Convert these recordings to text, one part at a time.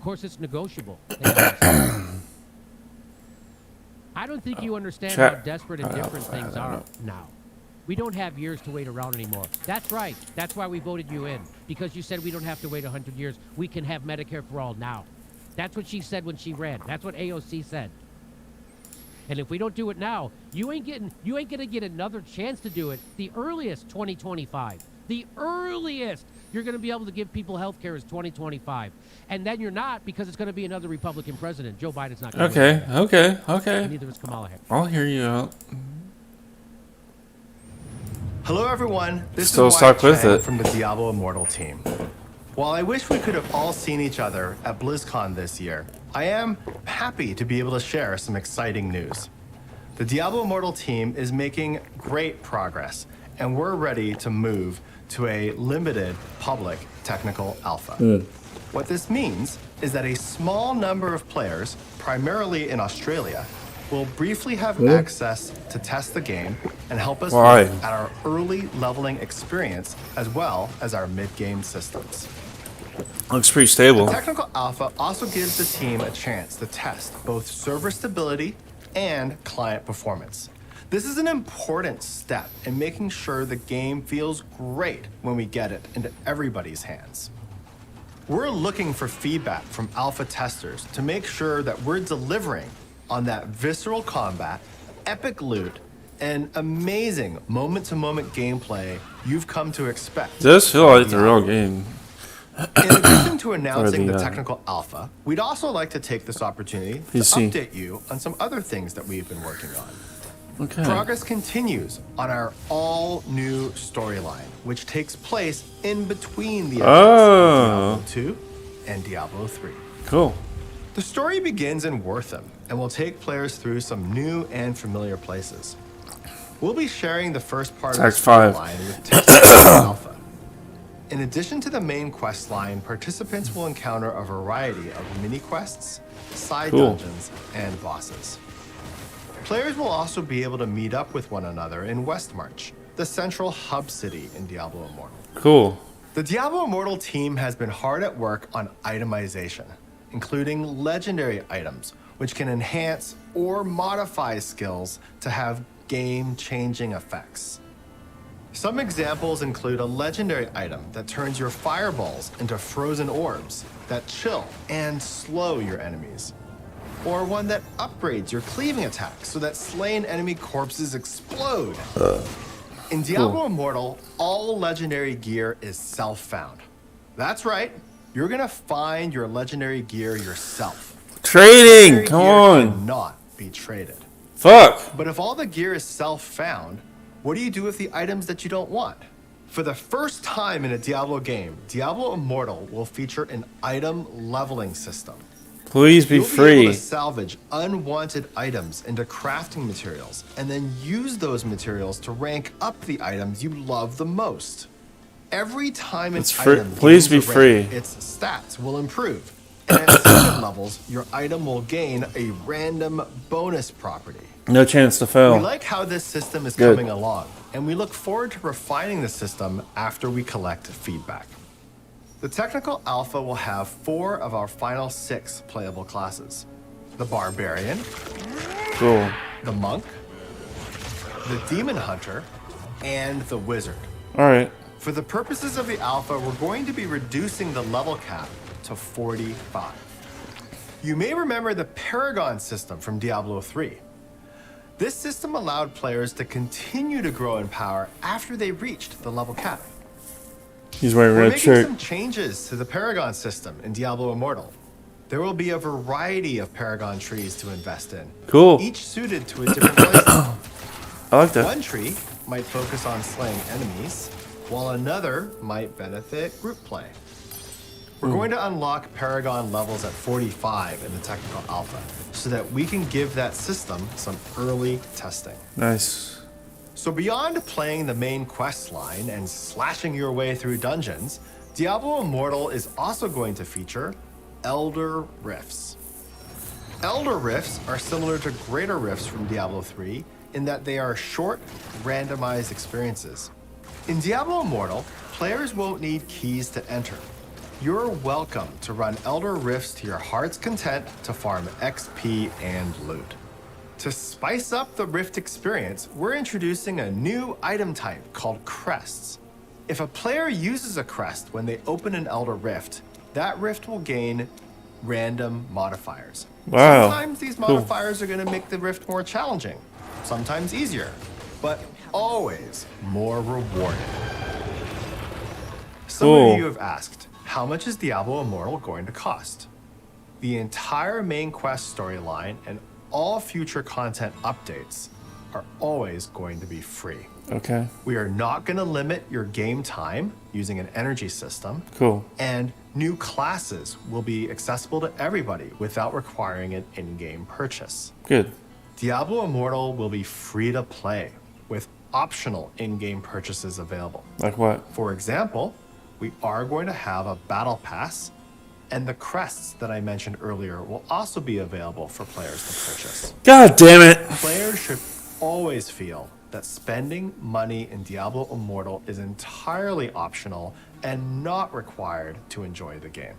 Of course, it's negotiable. I don't think you understand how desperate and different things are now. We don't have years to wait around anymore. That's right. That's why we voted you in. Because you said we don't have to wait 100 years. We can have Medicare for all now. That's what she said when she ran. That's what AOC said. And if we don't do it now, you ain't gonna get another chance to do it. The earliest 2025. The earliest you're gonna be able to give people health care is 2025. And then you're not, because it's gonna be another Republican president. Joe Biden's not gonna win. Okay. Neither is Kamala Harris. I'll hear you out. Hello everyone, this Still is stuck Wyatt with Chang it. from the Diablo Immortal team. While I wish we could have all seen each other at BlizzCon this year, I am happy to be able to share some exciting news. The Diablo Immortal team is making great progress, and we're ready to move to a limited public technical alpha. What this means is that a small number of players, primarily in Australia, will briefly have access to test the game and help us Why? look at our early leveling experience as well as our mid-game systems. Looks pretty stable. Technical Alpha also gives the team a chance to test both server stability and client performance. This is an important step in making sure the game feels great when we get it into everybody's hands. We're looking for feedback from alpha testers to make sure that we're delivering on that visceral combat, epic loot, and amazing moment-to-moment gameplay you've come to expect. This feel like the real game. In addition to announcing the, the technical alpha, we'd also like to take this opportunity to PC. update you on some other things that we've been working on. Okay. Progress continues on our all-new storyline, which takes place in between the events of Diablo 2 and Diablo 3. Cool. The story begins in Wortham and will take players through some new and familiar places. We'll be sharing the first part Tax of the 5. storyline with Technical Alpha. In addition to the main quest line, participants will encounter a variety of mini-quests, side Cool. dungeons, and bosses. Players will also be able to meet up with one another in Westmarch, the central hub city in Diablo Immortal. Cool. The Diablo Immortal team has been hard at work on itemization, including legendary items, which can enhance or modify skills to have game-changing effects. Some examples include a legendary item that turns your fireballs into frozen orbs that chill and slow your enemies. Or one that upgrades your cleaving attack so that slain enemy corpses explode. In Diablo Immortal, all legendary gear is self-found. That's right, you're gonna find your legendary gear yourself. Trading! Legendary Come gear on. cannot be traded. Fuck. But if all the gear is self-found, what do you do with the items that you don't want? For the first time in a Diablo game, Diablo Immortal will feature an item leveling system. Please be You'll be able free. to salvage unwanted items into crafting materials and then use those materials to rank up the items you love the most. Every time an It's free. item Please gains be a rank, free. its stats will improve. And at certain levels, your item will gain a random bonus property. No chance to We fail. like how this system is Good. coming along, and we look forward to refining the system after we collect feedback. The technical alpha will have 4 of our final 6 playable classes: the Barbarian, Cool. the Monk, the Demon Hunter, and the Wizard. Alright. For the purposes of the alpha, we're going to be reducing the level cap to 45. You may remember the Paragon system from Diablo 3. This system allowed players to continue to grow in power after they reached the level cap. He's wearing a We're red making shirt. some changes to the Paragon system in Diablo Immortal. There will be a variety of Paragon trees to invest in, Cool. each suited to a different playstyle. I like that. One tree might focus on slaying enemies, while another might benefit group play. We're going to unlock Paragon levels at 45 in the technical alpha, so that we can give that system some early testing. Nice. So beyond playing the main quest line and slashing your way through dungeons, Diablo Immortal is also going to feature Elder Rifts. Elder Rifts are similar to Greater Rifts from Diablo 3 in that they are short, randomized experiences. In Diablo Immortal, players won't need keys to enter. You're welcome to run Elder Rifts to your heart's content to farm XP and loot. To spice up the Rift experience, we're introducing a new item type called Crests. If a player uses a crest when they open an Elder Rift, that rift will gain random modifiers. Wow. Sometimes these Cool. modifiers are going to make the rift more challenging, sometimes easier, but always more rewarding. Some Cool. of you have asked, how much is Diablo Immortal going to cost? The entire main quest storyline and all future content updates are always going to be free. Okay. We are not going to limit your game time using an energy system, Cool. and new classes will be accessible to everybody without requiring an in-game purchase. Good. Diablo Immortal will be free to play with optional in-game purchases available. Like what? For example, we are going to have a battle pass, and the crests that I mentioned earlier will also be available for players to purchase. God damn it. Players should always feel that spending money in Diablo Immortal is entirely optional and not required to enjoy the game.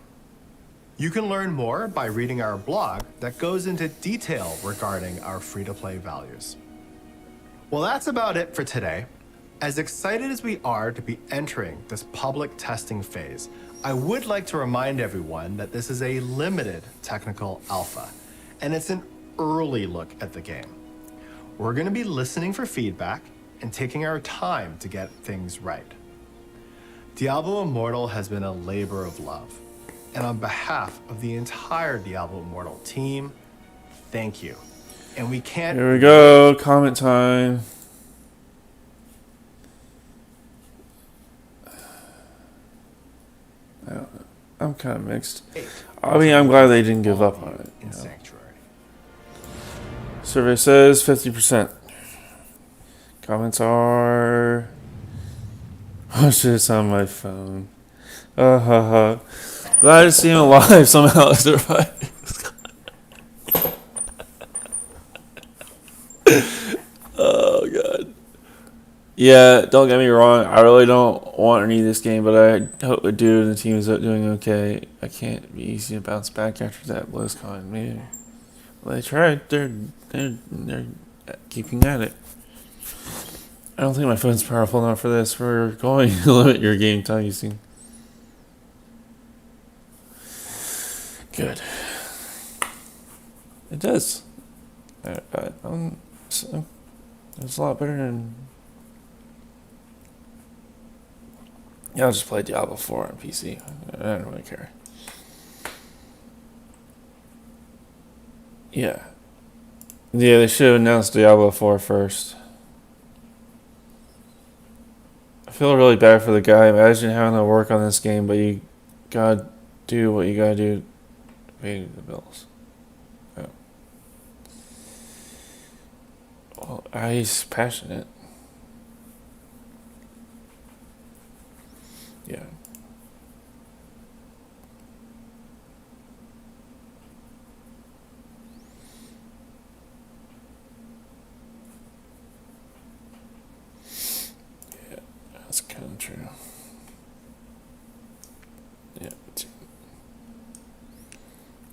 You can learn more by reading our blog that goes into detail regarding our free-to-play values. Well, that's about it for today. As excited as we are to be entering this public testing phase, I would like to remind everyone that this is a limited technical alpha, and it's an early look at the game. We're going to be listening for feedback and taking our time to get things right. Diablo Immortal has been a labor of love, and on behalf of the entire Diablo Immortal team, thank you. And we can't... Here we go. Comment time. I'm kind of mixed. I mean, I'm glad they didn't give up on it. You in know. Sanctuary. Survey says 50%. Comments are... Oh shit, it's on my phone. Glad to see him alive somehow. Oh god. Yeah, don't get me wrong. I really don't want to need this game, but I hope the dude and the team is doing okay. I can't be easy to bounce back after that BlizzCon. Man, well, they tried. They're keeping at it. I don't think my phone's powerful enough for this. We're going to limit your game time using. Good. It does. It's a lot better than. Yeah, I'll just play Diablo 4 on PC. I don't really care. Yeah. Yeah, they should have announced Diablo 4 first. I feel really bad for the guy. Imagine having to work on this game, but you gotta do what you gotta do to pay the bills. Yeah. Well, he's passionate. Yeah. Yeah, that's kind of true. Yeah.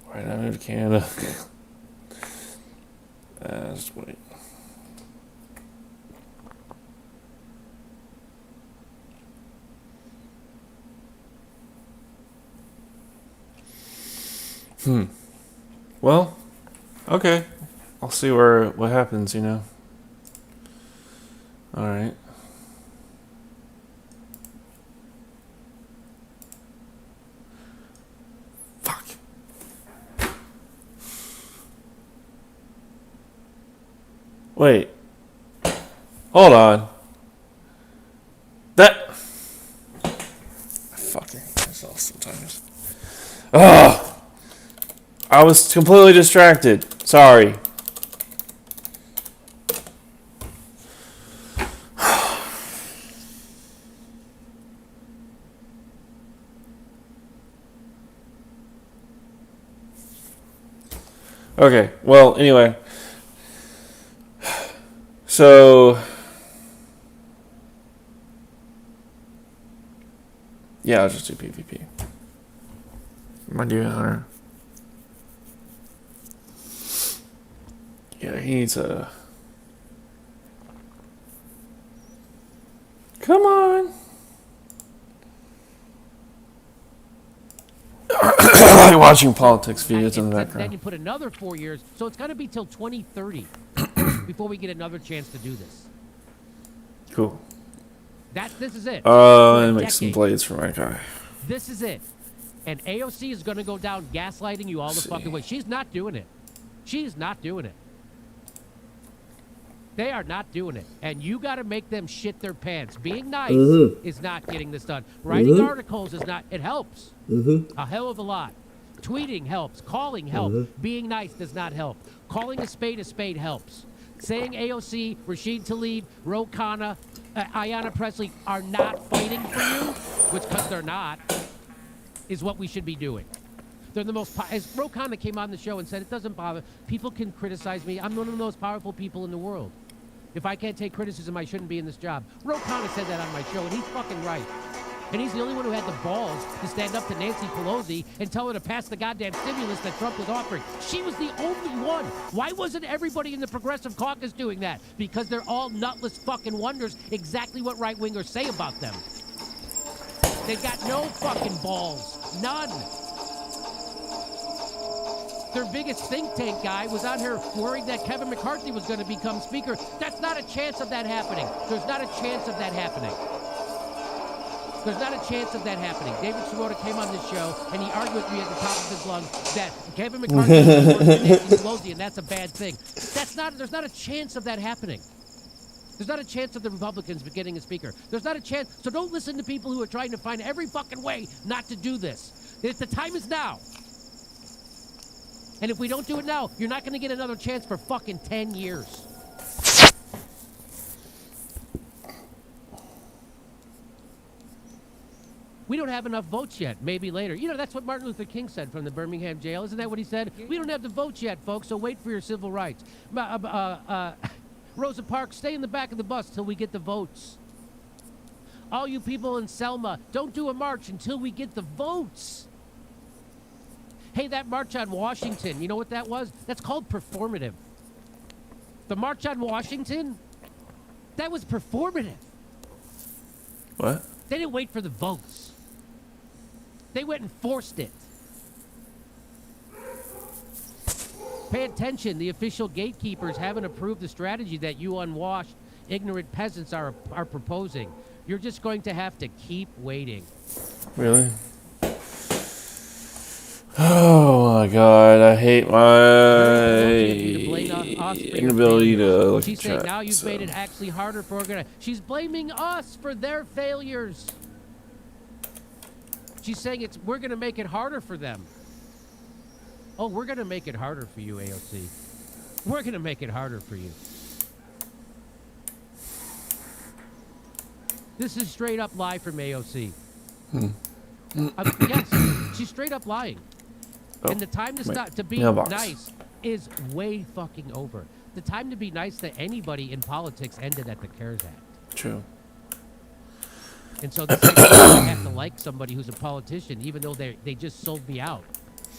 Why did I move to Canada? Just wait. Well, okay. I'll see what happens, you know. Alright. Fuck. Wait. Hold on. That... I fucking hate myself sometimes. Ugh! I was completely distracted. Sorry. Okay, well, anyway. So... yeah, I'll just do PvP. My dude Hunter. Yeah, he needs a. Come on. I like watching politics videos in the Then background. you put another 4 years, so it's going to be till 2030 before we get another chance to do this. Cool. This is it. Let me For a make some decade. blades for my guy. This is it. And AOC is going to go down gaslighting you all the See. fucking way. She's not doing it. She's not doing it. They are not doing it. And you got to make them shit their pants. Being nice is not getting this done. Writing articles is not. It helps. A hell of a lot. Tweeting helps. Calling helps. Being nice does not help. Calling a spade helps. Saying AOC, Rashid Tlaib, Ro Khanna, Ayanna Pressley are not fighting for you, which because they're not, is what we should be doing. They're the most. As Ro Khanna came on the show and said, it doesn't bother. People can criticize me. I'm one of the most powerful people in the world. If I can't take criticism, I shouldn't be in this job. Ro Khanna said that on my show, and he's fucking right. And he's the only one who had the balls to stand up to Nancy Pelosi and tell her to pass the goddamn stimulus that Trump was offering. She was the only one. Why wasn't everybody in the Progressive Caucus doing that? Because they're all nutless fucking wonders exactly what right-wingers say about them. They've got no fucking balls. None. Their biggest think tank guy was on here worried that Kevin McCarthy was going to become speaker. That's not a chance of that happening. There's not a chance of that happening. There's not a chance of that happening. David Sirota came on this show, and he argued with me at the top of his lungs that Kevin McCarthy is worse than Nancy Pelosi, and that's a bad thing. There's not a chance of that happening. There's not a chance of the Republicans getting a speaker. There's not a chance. So don't listen to people who are trying to find every fucking way not to do this. The time is now. And if we don't do it now, you're not going to get another chance for fucking 10 years. We don't have enough votes yet. Maybe later. You know, that's what Martin Luther King said from the Birmingham jail. Isn't that what he said? We don't have the votes yet, folks, so wait for your civil rights. Rosa Parks, stay in the back of the bus till we get the votes. All you people in Selma, don't do a march until we get the votes. Hey, that march on Washington, you know what that was? That's called performative. The march on Washington, that was performative. What? They didn't wait for the votes. They went and forced it. Pay attention. The official gatekeepers haven't approved the strategy that you unwashed, ignorant peasants are proposing. You're just going to have to keep waiting. Really? Oh my god, I hate my inability to look She's at saying chat, now you've so. made it actually harder for her. She's blaming us for their failures. She's saying we're going to make it harder for them. Oh, we're going to make it harder for you, AOC. We're going to make it harder for you. This is straight up lie from AOC. Yes, she's straight up lying. Oh, And the time to stop to be mailbox. nice is way fucking over. The time to be nice to anybody in politics ended at the CARES Act. True. And so the fact that I have to like somebody who's a politician, even though they just sold me out,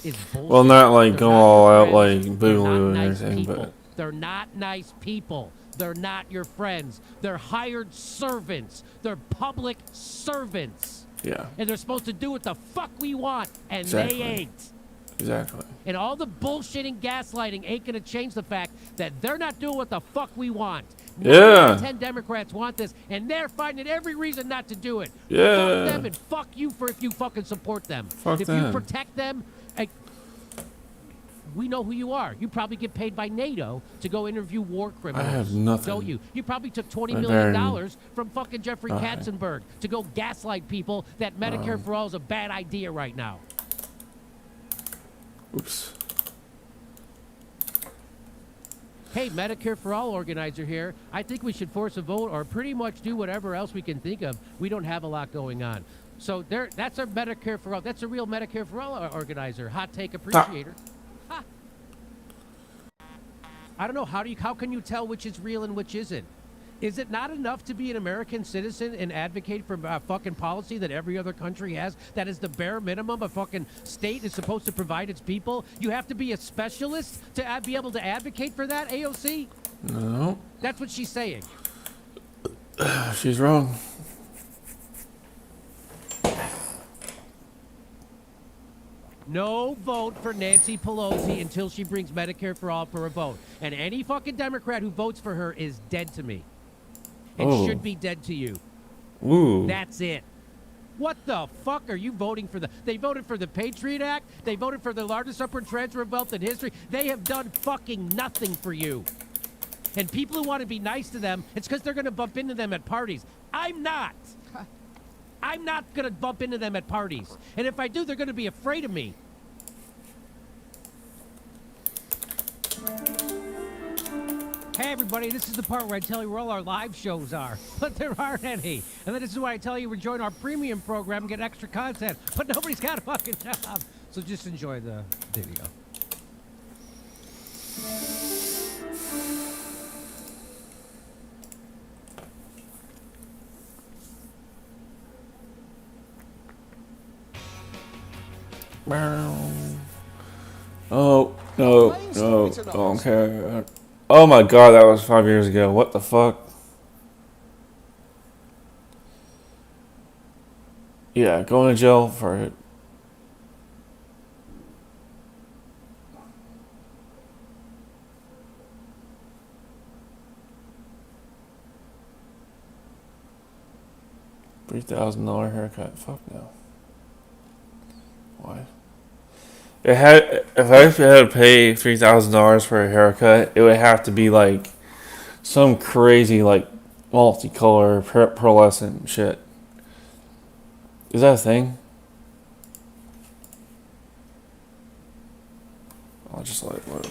is bullshit. Well, not like They're go not all your out friends. like They're not boogaloo and nice everything, people. but They're not nice people. They're not your friends. They're hired servants. They're public servants. yeah, And they're supposed to do what the fuck we want, and Exactly. they ain't. exactly. And all the bullshitting, gaslighting ain't going to change the fact that they're not doing what the fuck we want. 9 out Yeah. of 10 Democrats want this, and they're finding every reason not to do it. Yeah. Fuck them and fuck you for if you fucking support them. Fuck if them. you protect them, we know who you are. You probably get paid by NATO to go interview war criminals. I have nothing. Don't you? You probably took $20 I million barely- from fucking Jeffrey Okay. Katzenberg to go gaslight people that Medicare for All is a bad idea right now. Oops. Hey, Medicare for All organizer here. I think we should force a vote or pretty much do whatever else we can think of. We don't have a lot going on. So that's our Medicare for All. That's a real Medicare for All organizer. Hot take appreciator. Ha. I don't know. How can you tell which is real and which isn't? Is it not enough to be an American citizen and advocate for a fucking policy that every other country has? That is the bare minimum a fucking state is supposed to provide its people? You have to be a specialist to be able to advocate for that, AOC? No. That's what she's saying. She's wrong. No vote for Nancy Pelosi until she brings Medicare for all for a vote. And any fucking Democrat who votes for her is dead to me. And should be dead to you. Ooh. That's it. What the fuck are you voting for? They voted for the Patriot Act. They voted for the largest upward transfer of wealth in history. They have done fucking nothing for you. And people who want to be nice to them, it's because they're going to bump into them at parties. I'm not. I'm not going to bump into them at parties. And if I do, they're going to be afraid of me. Hey everybody, this is the part where I tell you where all our live shows are, but there aren't any. And then this is why I tell you to join our premium program and get extra content, but nobody's got a fucking job. So just enjoy the video. Oh, no, don't care. Oh my god, that was 5 years ago. What the fuck? Yeah, going to jail for it. $3,000 haircut. Fuck no. Why? If I actually had to pay $3,000 for a haircut, it would have to be like some crazy like multicolor pearlescent shit. Is that a thing? I'll just let it load.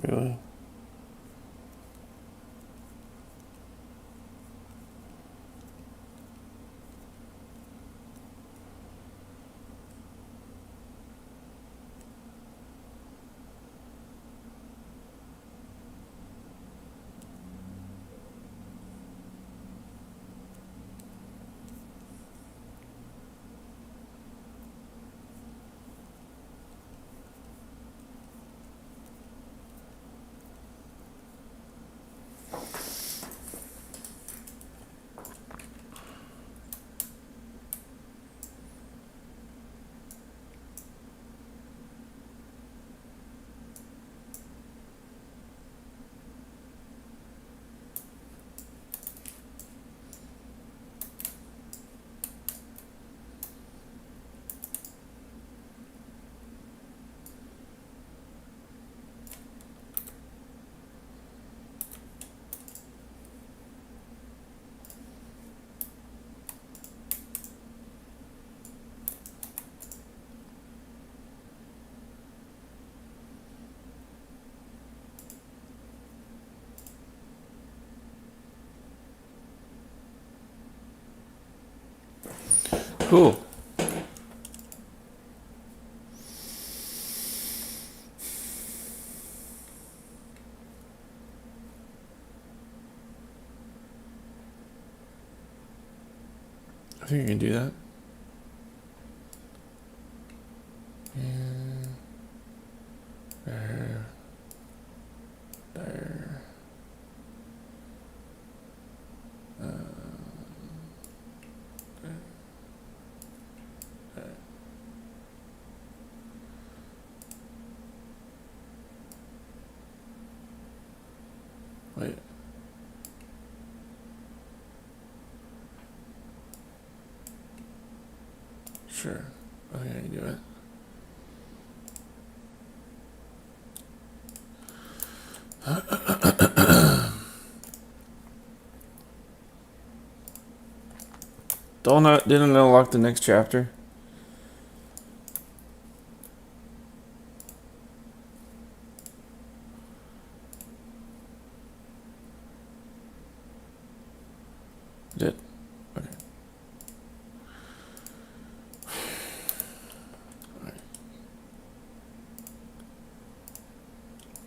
Really? Cool. I think you can do that. There. Wait. Sure. I think I can do it. didn't unlock the next chapter. Did. Okay. Alright.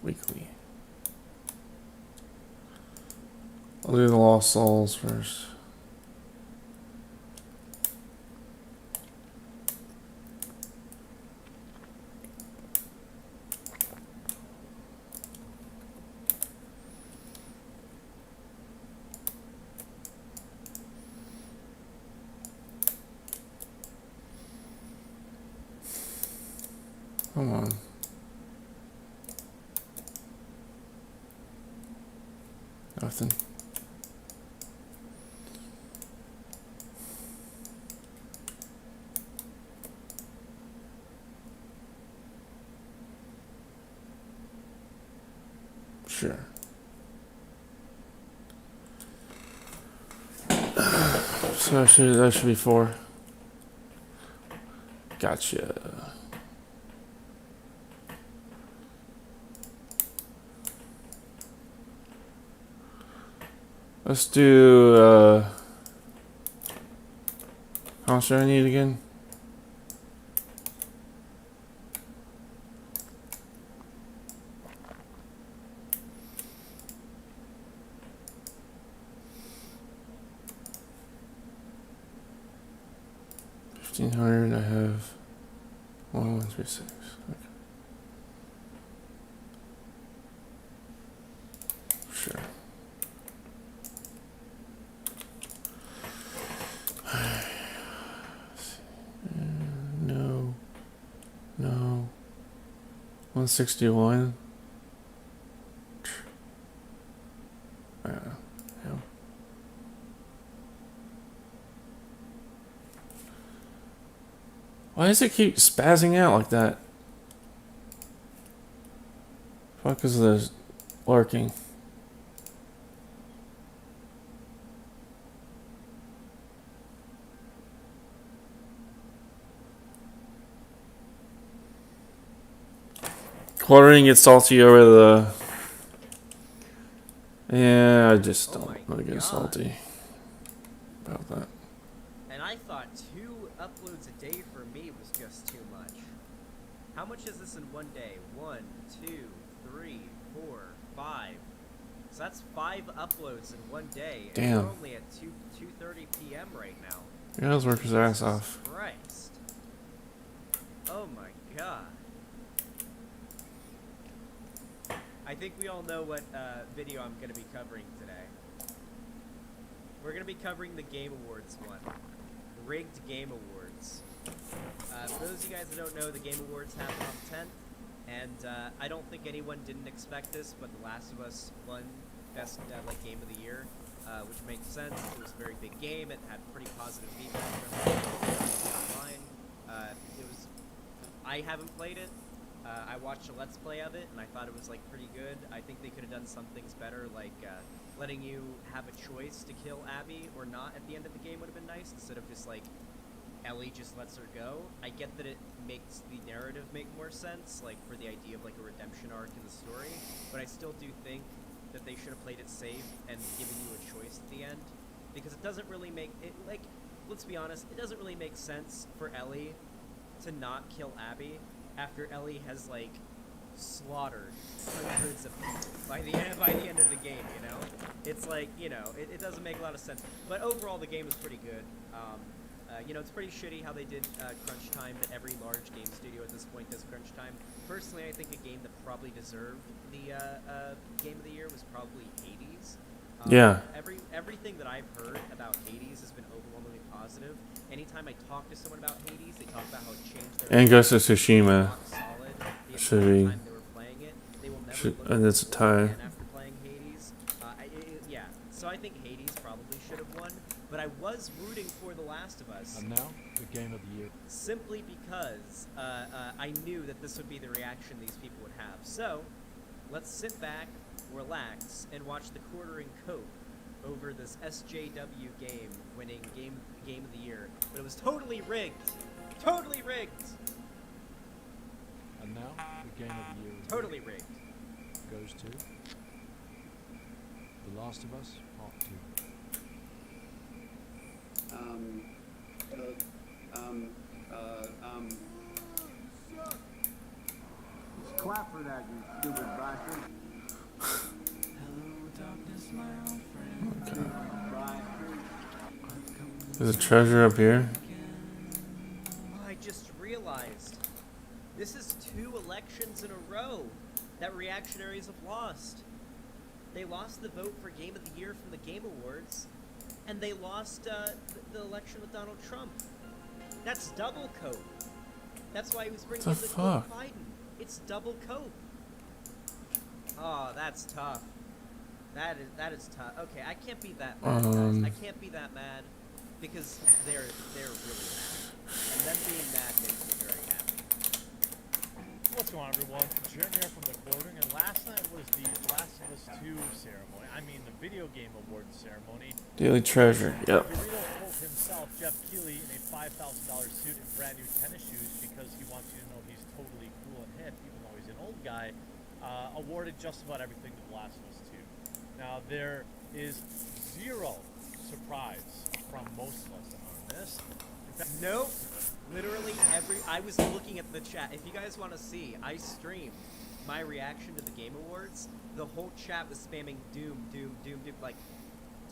Weekly. I'll do the Lost Souls first. Come on. Nothing. Sure. So that should be 4. Gotcha. Let's do how much do I need again? $1,500. I have 1136. Okay. Sure. No. 161. Yeah. Why does it keep spazzing out like that? Fuck is this lurking? Quartering gets salty over the. Yeah, I just don't really get salty about that. And I thought 2 uploads a day for me was just too much. How much is this in one day? 1, 2, 3, 4, 5. So that's 5 uploads in one day. And Damn. we're only at 2:30 p.m. right now. Yeah, let's work his ass off. Christ. Oh my god. I think we all know what video I'm going to be covering today. We're going to be covering the Game Awards one. Rigged Game Awards. For those of you guys that don't know, the Game Awards happen on the 10th. And I don't think anyone didn't expect this, but The Last of Us won Best Game of the Year, which makes sense. It was a very big game. It had pretty positive feedback from online. I haven't played it. I watched a Let's Play of it, and I thought it was, pretty good. I think they could have done some things better, like letting you have a choice to kill Abby or not at the end of the game would have been nice, instead of just, Ellie just lets her go. I get that it makes the narrative make more sense, for the idea of, a redemption arc in the story, but I still do think that they should have played it safe and given you a choice at the end, because it doesn't really make it, let's be honest, it doesn't really make sense for Ellie to not kill Abby after Ellie has slaughtered hundreds of people by the end of the game, you know? It's it doesn't make a lot of sense. But overall the game is pretty good. It's pretty shitty how they did crunch time, that every large game studio at this point does crunch time. Personally, I think a game that probably deserved the Game of the Year was probably Hades. Yeah. Everything that I've heard about Hades has been overwhelmingly positive. Anytime I talk to someone about Hades, they talk about how it changed their And life. Ghost of Tsushima Rock solid the should entire be. time they were playing it. They will never look And it's a at it tie. again after playing Hades. Yeah, so I think Hades probably should have won, but I was rooting for The Last of Us. And now, the Game of the Year. Simply because I knew that this would be the reaction these people would have. So, let's sit back, relax, and watch the quartering cope over this SJW game winning game of the year, but it was totally rigged. Totally rigged. And now, the game of the year Totally rigged. goes to The Last of Us Part 2. Clap for that, you stupid bastard. There's a treasure up here. I just realized this is 2 elections in a row that reactionaries have lost. They lost the vote for Game of the Year from the Game Awards, and they lost the election with Donald Trump. That's double cope. That's why he was bringing What in the the fuck? Biden. It's double cope. Oh, that's tough. That is tough. Okay, I can't be that mad, guys. I can't be that mad because they're really mad, and them being mad makes me very happy. What's going on, everyone? Jeremy here from the Quartering, and last night was the Last of Us 2 ceremony. I mean, the Video Game Awards ceremony. Daily treasure. Yep. Dorito pulled himself, Jeff Keighley, in a $5,000 suit and brand new tennis shoes because he wants you to know he's totally cool and hip, even though he's an old guy. Awarded just about everything to The Last of Us 2. Now, there is zero surprise from most of us on this. In fact, Nope. Literally I was looking at the chat. If you guys want to see, I streamed my reaction to the Game Awards. The whole chat was spamming Doom, Doom, Doom, Doom. Like,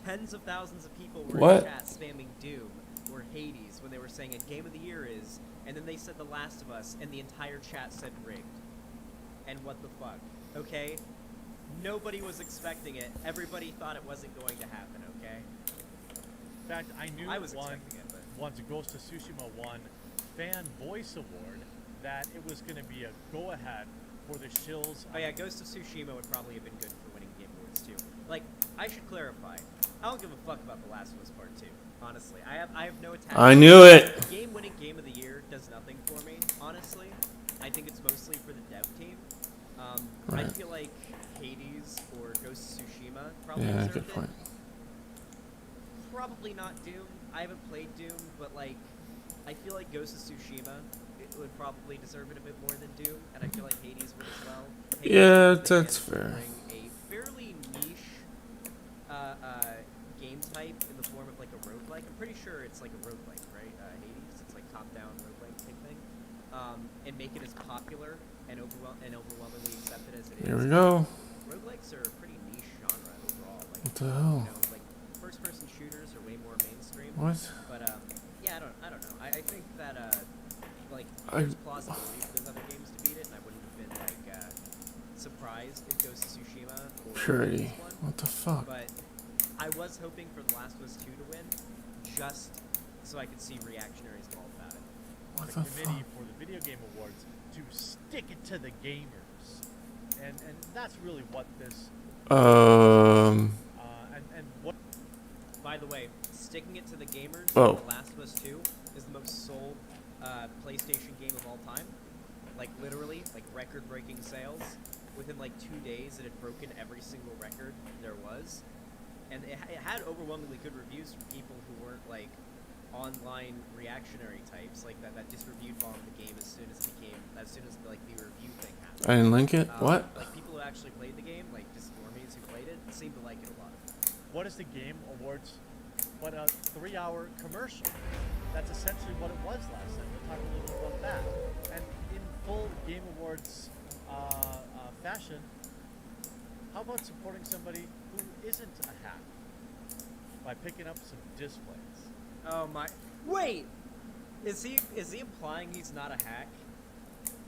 tens of thousands of people were What? in chat spamming Doom or Hades when they were saying a Game of the Year is, and then they said The Last of Us, and the entire chat said rigged. And what the fuck? Okay? Nobody was expecting it. Everybody thought it wasn't going to happen, okay? in fact, I knew I was expecting it, but... once Ghost of Tsushima won Fan Voice Award that it was going to be a go-ahead for the shills. Oh yeah, Ghost of Tsushima would probably have been good for winning Game Awards too. Like, I should clarify, I don't give a fuck about The Last of Us Part 2. Honestly, I have no attachment. I knew it. Winning Game of the Year does nothing for me. Honestly, I think it's mostly for the dev team. I Right. feel like Hades or Ghost of Tsushima probably Yeah, deserved good point. it. Probably not Doom. I haven't played Doom, but like, I feel like Ghost of Tsushima it would probably deserve it a bit more than Doom, and I feel like Hades would as well. Hades Yeah, is, again, that's fair. A fairly niche game type in the form of like a roguelike. I'm pretty sure it's like a roguelike, right? Hades, it's like top-down roguelike type thing. And make it as popular and overwhelmingly accepted as it is. Here we go. Roguelikes are a pretty niche genre overall. Like, What the hell? you know, like first-person shooters are way more mainstream. What? But yeah, I don't know. I think that like I- there's plausibility for those other games to beat it, and I wouldn't have been like surprised if Ghost of Tsushima or Purity. this one. What the fuck? But I was hoping for The Last of Us 2 to win, just so I could see reactionaries all about it. What the the committee fuck? for the Video Game Awards to stick it to the gamers, and that's really what this and what By the way, sticking it to the gamers, Oh. The Last of Us 2 is the most sold PlayStation game of all time. Like literally, like record-breaking sales. Within like 2 days, it had broken every single record there was, and it had overwhelmingly good reviews from people who weren't like online reactionary types, like that just review bombed the game as soon as like the review thing happened. I didn't link it. What? Like people who actually played the game, like just normies who played it, seemed to like it a lot. what is the Game Awards but a 3-hour commercial? That's essentially what it was last night. We'll talk a little bit about that. And in full Game Awards fashion, how about supporting somebody who isn't a hack by picking up some displays? Oh my! Wait, is he implying he's not a hack?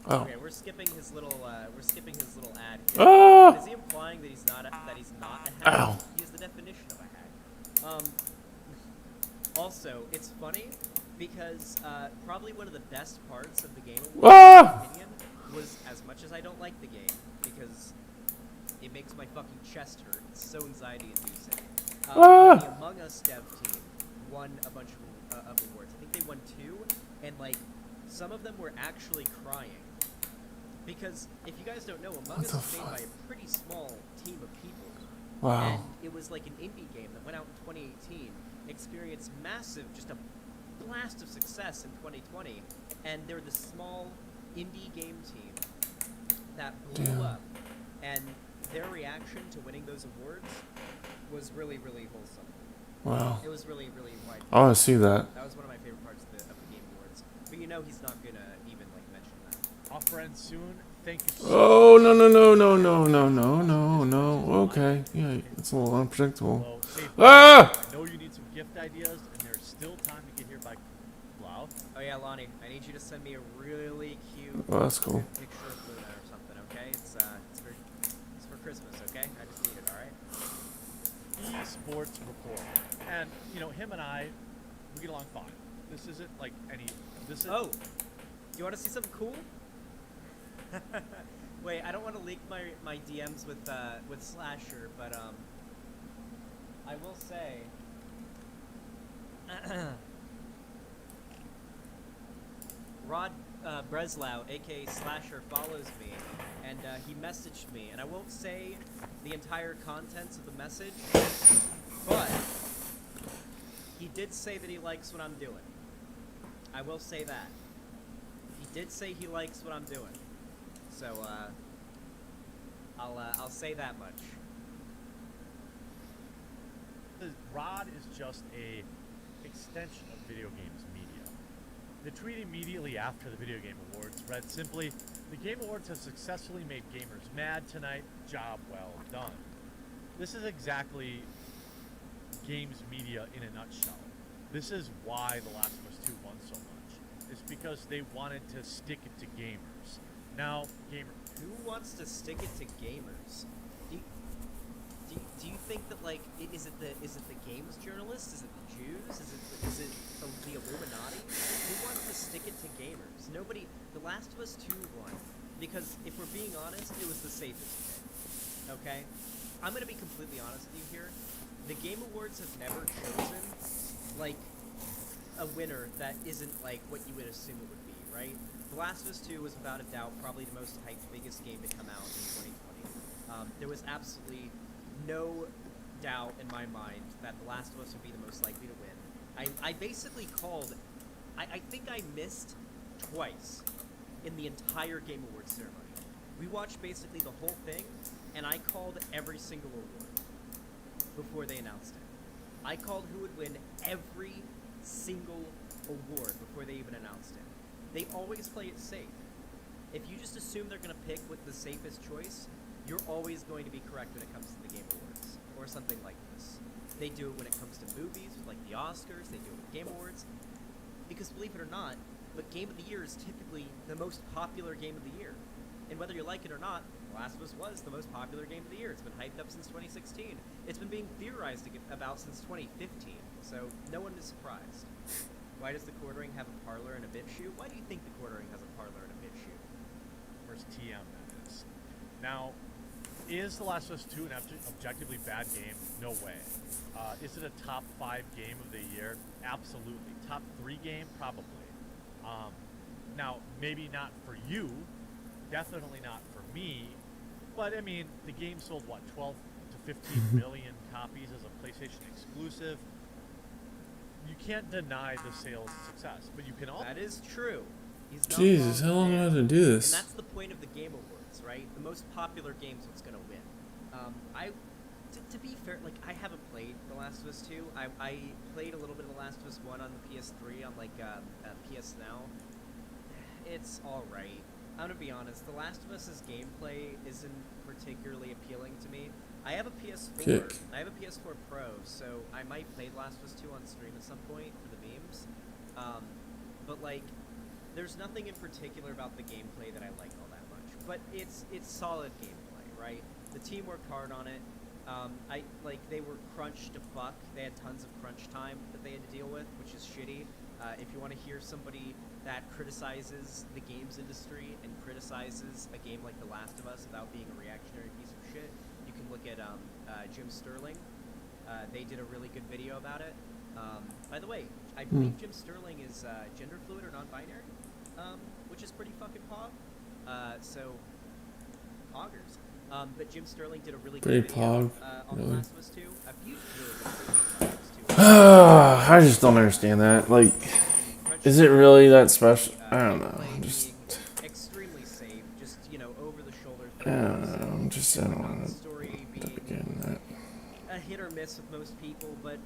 Oh. Okay, we're skipping his little ad. Here. Ah! Is he implying that he's not a hack? Ow. He's the definition of a hack. Also, it's funny because probably one of the best parts of the game, in Ah! my opinion, was as much as I don't like the game because it makes my fucking chest hurt. It's so anxiety-inducing. Ah! The Among Us dev team won a bunch of awards. I think they won 2, and like some of them were actually crying because if you guys don't know, Among What Us the is made fuck? by a pretty small team of people. Wow. And it was like an indie game that went out in 2018, experienced massive, just a blast of success in 2020, and they're the small indie game team that blew Damn. up. And their reaction to winning those awards was really, really wholesome. Wow. It was really, really wide. I want to see that. That was one of my favorite parts of the Game Awards. But you know he's not gonna even like mention that. Our friend soon. Thank you so Oh, no, no, no, no, no, no, no, no, no. Okay. Yeah, it's a little unpredictable. much. Safe Ah! I know you need some gift ideas, and there's still time to get here by Blau. Oh yeah, Lonnie, I need you to send me a really cute Oh, that's cool. picture of Luna or something, okay? It's for Christmas, okay? I just need it, all right? Esports report, and you know him and I, we get along fine. This isn't like any. This is. Oh, you want to see something cool? Wait, I don't want to leak my DMs with Slasher, but I will say. Rod Breslau, aka Slasher, follows me, and he messaged me, and I won't say the entire contents of the message, but he did say that he likes what I'm doing. I will say that. He did say he likes what I'm doing, so I'll say that much. Rod is just a extension of video games media. The tweet immediately after the Video Game Awards read simply, "The Game Awards have successfully made gamers mad tonight. Job well done." This is exactly games media in a nutshell. This is why The Last of Us 2 won so much. It's because they wanted to stick it to gamers. Now, Who wants to stick it to gamers? Do you think that like is it the games journalists? Is it the Jews? Is it the Illuminati? Who wants to stick it to gamers? Nobody. The Last of Us 2 won because if we're being honest, it was the safest pick. Okay, I'm gonna be completely honest with you here. The Game Awards have never chosen like a winner that isn't like what you would assume it would be, right? The Last of Us 2 was without a doubt probably the most hyped, biggest game to come out in 2020. There was absolutely no doubt in my mind that The Last of Us would be the most likely to win. I basically called, I think I missed twice in the entire Game Awards ceremony. We watched basically the whole thing, and I called every single award before they announced it. I called who would win every single award before they even announced it. They always play it safe. If you just assume they're going to pick with the safest choice, you're always going to be correct when it comes to the Game Awards, or something like this. They do it when it comes to movies, like the Oscars, they do it with Game Awards, because believe it or not, but Game of the Year is typically the most popular game of the year. And whether you like it or not, The Last of Us was the most popular game of the year. It's been hyped up since 2016. It's been being theorized about since 2015, so no one is surprised. Why does the Quartering have a parlor and a BitChute? Why do you think the Quartering has a parlor and a BitChute? Where's TM that is? Now, is The Last of Us 2 an objectively bad game? No way. Is it a top 5 game of the year? Absolutely. Top 3 game? Probably. Now, maybe not for you, definitely not for me, but I mean, the game sold, what, 12 to 15 million copies as a PlayStation exclusive? You can't deny the sales success, but you can also... That is true. He's not Jesus, wrong how long do I there. have to do And this? that's the point of the Game Awards, right? The most popular game's what's going to win. To be fair, like, I haven't played The Last of Us 2. I played a little bit of The Last of Us 1 on the PS3, on, like, PS Now. It's alright. I'm gonna be honest, The Last of Us's gameplay isn't particularly appealing to me. I have a PS4. Kick. I have a PS4 Pro, so I might play The Last of Us 2 on stream at some point for the memes. But, like, there's nothing in particular about the gameplay that I like all that much. But it's solid gameplay, right? The team worked hard on it. They were crunched to fuck. They had tons of crunch time that they had to deal with, which is shitty. If you want to hear somebody that criticizes the games industry and criticizes a game like The Last of Us without being a reactionary piece of shit, you can look at Jim Sterling. They did a really good video about it. By the way, I believe Jim Sterling is gender fluid or non-binary, which is pretty fucking pog. So, poggers. But Jim Sterling did a really Pretty good video pog, on really. The Last of Us 2. A few really good videos on The Last of Us 2. I just don't understand that. Like, is it really that special? I don't know. Gameplay Just, being extremely safe, just over the shoulder I things. don't know. I don't whatnot. want The to story being begin that. a hit or miss with most people, but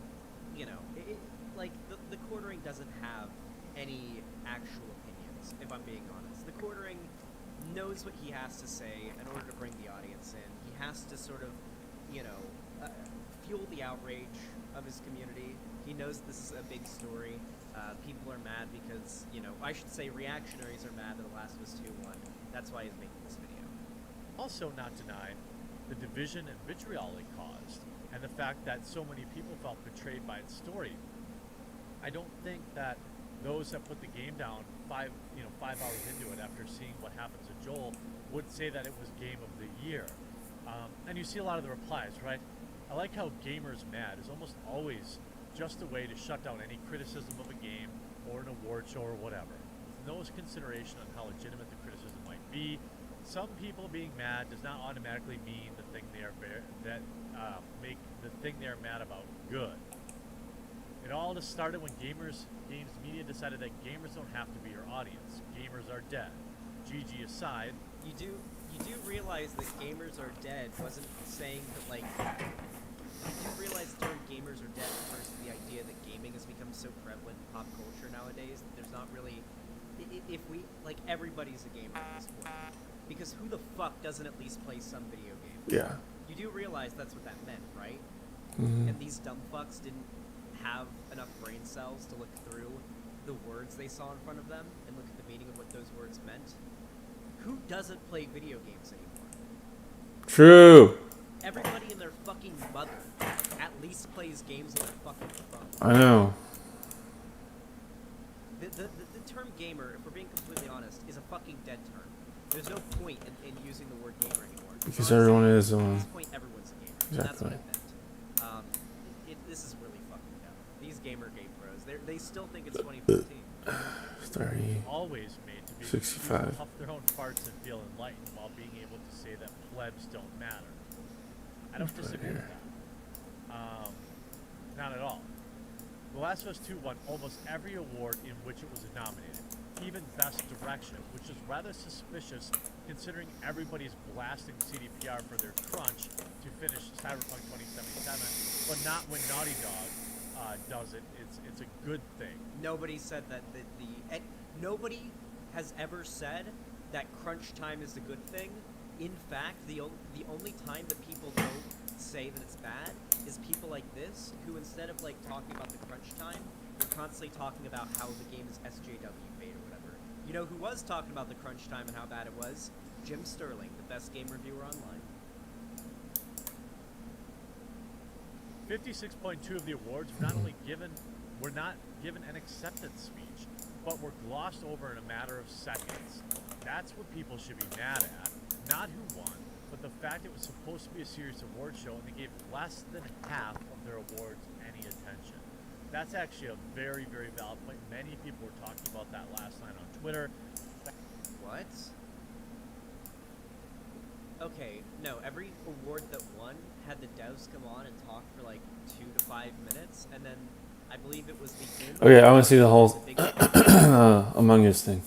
like the quartering doesn't have any actual opinions. If I'm being honest, the quartering knows what he has to say in order to bring the audience in. He has to sort of, fuel the outrage of his community. He knows this is a big story. People are mad because, I should say reactionaries are mad that The Last of Us 2 won. That's why he's making this video. Also not deny the division and vitriol it caused, and the fact that so many people felt betrayed by its story. I don't think that those that put the game down 5 hours into it after seeing what happens to Joel would say that it was game of the year. And you see a lot of the replies, right? I like how gamers mad is almost always just a way to shut down any criticism of a game or an award show or whatever. With no consideration on how legitimate the criticism might be. Some people being mad does not automatically mean the thing they are make the thing they are mad about good. It all just started when games media decided that gamers don't have to be your audience. Gamers are dead. GG aside, You do realize that gamers are dead wasn't saying that, like, you do realize the term gamers are dead refers to the idea that gaming has become so prevalent in pop culture nowadays that there's not really, if we, like, everybody's a gamer at this point. Because who the fuck doesn't at least play some video game? Yeah. You do realize that's what that meant, right? Mhm. And these dumb fucks didn't have enough brain cells to look through the words they saw in front of them and look at the meaning of what those words meant. Who doesn't play video games anymore? True. Everybody and their fucking mother at least plays games on their fucking phone. I know. The term gamer, if we're being completely honest, is a fucking dead term. There's no point in using the word gamer anymore. Because everyone is At one. this point, everyone's a gamer. And that's what Exactly. it meant. This is really fucking dumb. These gamer game pros, they still think it's 2014. 30. always made to be 65. puff their own farts and feel enlightened while being able to say that plebs don't matter. I don't disagree with that. Not at all. The Last of Us 2 won almost every award in which it was nominated, even Best Direction, which is rather suspicious considering everybody's blasting CDPR for their crunch to finish Cyberpunk 2077, but not when Naughty Dog does it. It's a good thing. Nobody said that nobody has ever said that crunch time is a good thing. In fact, the only time that people don't say that it's bad is people like this, who instead of like talking about the crunch time, they're constantly talking about how the game is SJW bait or whatever. You know who was talking about the crunch time and how bad it was? Jim Sterling, the best game reviewer online. 56.2 of the awards were not given an acceptance speech, but were glossed over in a matter of seconds. That's what people should be mad at, not who won, but the fact it was supposed to be a serious award show and they gave less than half of their awards any attention. That's actually a very, very valid point. Many people were talking about that last night on Twitter. What? Okay, no, every award that won had the devs come on and talk for like 2 to 5 minutes, and then I believe it was the game. Okay, I want to see the whole The big Among Us thing.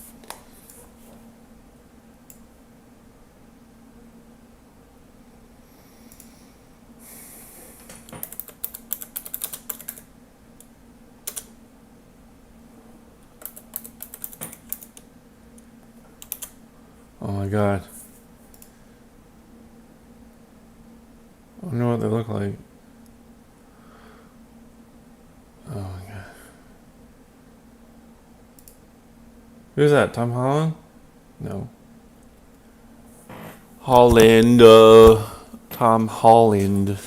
Oh my god. I wonder what they look like. Oh my god. Who's that? Tom Holland? No. Holland. Tom Holland.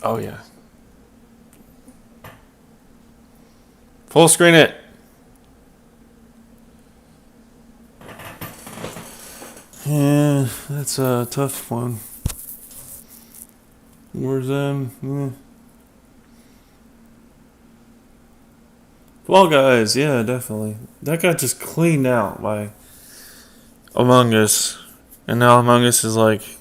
Oh yeah. Full screen it. Yeah, that's a tough one. Warzone. Fall Guys, yeah, definitely. That got just cleaned out by Among Us, and now Among Us is like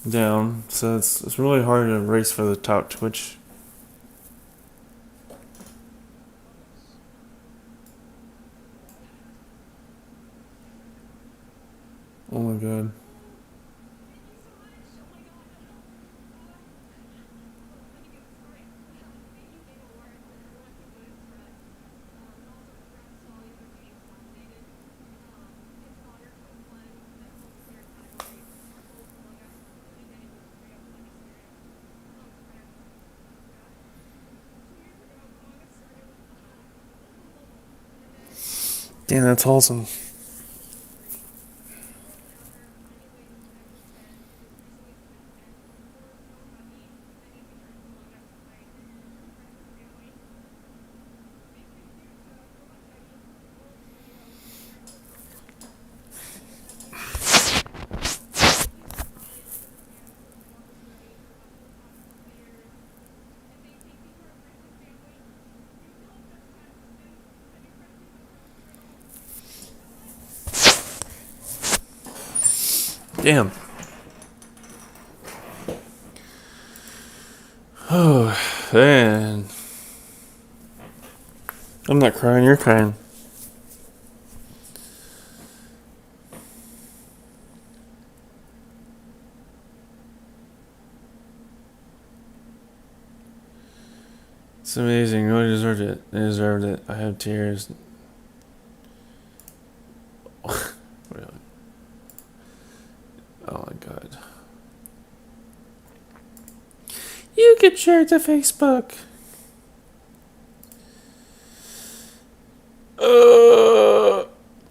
down, so it's really hard to race for the top Twitch. Oh my god. Damn, that's awesome. Damn. Oh, man. I'm not crying, you're crying. It's amazing. You really deserved it. They deserved it. I have tears. Really? Oh my god. You can share it to Facebook.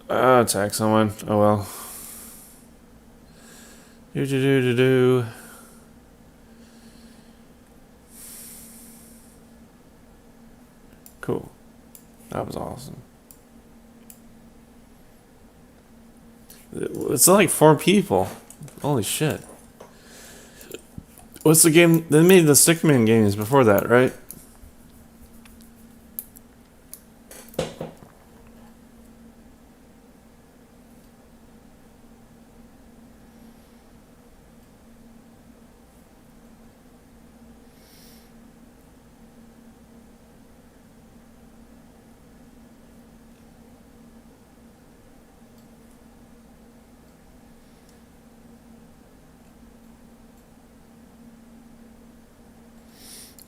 I'll attack someone. Oh well. Do. Cool. That was awesome. It's like 4 people. Holy shit. What's the game? They made the Stickman games before that, right?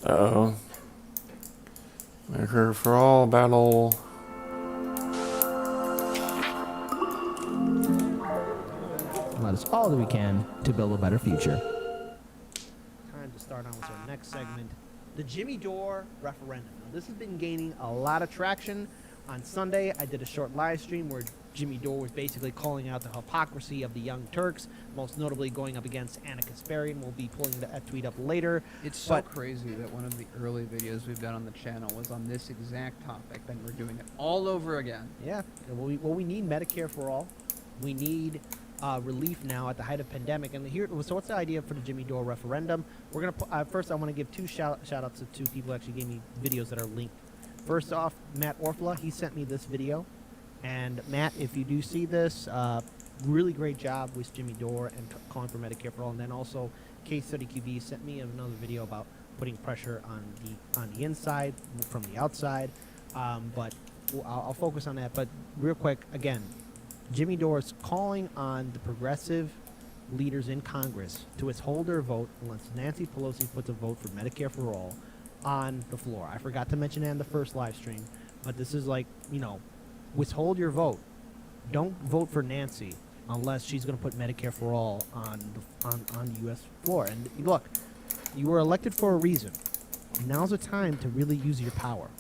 Uh-oh. Medicare for All battle. Let us all that we can to build a better future. Time to start on with our next segment, the Jimmy Dore referendum. Now, this has been gaining a lot of traction. On Sunday, I did a short live stream where Jimmy Dore was basically calling out the hypocrisy of the Young Turks, most notably going up against Anna Kasparian. We'll be pulling that tweet up later. It's so crazy that one of the early videos we've done on the channel was on this exact topic, then we're doing it all over again. Yeah, well, we need Medicare for all. We need relief now at the height of pandemic. And so what's the idea for the Jimmy Dore referendum? We're gonna first, I want to give 2 shout outs to 2 people who actually gave me videos that are linked. First off, Matt Orfla, he sent me this video. And Matt, if you do see this, really great job with Jimmy Dore and calling for Medicare for all. And then also, Case Study QB sent me another video about putting pressure on the inside from the outside. But I'll focus on that. But real quick, again, Jimmy Dore is calling on the progressive leaders in Congress to withhold their vote unless Nancy Pelosi puts a vote for Medicare for all on the floor. I forgot to mention that in the first live stream, but this is like, withhold your vote. Don't vote for Nancy unless she's going to put Medicare for all on the U.S. floor. And look, you were elected for a reason. Now's the time to really use your power.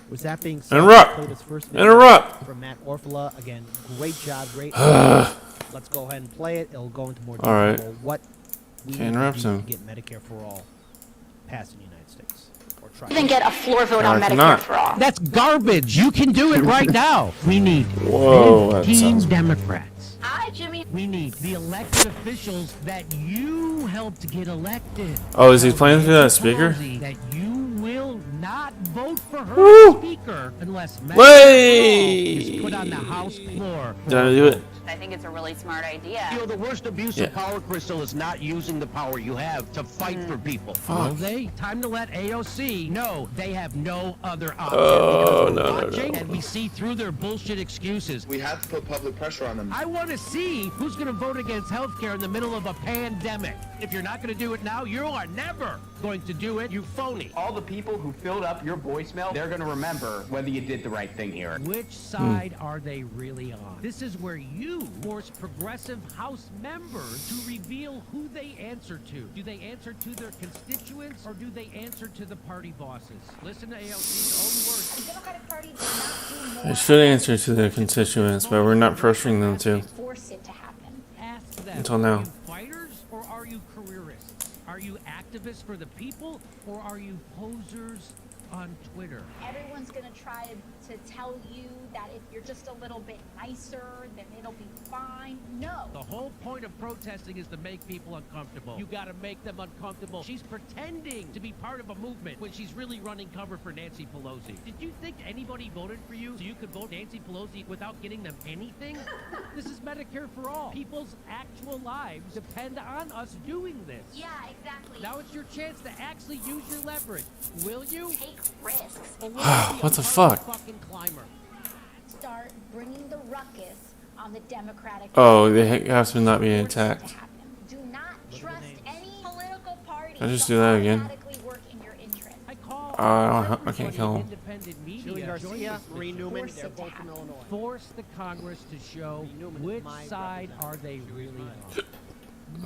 With that being said, Interrupt. play this first video Interrupt. from Matt Orfala. Again, great job, great. Let's go ahead and play it. It'll go into more detail All right. about what we Can't need interrupt to do him. to get Medicare for all passed in the United States. Or try. Even get a floor vote on I Medicare cannot. for all. That's garbage. You can do it right now. We need Whoa, that 15 sounds- Democrats. Hi, Jimmy. We need the elected officials that you helped get elected. Oh, is he playing through that speaker? Pelosi, that you will not vote for her Woo! speaker unless Medicare Way! is put on the House floor. Did I do it? I think it's a really smart idea. You know, the worst abuse Yeah. of power, Crystal, is not using the power you have to fight for people. Will they? Time to let AOC know they have no other option. Oh, because we're no, no, watching no. and we see through their bullshit excuses. We have to put public pressure on them. I want to see who's going to vote against healthcare in the middle of a pandemic. If you're not going to do it now, you are never going to do it, you phony. All the people who filled up your voicemail, they're going to remember whether you did the right thing here. Which side are they really on? This is where you force progressive House members to reveal who they answer to. Do they answer to their constituents or do they answer to the party bosses? Listen to AOC's own words. The Democratic Party does not do more. They should answer to their constituents, but we're not pressuring them to. Force it to happen. Ask them, Until now. Are you fighters or are you careerists? Are you activists for the people or are you posers on Twitter? Everyone's going to try to tell you that if you're just a little bit nicer, then it'll be fine. No. The whole point of protesting is to make people uncomfortable. You gotta make them uncomfortable. She's pretending to be part of a movement when she's really running cover for Nancy Pelosi. Did you think anybody voted for you so you could vote Nancy Pelosi without getting them anything? This is Medicare for all. People's actual lives depend on us doing this. Yeah, exactly. Now it's your chance to actually use your leverage. Will you? Take risks. Or will you be What a the part of fuck? fucking climber? Start bringing the ruckus on the Democratic Oh, they have to not be Force it attacked. to happen. Do not trust any political party. I just to do that again? automatically work in your interest. I call I can't kill him. independent media. Julie join Garcia, this Marie Newman, Force they're it both to from happen. Illinois. Force the Congress to show Newman is which my side representative. are they really on.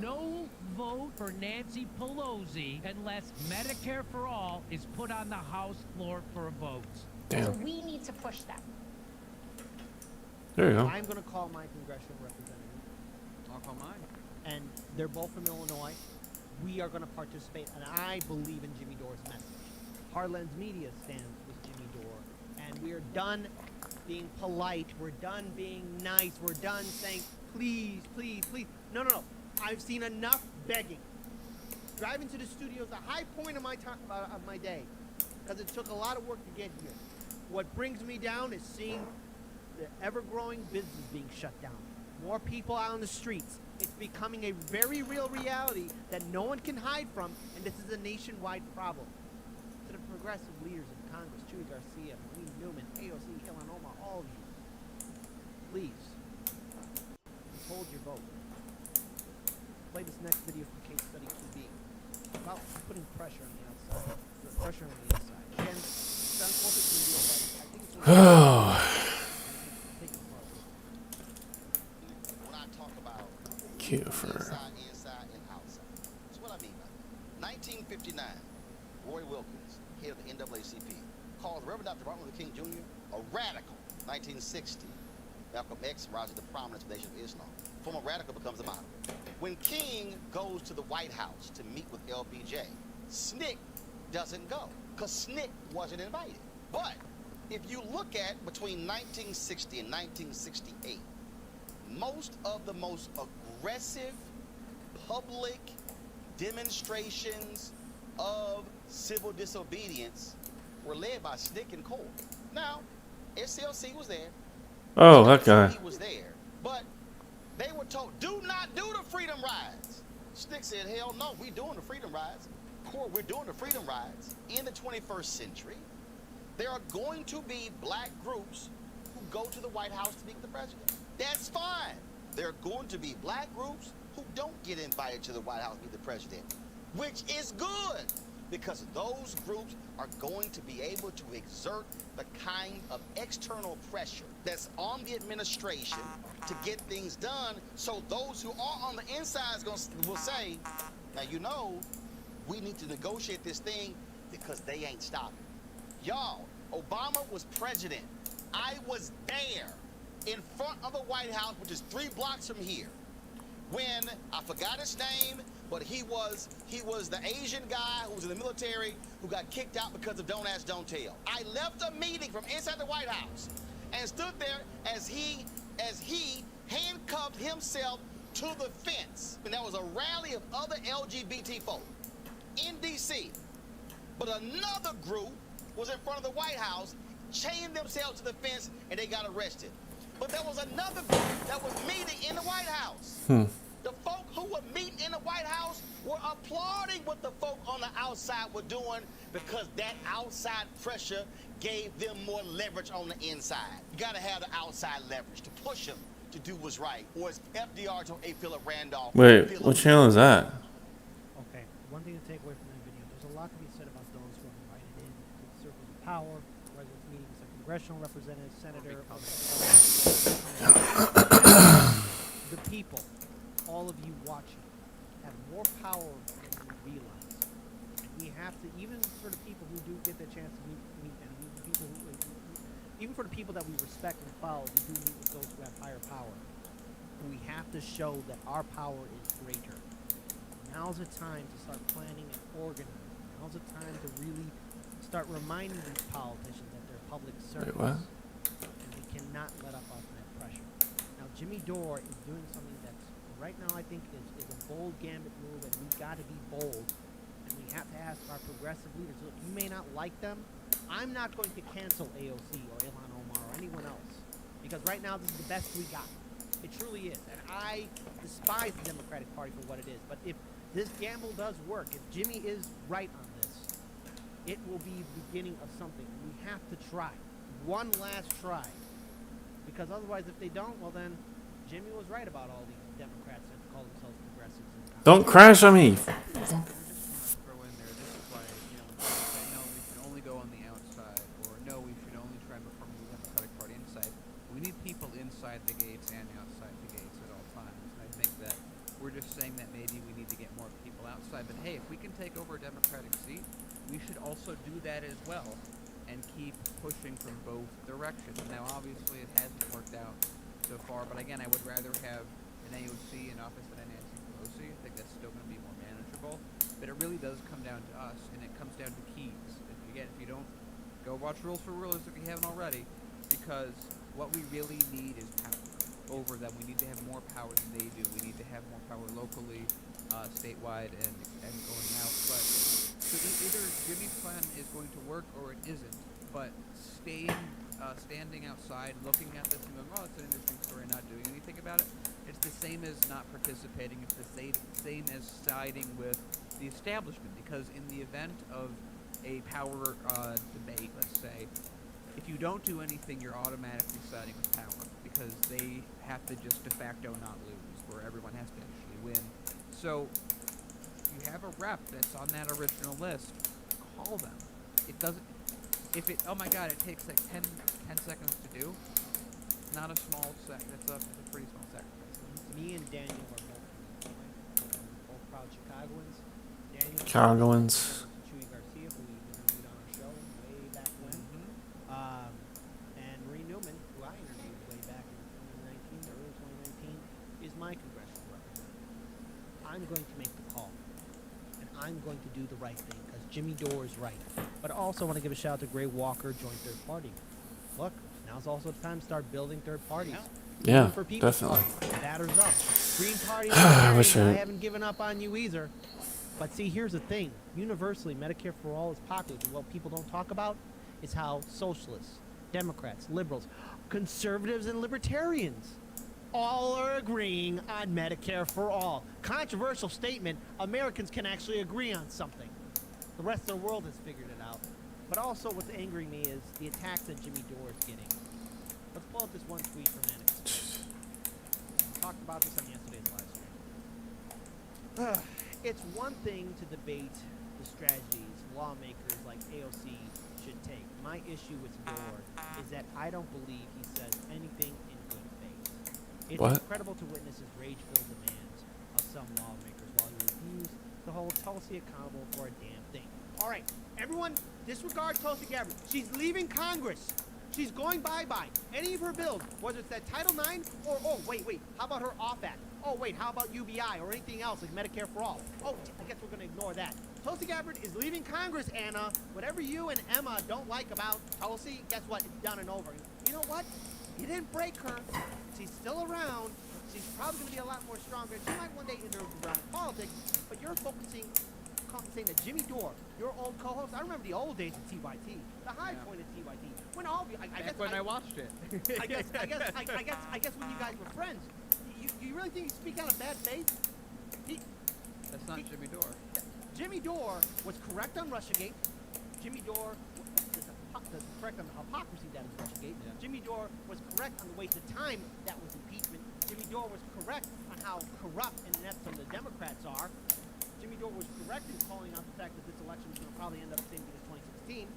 No vote for Nancy Pelosi unless Medicare for all is put on the House floor for a vote. So Damn. we need to push them. There you go. I'm going to call my congressional representative, I'll call mine. and they're both from Illinois. We are going to participate, and I believe in Jimmy Dore's message. Heartland's media stands with Jimmy Dore, and we are done being polite. We're done being nice. We're done saying, please, please, please. No, no, no. I've seen enough begging. Driving to the studio is the high point of my time of my day, because it took a lot of work to get here. What brings me down is seeing the ever-growing business being shut down. More people out on the streets. It's becoming a very real reality that no one can hide from, and this is a nationwide problem. To the progressive leaders in Congress, Julie Garcia, Marie Newman, AOC, Ilhan Omar, all of you, please, hold your vote. Play this next video from Case Study QB about putting pressure on the outside, pressure on the inside. Again, it's on corporate media, but I think it's take it apart. When I talk about Q for inside, and outside, that's what I mean by it. 1959, Roy Wilkins, head of the NAACP, calls Reverend Dr. Martin Luther King Jr. a radical. 1960, Malcolm X rises to prominence in the Nation of Islam. Former radical becomes a model. When King goes to the White House to meet with LBJ, SNCC doesn't go because SNCC wasn't invited. But if you look at between 1960 and 1968, most of the most aggressive public demonstrations of civil disobedience were led by SNCC and CORE. Now, SCLC was there. Oh, that guy. He was there, but they were told, do not do the freedom rides. SNCC said, hell no, we doing the freedom rides. CORE, we're doing the freedom rides. In the 21st century, there are going to be black groups who go to the White House to meet with the president. That's fine. There are going to be black groups who don't get invited to the White House to meet the president, which is good because those groups are going to be able to exert the kind of external pressure that's on the administration to get things done, so those who are on the inside will say, now you know, we need to negotiate this thing because they ain't stopping. Y'all, Obama was president. I was there in front of the White House, which is 3 blocks from here, when I forgot his name, but he was the Asian guy who was in the military who got kicked out because of Don't Ask, Don't Tell. I left a meeting from inside the White House and stood there as he handcuffed himself to the fence. And there was a rally of other LGBT folk in D.C. But another group was in front of the White House, chained themselves to the fence, and they got arrested. But there was another group that was meeting in the White House. The folk who were meeting in the White House were applauding what the folk on the outside were doing because that outside pressure gave them more leverage on the inside. You gotta have the outside leverage to push them to do what's right. Or as FDR told A. Philip Randolph. Wait, what channel is that? Okay, one thing to take away from that video, there's a lot to be said about those who are invited in to the circles of power, whether it's meetings like congressional representative, senator, the people, all of you watching, have more power than you realize. And we have to, even for the people who do get the chance to meet and the people who, even for the people that we respect and follow, we do meet with those who have higher power. And we have to show that our power is greater. Now's the time to start planning and organizing. Now's the time to really start reminding these politicians that they're public servants. Wait, what? And we cannot let up on that pressure. Now, Jimmy Dore is doing something that's, right now, I think is a bold gambit move, and we've got to be bold. And we have to ask our progressive leaders, look, you may not like them. I'm not going to cancel AOC or Ilhan Omar or anyone else. Because right now, this is the best we got. It truly is. And I despise the Democratic Party for what it is. But if this gamble does work, if Jimmy is right on this, it will be the beginning of something. We have to try. One last try. Because otherwise, if they don't, well then, Jimmy was right about all these Democrats that call themselves progressives. Don't crash on me. Throw in there, this is why, you know, when people say, no, we should only go on the outside, or no, we should only try to perform the Democratic Party inside. We need people inside the gates and outside the gates at all times. And I think that we're just saying that maybe we need to get more people outside. But hey, if we can take over a Democratic seat, we should also do that as well and keep pushing from both directions. Now, obviously, it hasn't worked out so far, but again, I would rather have an AOC in office than a Nancy Pelosi. I think that's still going to be more manageable. But it really does come down to us, and it comes down to keys. If you don't, go watch Rules for Rulers if you haven't already, because what we really need is power over them. We need to have more power than they do. We need to have more power locally, statewide, and going out. But so either Jimmy's plan is going to work or it isn't. But standing outside, looking at this and going, oh, it's an interesting story, not doing anything about it, it's the same as not participating. It's the same as siding with the establishment. Because in the event of a power debate, let's say, if you don't do anything, you're automatically siding with power because they have to just de facto not lose, where everyone has to actually win. So you have a rep that's on that original list, call them. It doesn't, if it, oh my god, it takes like 10 seconds to do, it's not a small it's a pretty small sacrifice. Me and Daniel are both proud Chicagoans. Daniel, Chicagoans. Chuy Garcia, who we interviewed on our show way back when. And Marie Newman, who I interviewed way back in 2019, early 2019, is my congressional representative. I'm going to make the call. And I'm going to do the right thing, because Jimmy Dore is right. But I also want to give a shout out to Gray Walker, joint third party. Look, now's also the time to start building third parties. Yeah, For people, definitely. batters up. Green Party, I wish I I- haven't given up on you either. But see, here's the thing. Universally, Medicare for All is popular. But what people don't talk about is how socialists, Democrats, liberals, conservatives, and libertarians all are agreeing on Medicare for All. Controversial statement. Americans can actually agree on something. The rest of the world has figured it out. But also what's angering me is the attacks that Jimmy Dore is getting. Let's pull up this one tweet from Annex. Talked about this on yesterday's live stream. It's one thing to debate the strategies lawmakers like AOC should take. My issue with Dore is that I don't believe he says anything in good faith. It's What? incredible to witness his rage-filled demands of some lawmakers while he refused to hold Tulsi accountable for a damn thing. All right, everyone, disregard Tulsi Gabbard. She's leaving Congress. She's going bye-bye. Any of her bills, whether it's that Title IX or, oh, wait, how about her OFF Act? Oh, wait, how about UBI or anything else like Medicare for All? Oh, I guess we're going to ignore that. Tulsi Gabbard is leaving Congress, Anna. Whatever you and Emma don't like about Tulsi, guess what? It's done and over. You know what? You didn't break her. She's still around. She's probably going to be a lot more stronger. She might one day enter around politics, but you're focusing, saying that Jimmy Dore, your old co-host, I remember the old days of TYT, the high point of TYT, when all of you, I guess when I watched it. I guess when you guys were friends, you really think you speak out of bad faith? That's not Jimmy Dore. Jimmy Dore was correct on Russiagate. Jimmy Dore was correct on the hypocrisy that is Russiagate. Yeah. Jimmy Dore was correct on the waste of time that was impeachment. Jimmy Dore was correct on how corrupt and inept some of the Democrats are. Jimmy Dore was correct in calling out the fact that this election is going to probably end up the same thing as 2016.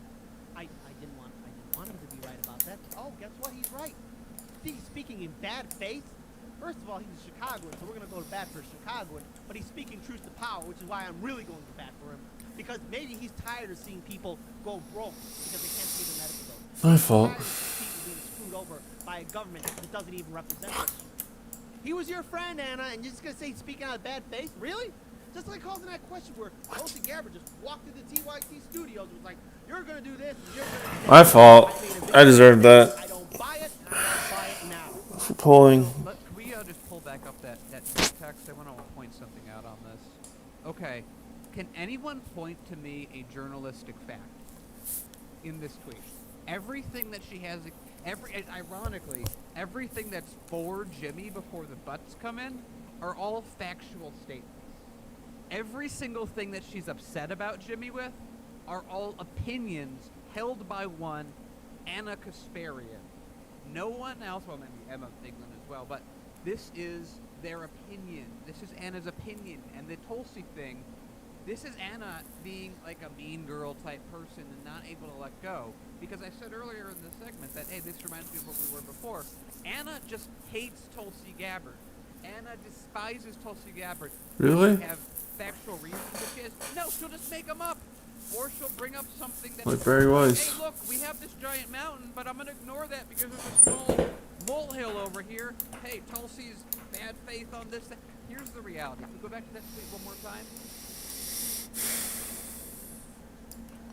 I didn't want him to be right about that. Oh, guess what? He's right. He's speaking in bad faith. First of all, he's a Chicagoan, so we're going to go to bat for a Chicagoan. But he's speaking truth to power, which is why I'm really going to bat for him. Because maybe he's tired of seeing people go broke because they can't pay their medical bills. My fault. He's tired of seeing people being screwed over by a government that doesn't even represent us. He was your friend, Anna, and you're just going to say he's speaking out of bad faith? Really? Just like causing that question where Tulsi Gabbard just walked into TYT studios and was like, you're going to do this, and you're going to do that. My fault. I deserved that. I don't buy it, and I don't buy it now. For pulling. Can we just pull back up that text? I want to point something out on this. Okay. Can anyone point to me a journalistic fact in this tweet? Everything that she has, ironically, everything that's for Jimmy before the butts come in are all factual statements. Every single thing that she's upset about Jimmy with are all opinions held by one Anna Kasparian. No one else, well, maybe Emma Bigland as well, but this is their opinion. This is Anna's opinion. And the Tulsi thing, this is Anna being like a mean girl type person and not able to let go. Because I said earlier in the segment that, hey, this reminds me of what we were before. Anna just hates Tulsi Gabbard. Anna despises Tulsi Gabbard. Really? Have factual reasons that she has. No, she'll just make them up. Or she'll bring up something that... Like Barry Weiss. Hey, look, we have this giant mountain, but I'm going to ignore that because there's a small molehill over here. Hey, Tulsi's bad faith on this. Here's the reality. If we go back to that tweet one more time.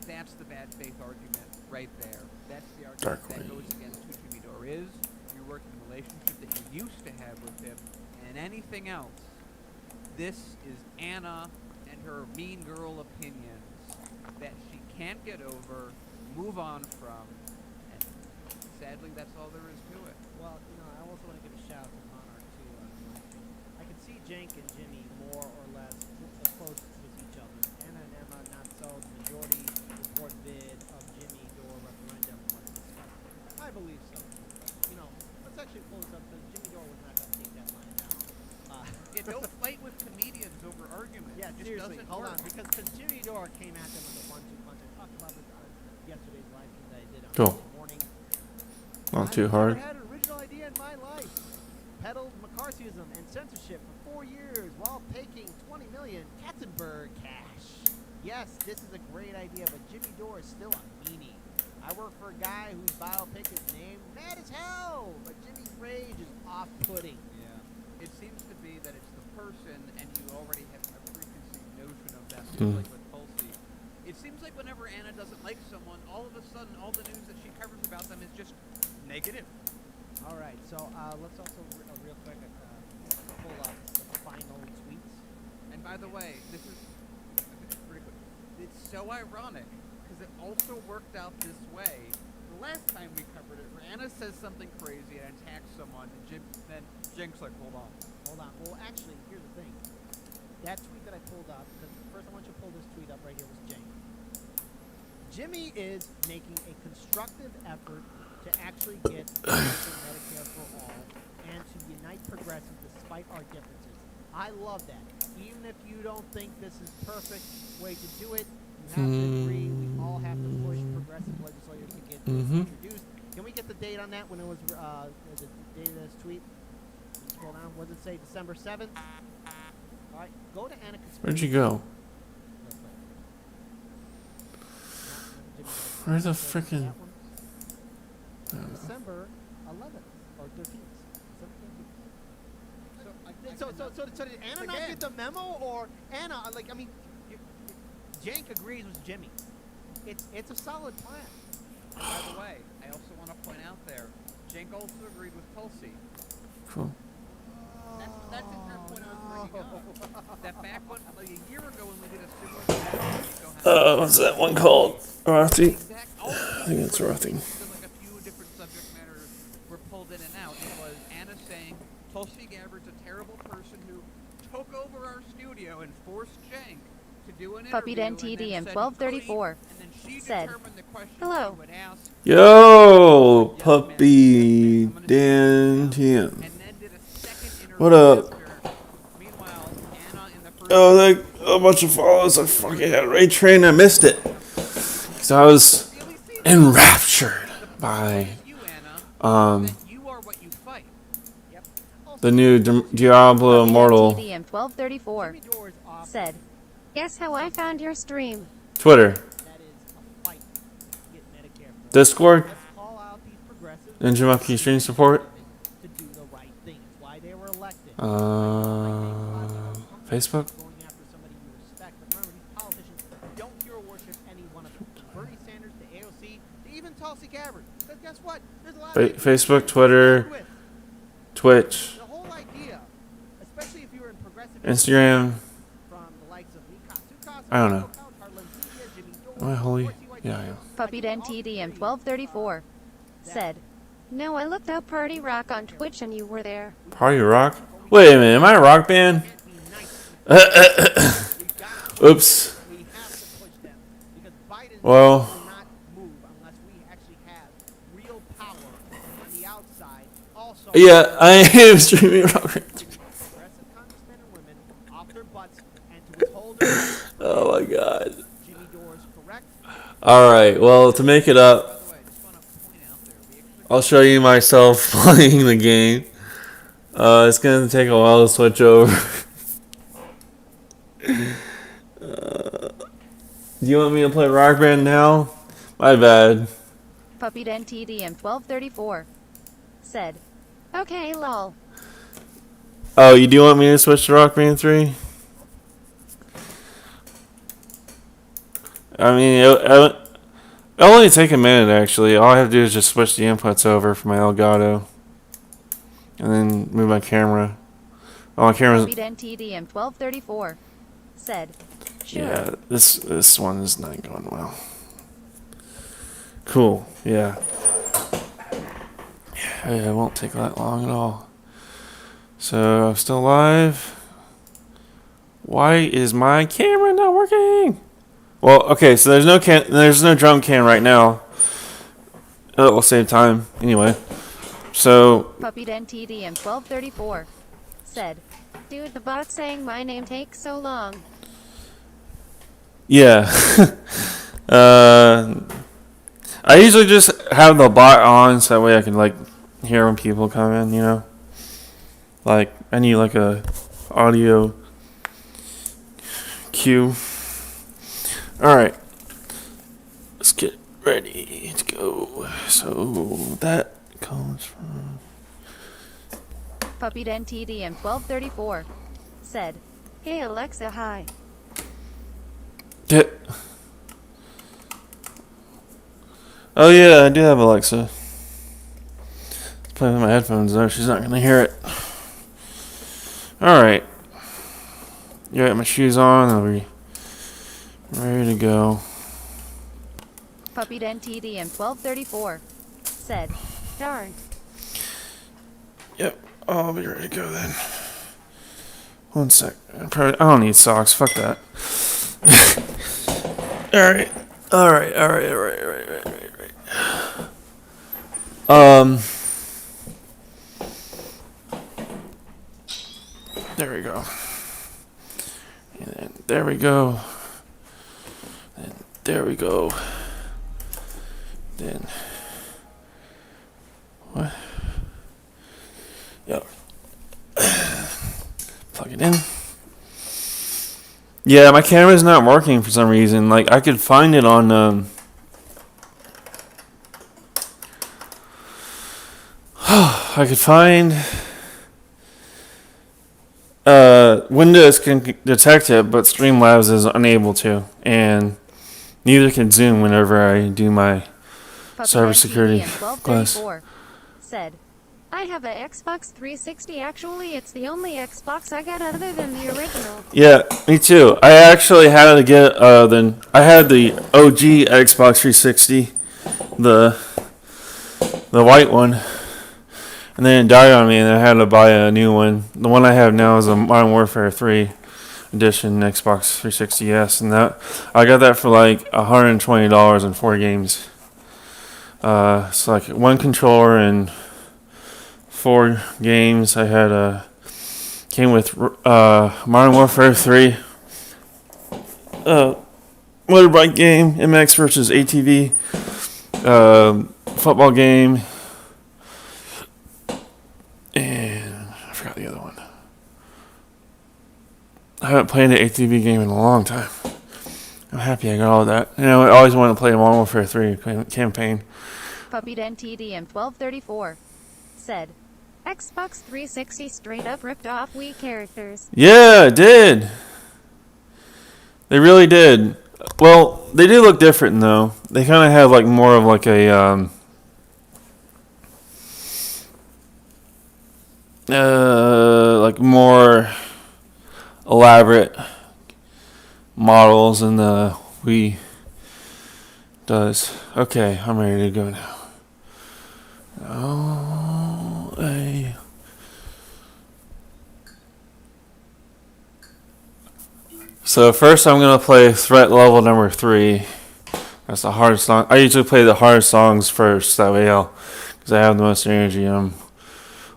That's the bad faith argument right there. That's the argument that goes against who Jimmy Dore is, your working relationship that you used to have with him, and anything else. This is Anna and her mean girl opinions that she can't get over, move on from, and sadly that's all there is to it. Well, I also want to give a shout out to Monarch too. I can see Jank and Jimmy more or less close with each other. Anna and Emma not so. The majority report bid of Jimmy Dore referendum was discussed. I believe so. Let's actually pull this up because Jimmy Dore was not going to take that line down. Yeah, don't fight with comedians over arguments. Yeah, it just seriously, doesn't hold work. on, because Jimmy Dore came at them with a 1-2 punch. I talked about this on yesterday's live stream that I did on Cool. Monday morning. Not too hard. I had an original idea in my life. Peddled McCarthyism and censorship for 4 years while taking 20 million Katzenberg cash. Yes, this is a great idea, but Jimmy Dore is still a meanie. I work for a guy whose biopic is named Mad as Hell, but Jimmy's rage is off-putting. Yeah. It seems to be that it's the person, and you already have a preconceived notion of them, just like with Tulsi. It seems like whenever Anna doesn't like someone, all of a sudden, all the news that she covers about them is just negative. All right, so let's also real quick pull up the final tweets. And by the way, this is pretty quick. It's so ironic because it also worked out this way. The last time we covered it, where Anna says something crazy and attacks someone, and then Jink's like, hold on. Hold on. Well, actually, here's the thing. That tweet that I pulled up, because first I want you to pull this tweet up right here was Jane. Jimmy is making a constructive effort to actually get Medicare for all and to unite progressives despite our differences. I love that. Even if you don't think this is perfect way to do it, you have to agree. We all have to push progressive legislators to get this introduced. Can we get the date on that when it was the date of this tweet? Scroll down. What does it say? December 7th? All right. Go to Anna Kasparian. Where'd you go? Where's the frickin'... December 11th or 13th. So did Anna not get the memo, or Anna? Jank agrees with Jimmy. It's a solid plan. By the way, I also want to point out there, Cenk also agreed with Tulsi. Cool. That's the kind of point I was bringing up. That back one, like a year ago when we did a similar What's that one called? Rothy? I think it's Rothy. like a few different subject matters were pulled in and out. It was Anna saying Tulsi Gabbard's a terrible person who took over our studio and forced Cenk to do an Puppy interview Den TD and and then 1234 said, "Hello." Yo, Puppy Dan Tim. What up? Oh, like a bunch of follows. I fucking had Ray Train. I missed it. Because I was enraptured by the new Diablo Immortal. TD and 1234 said, "Guess how I found your stream?" Twitter. Discord. Ninja Monkey stream support. Facebook. Facebook, Twitter, Twitch, Instagram. I don't know. Am I holy? Yeah, I am. Puppy Den TD and 1234 said, "No, I looked up Party Rock on Twitch and you were there." Party Rock? Wait a minute, am I a rock band? Oops. Well. Yeah, I am streaming rock. Oh my god. Alright, well, to make it up, I'll show you myself playing the game. It's gonna take a while to switch over. Do you want me to play Rock Band now? My bad. Puppy Den TD and 1234 said, "Okay, lol." Oh, you do want me to switch to Rock Band 3? I mean, it'll only take a minute, actually. All I have to do is just switch the inputs over for my Elgato. And then move my camera. Oh, my camera's... Puppy Den TD and 1234 said, "Sure." Yeah, this one is not going well. Cool, yeah. Yeah, it won't take that long at all. So, I'm still live. Why is my camera not working? Well, okay, so there's no drum cam right now. It will save time anyway. So Puppy Den TD and 1234 said, "Dude, the bot saying my name takes so long." yeah. I usually just have the bot on so that way I can like hear when people come in, you know. Like I need like a audio cue. Alright. Let's get ready to go. So that comes from Puppy Den TD and 1234 said, "Hey Alexa, hi." Yeah. Oh yeah, I do have Alexa. Let's play with my headphones though, she's not gonna hear it. Alright. Yeah, my shoes on, I'll be ready to go. Puppy Den TD and 1234 said, "Darn." Yep, I'll be ready to go then. 1 sec. I don't need socks, fuck that. Alright. There we go. And then there we go. And there we go. Then what? Yep. Plug it in. Yeah, my camera's not working for some reason. Like I could find it on I could find Windows can detect it, but Streamlabs is unable to, and neither can Zoom whenever I do my cybersecurity class. said, I have a Xbox 360. Actually, it's the only Xbox I got other than the original. Yeah, me too. I actually had to get I had the OG Xbox 360, the white one, and then it died on me, and I had to buy a new one. The one I have now is a Modern Warfare 3 edition Xbox 360S, and that I got that for like $120 and 4 games. It's like one controller and 4 games. I had came with Modern Warfare 3, motorbike game, MX versus ATV, football game, and I forgot the other one. I haven't played an ATV game in a long time. I'm happy I got all of that. You know, I always wanted to play a Modern Warfare 3 campaign. Puppyden TDM 1234 said, Xbox 360 straight up ripped off Wii characters. Yeah, it did. They really did. Well, they do look different though. They kind of have like more of like a like more elaborate models than the Wii does. Okay, I'm ready to go now. So first I'm going to play threat level number 3. That's the hardest song. I usually play the hardest songs first, that way because I have the most energy and I'm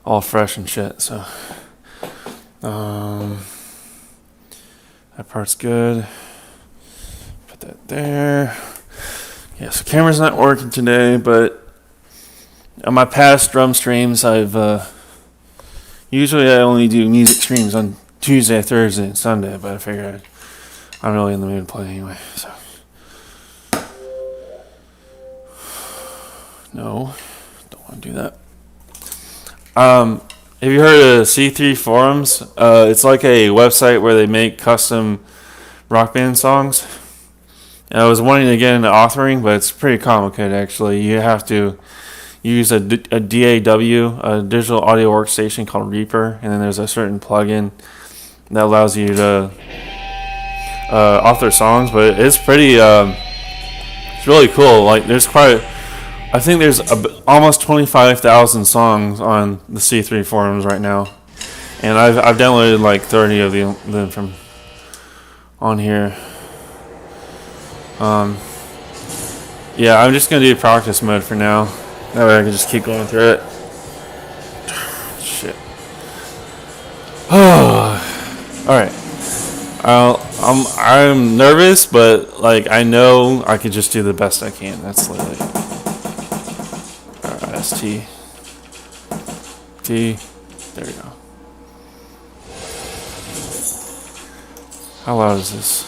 all fresh and shit, so that part's good. Put that there. Yeah, so camera's not working today, but on my past drum streams, usually I only do music streams on Tuesday, Thursday, and Sunday, but I figured I'm really in the mood to play anyway, so. No, don't want to do that. Have you heard of C3 Forums? It's like a website where they make custom rock band songs. And I was wanting to get into authoring, but it's pretty complicated actually. You have to use a DAW, a digital audio workstation called Reaper, and then there's a certain plugin that allows you to author songs. But it's pretty, it's really cool. Like I think there's almost 25,000 songs on the C3 forums right now, and I've downloaded like 30 of them from on here. Yeah, I'm just gonna do practice mode for now. That way I can just keep going through it. Shit. All right. I'm nervous, but like I know I could just do the best I can. That's literally. ST. T. There we go. How loud is this?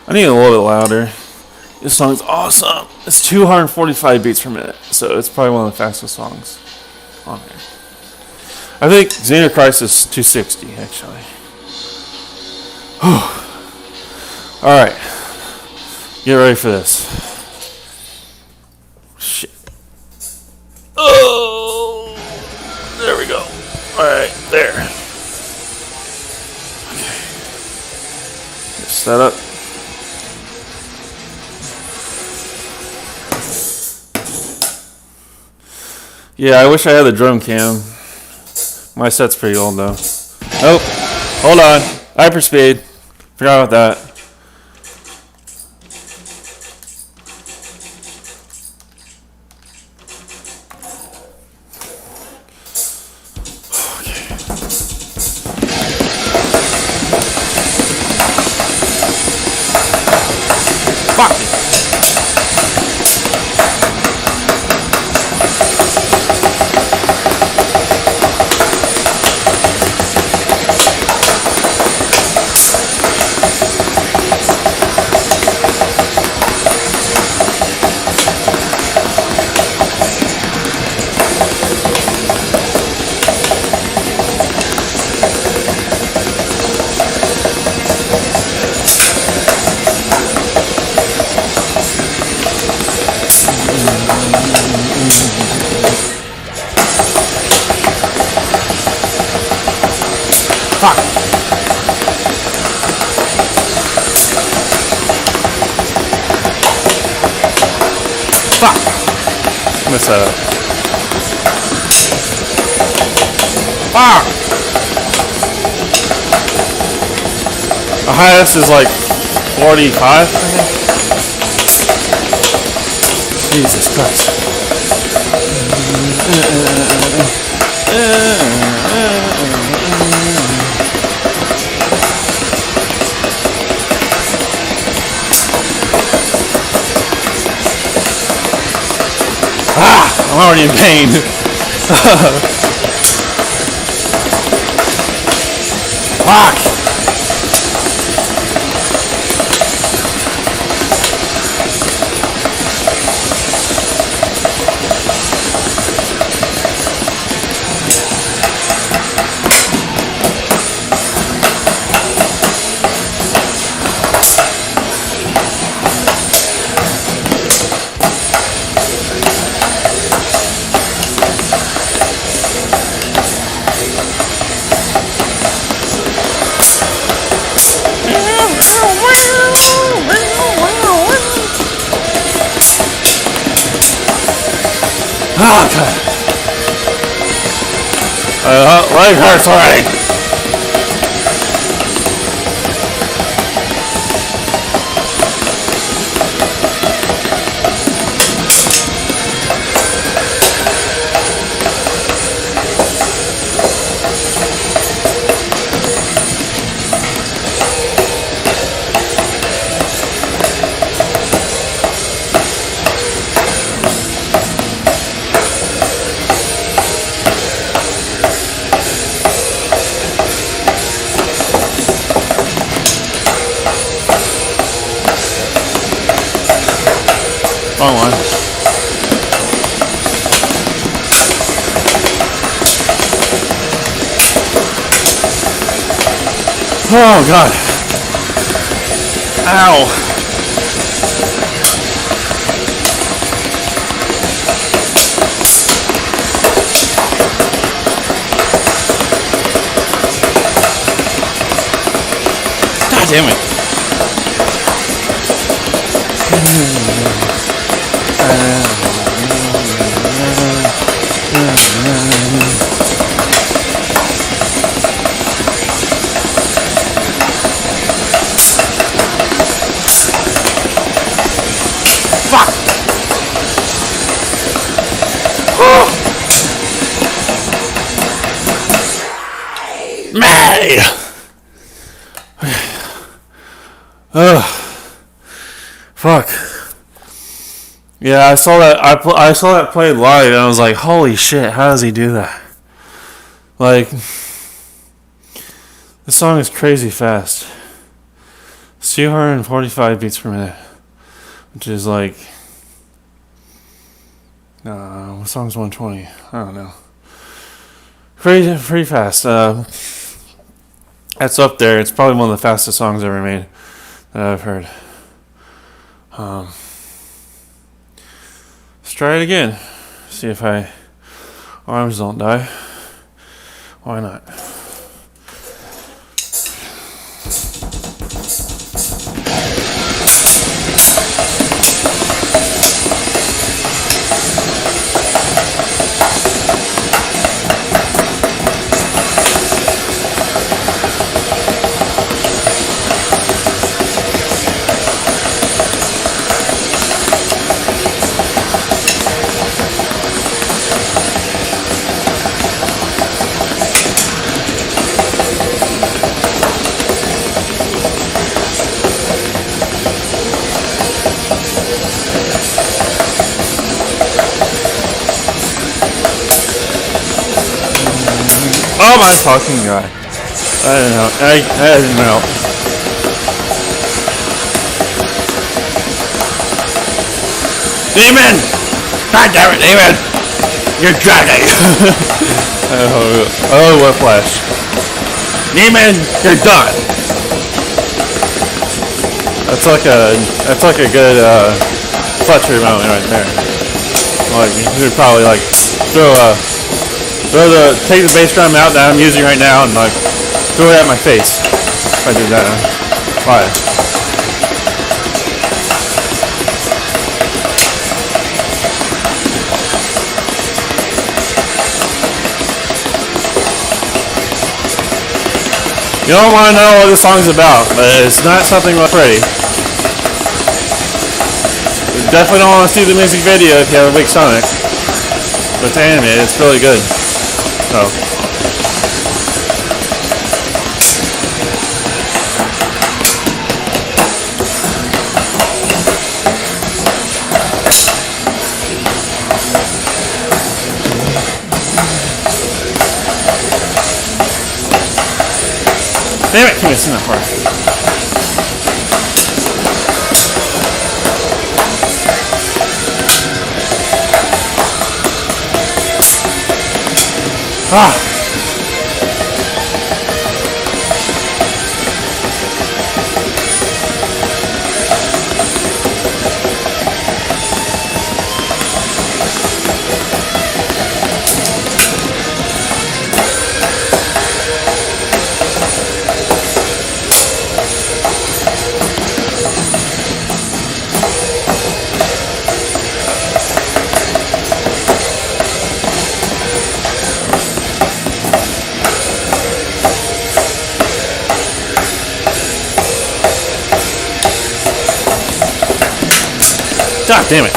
I need a little bit louder. This song's awesome. It's 245 beats per minute, so it's probably one of the fastest songs on here. I think Xenocrisis 260 actually. All right, get ready for this. Shit. Oh, there we go. All right, there. Okay. Set up. Yeah, I wish I had the drum cam. My set's pretty old though. Oh, hold on. Hyperspeed. Forgot about that. Fuck. Fuck. Miss that. Fuck. The highest is like 45, I think. Jesus Christ. I'm already in pain. Fuck. Oh, God. Leg hurts already. Wrong one. Oh, God. Ow. God damn it. Fuck! May! Fuck. Yeah, I saw that. I saw that played live, and I was like, "Holy shit! How does he do that?" Like, the song is crazy fast. It's 245 beats per minute, which is like, what song's 120? I don't know. Pretty fast. That's up there. It's probably one of the fastest songs ever made that I've heard. Let's try it again. See if my arms don't die. Why not? Oh my fucking god. I don't know. I don't know. Demon! God damn it, Demon! You're dragging! oh, whiplash. Demon, you're done! That's like a good Fletcher moment right there. Like you should probably like take the bass drum out that I'm using right now and like throw it at my face. If I did that. Why? You don't want to know what this song's about, but it's not something like pretty. You definitely don't want to see the music video if you have a big Sonic. But it's animated, it's really good. So. Damn it, can't see that part. Ah! God damn it.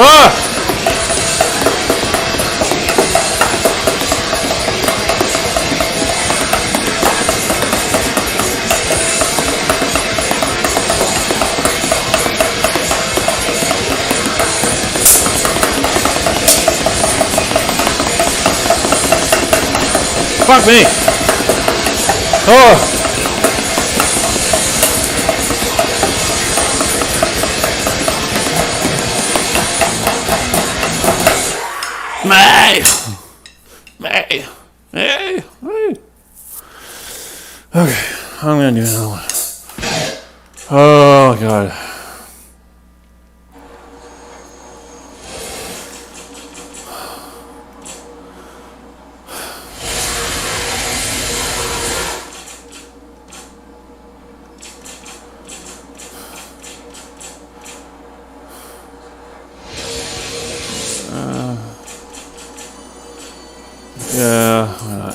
Ah! Fuck me! Oh! May! Okay, I'm gonna do another one. Oh god. Yeah, why not?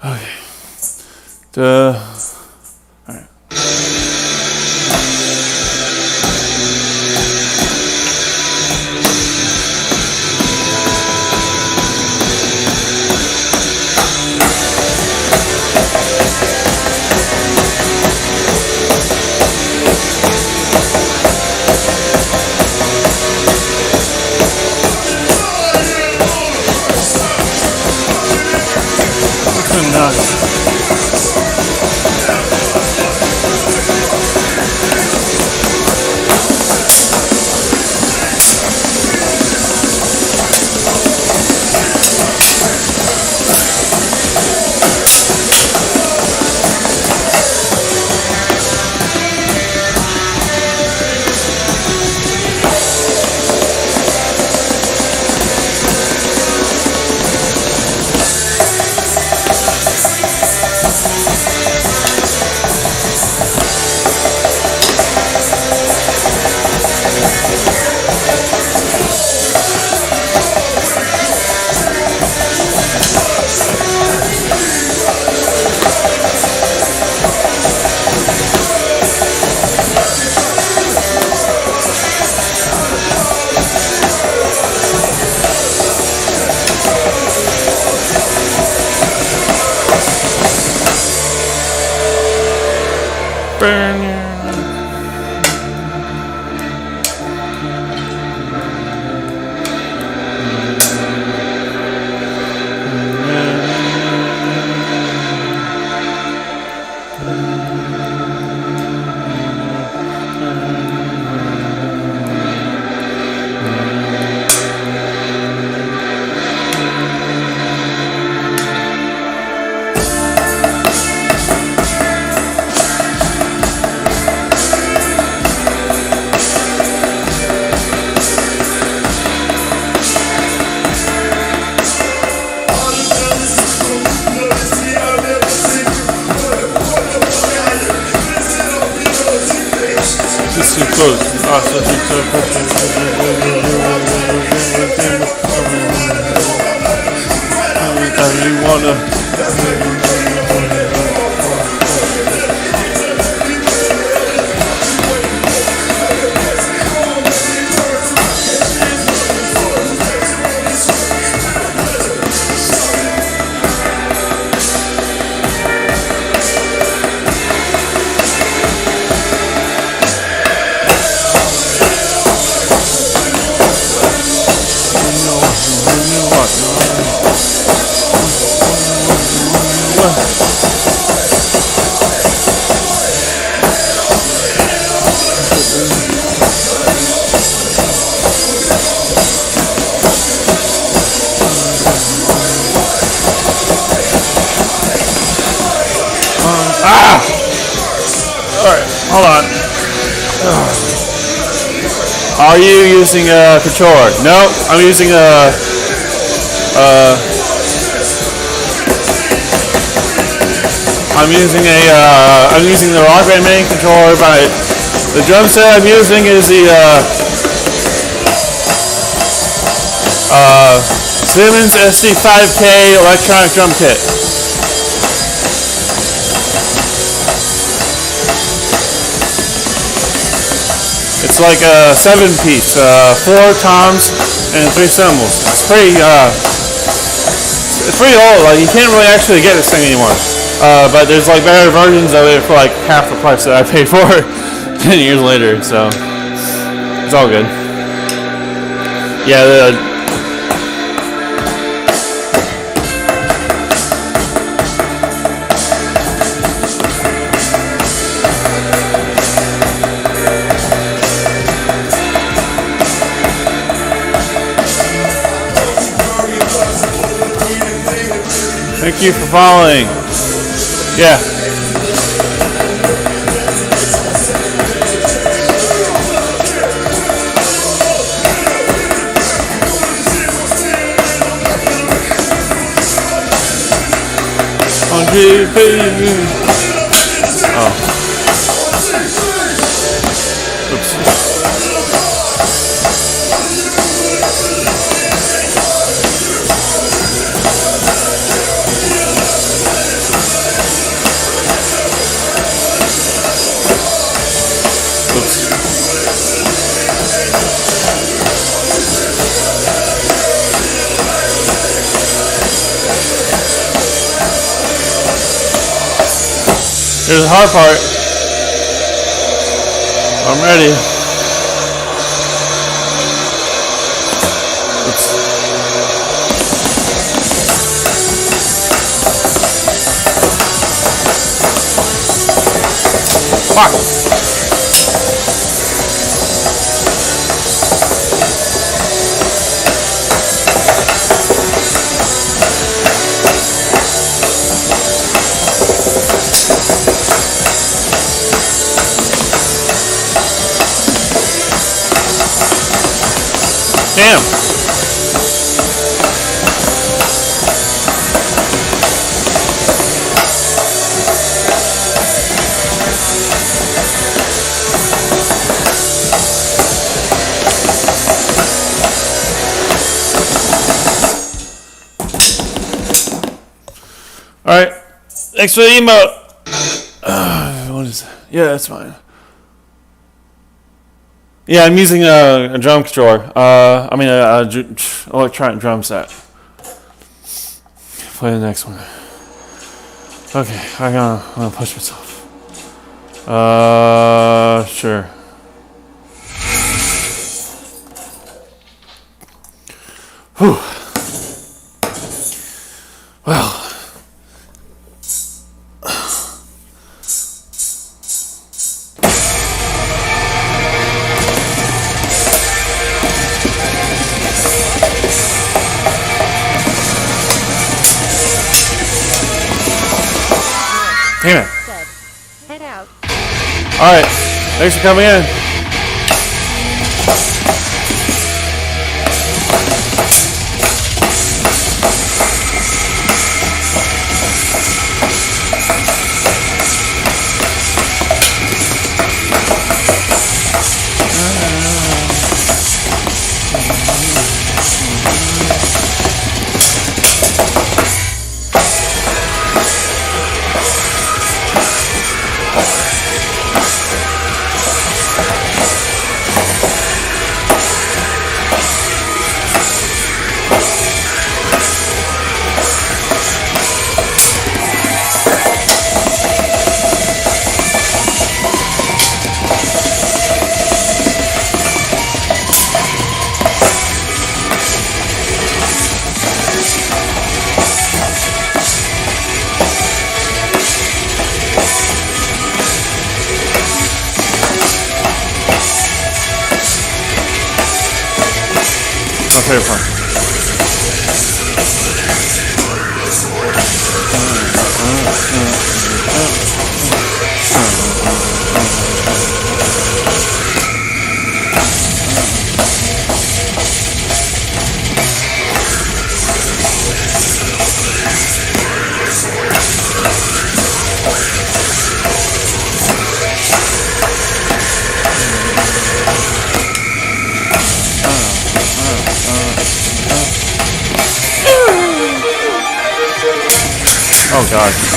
Okay. Alright. too close. You wanna. Alright, hold on. Are you using a controller? No, I'm using I'm using the Rock Band main controller, but the drum set I'm using is the Simmons SD5K electronic drum kit. It's like a 7-piece, 4 toms and 3 cymbals. It's pretty old. Like, you can't really actually get this thing anymore. But there's like better versions of it for like half the price that I paid for 10 years later. So it's all good. Yeah. Thank you for following. Yeah. On GP. Oh. Oops. Here's the hard part. I'm ready. Oops. Fuck. Damn. All right. Thanks for the emote. What is that? Yeah, that's fine. Yeah, I'm using a drum controller. I mean, electronic drum set. Play the next one. Okay, I'm gonna push myself. Sure. Whew. Well. Damn it. Head out. Alright, thanks for coming in. play for fun. Oh god.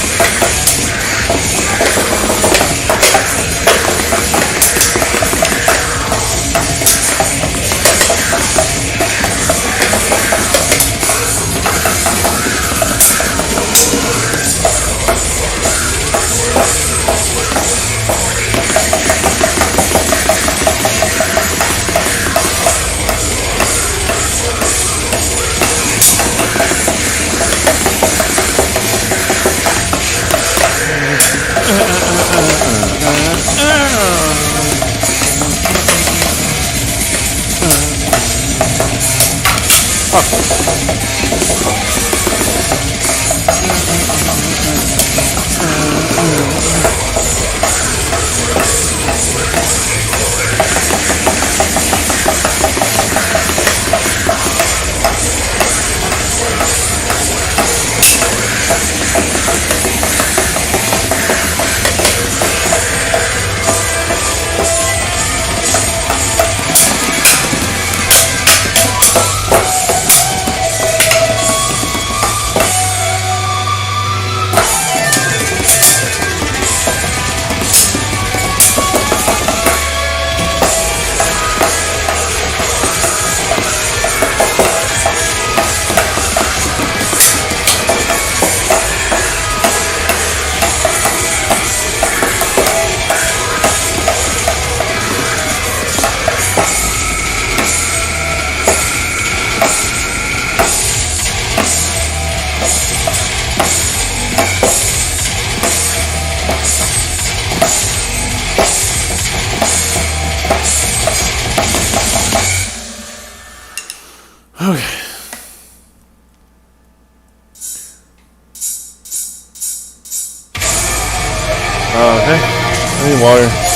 Okay. Okay. I need water.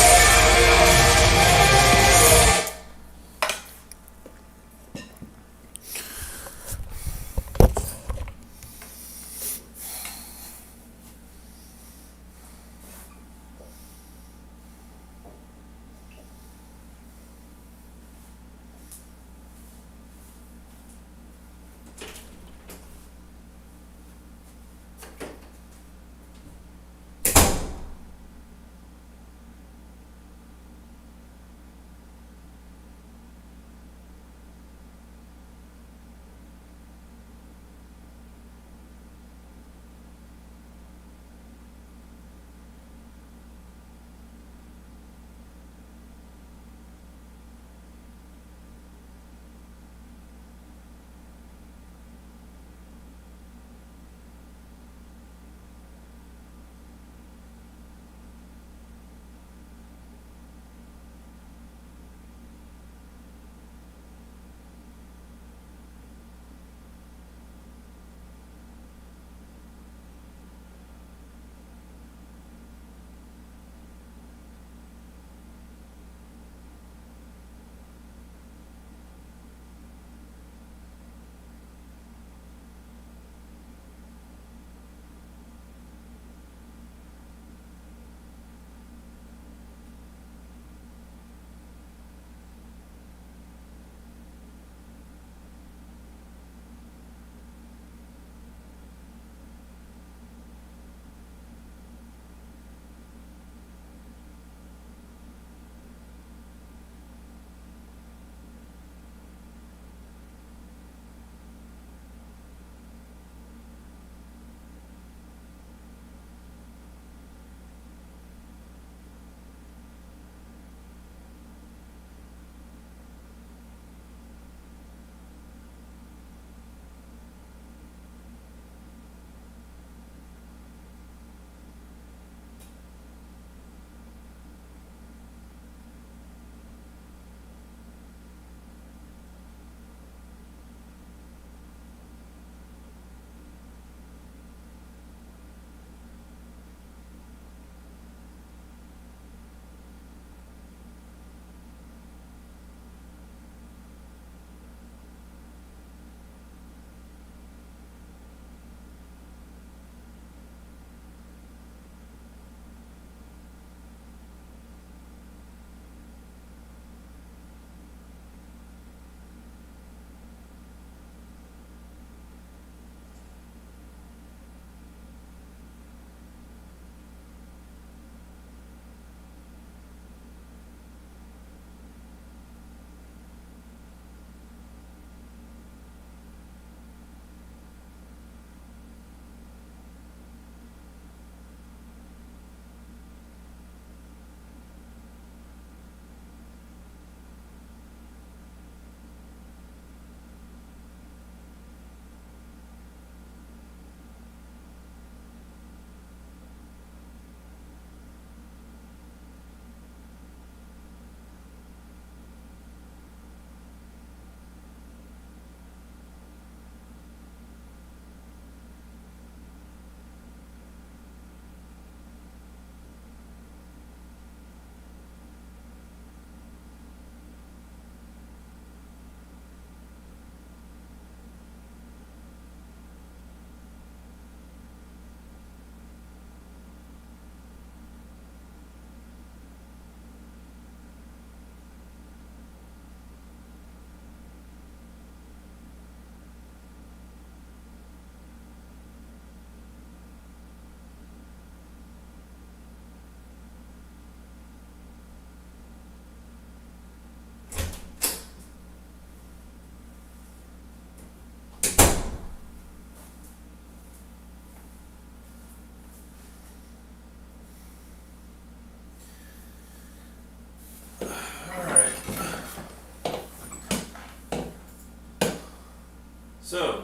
So,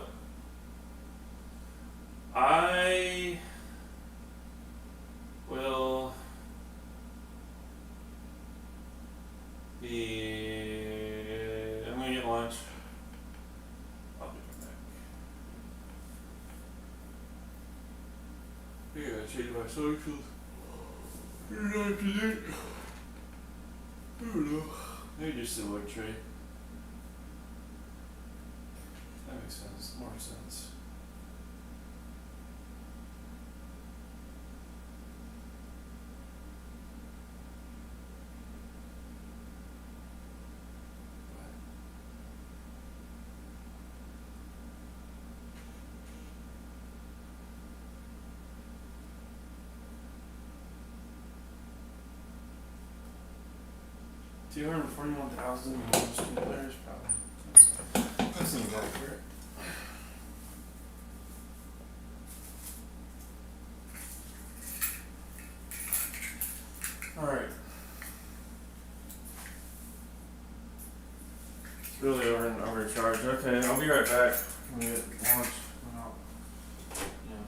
I will be. I'm gonna get lunch. I'll be right back. Yeah, I changed my socials. You're not up to date. I don't know. Maybe just the work tray. That makes sense. More sense. $241,000 players, probably. That seems accurate. Alright. It's really overcharged. Okay, I'll be right back. I'm gonna get lunch. Yeah.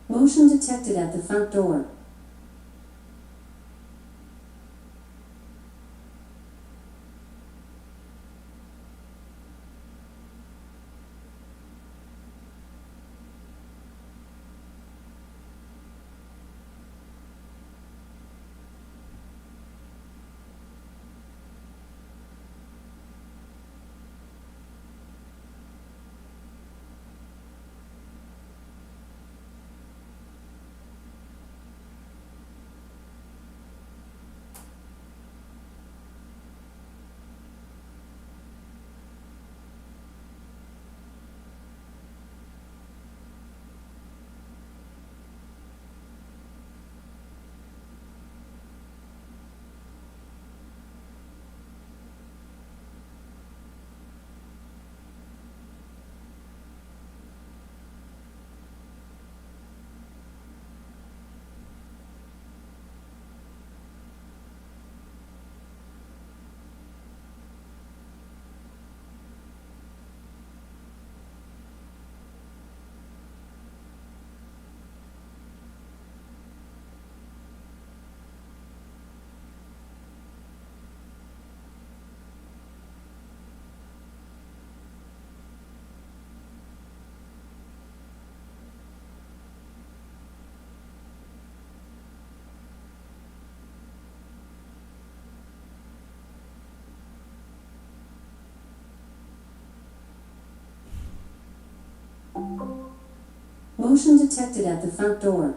Motion detected at the front door. Motion detected at the front door.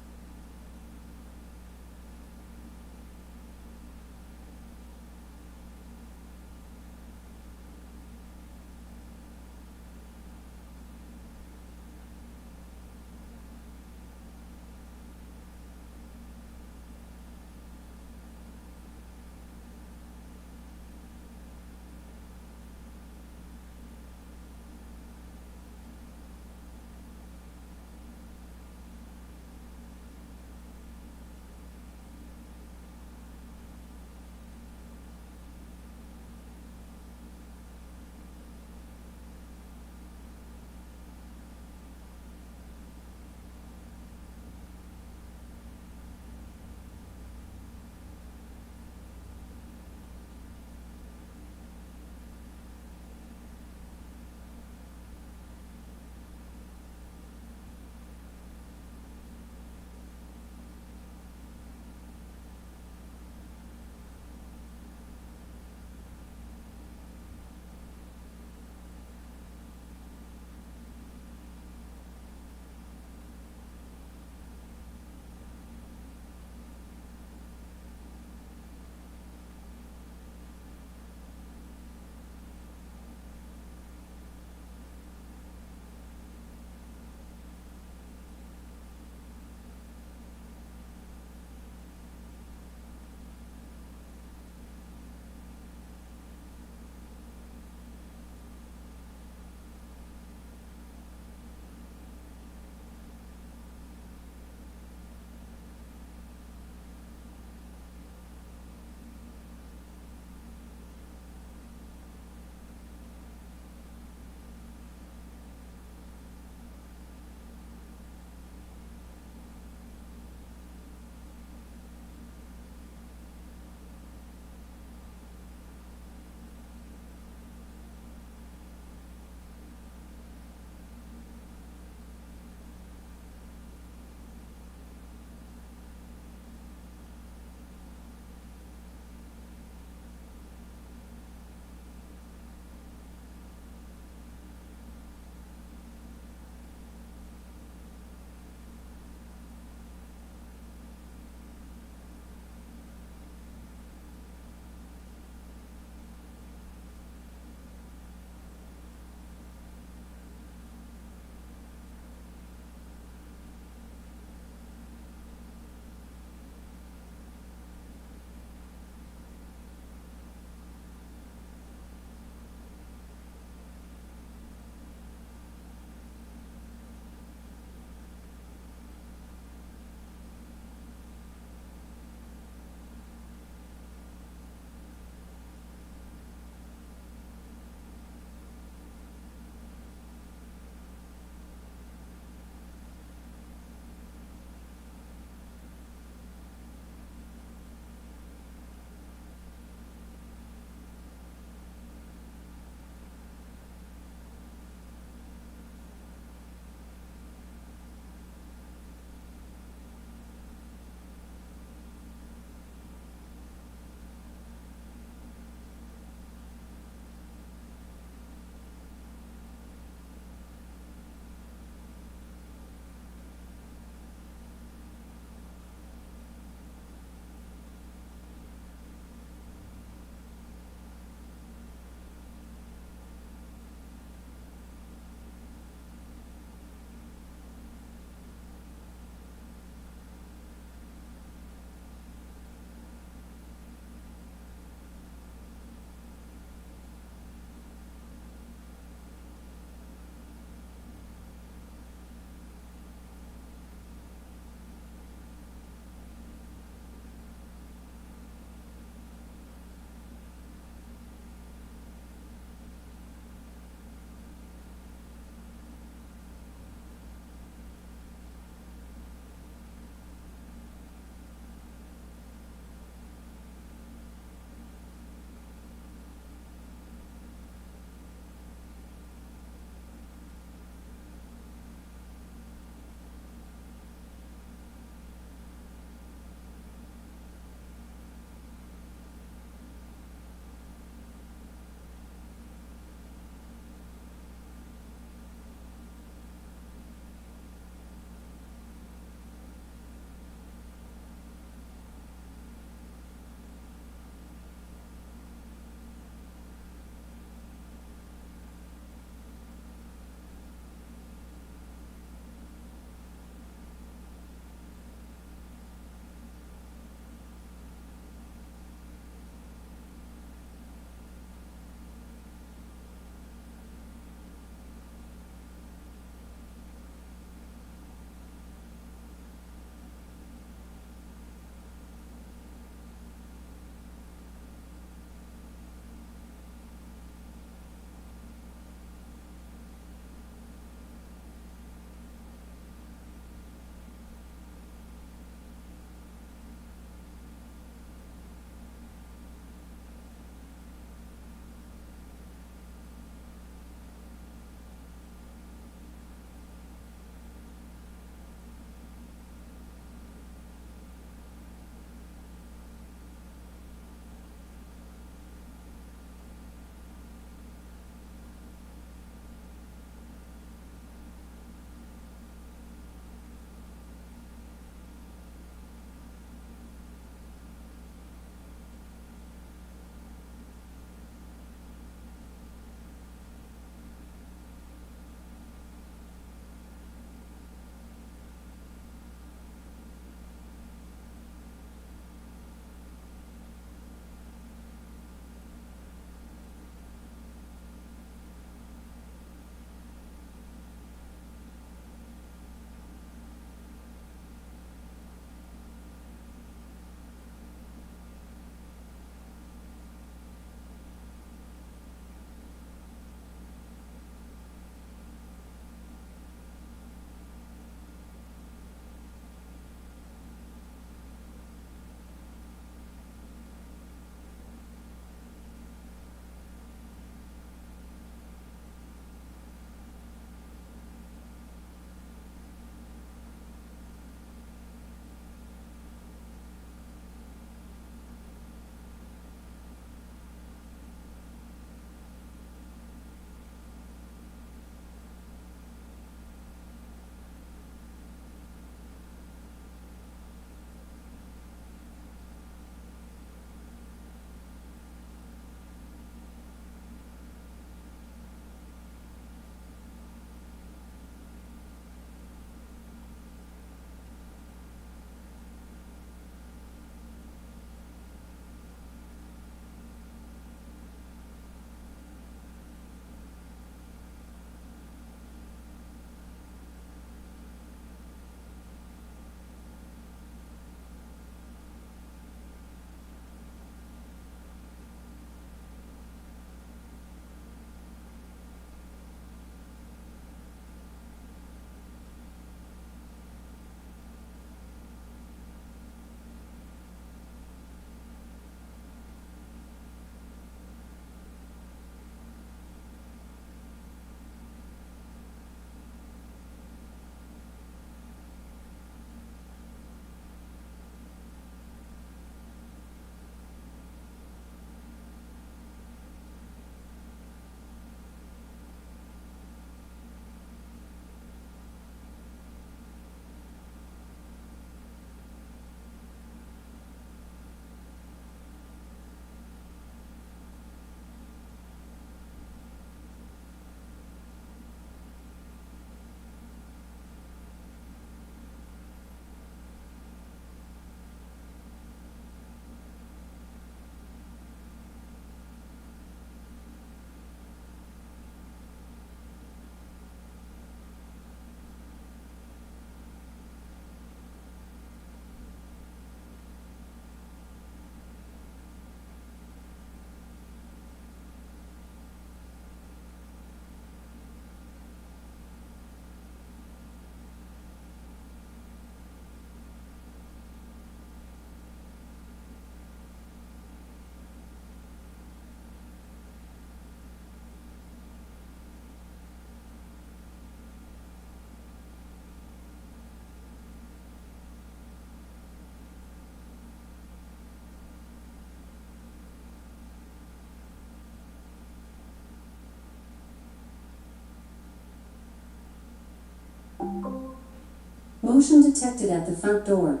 Motion detected at the front door.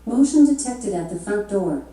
Motion detected at the front door.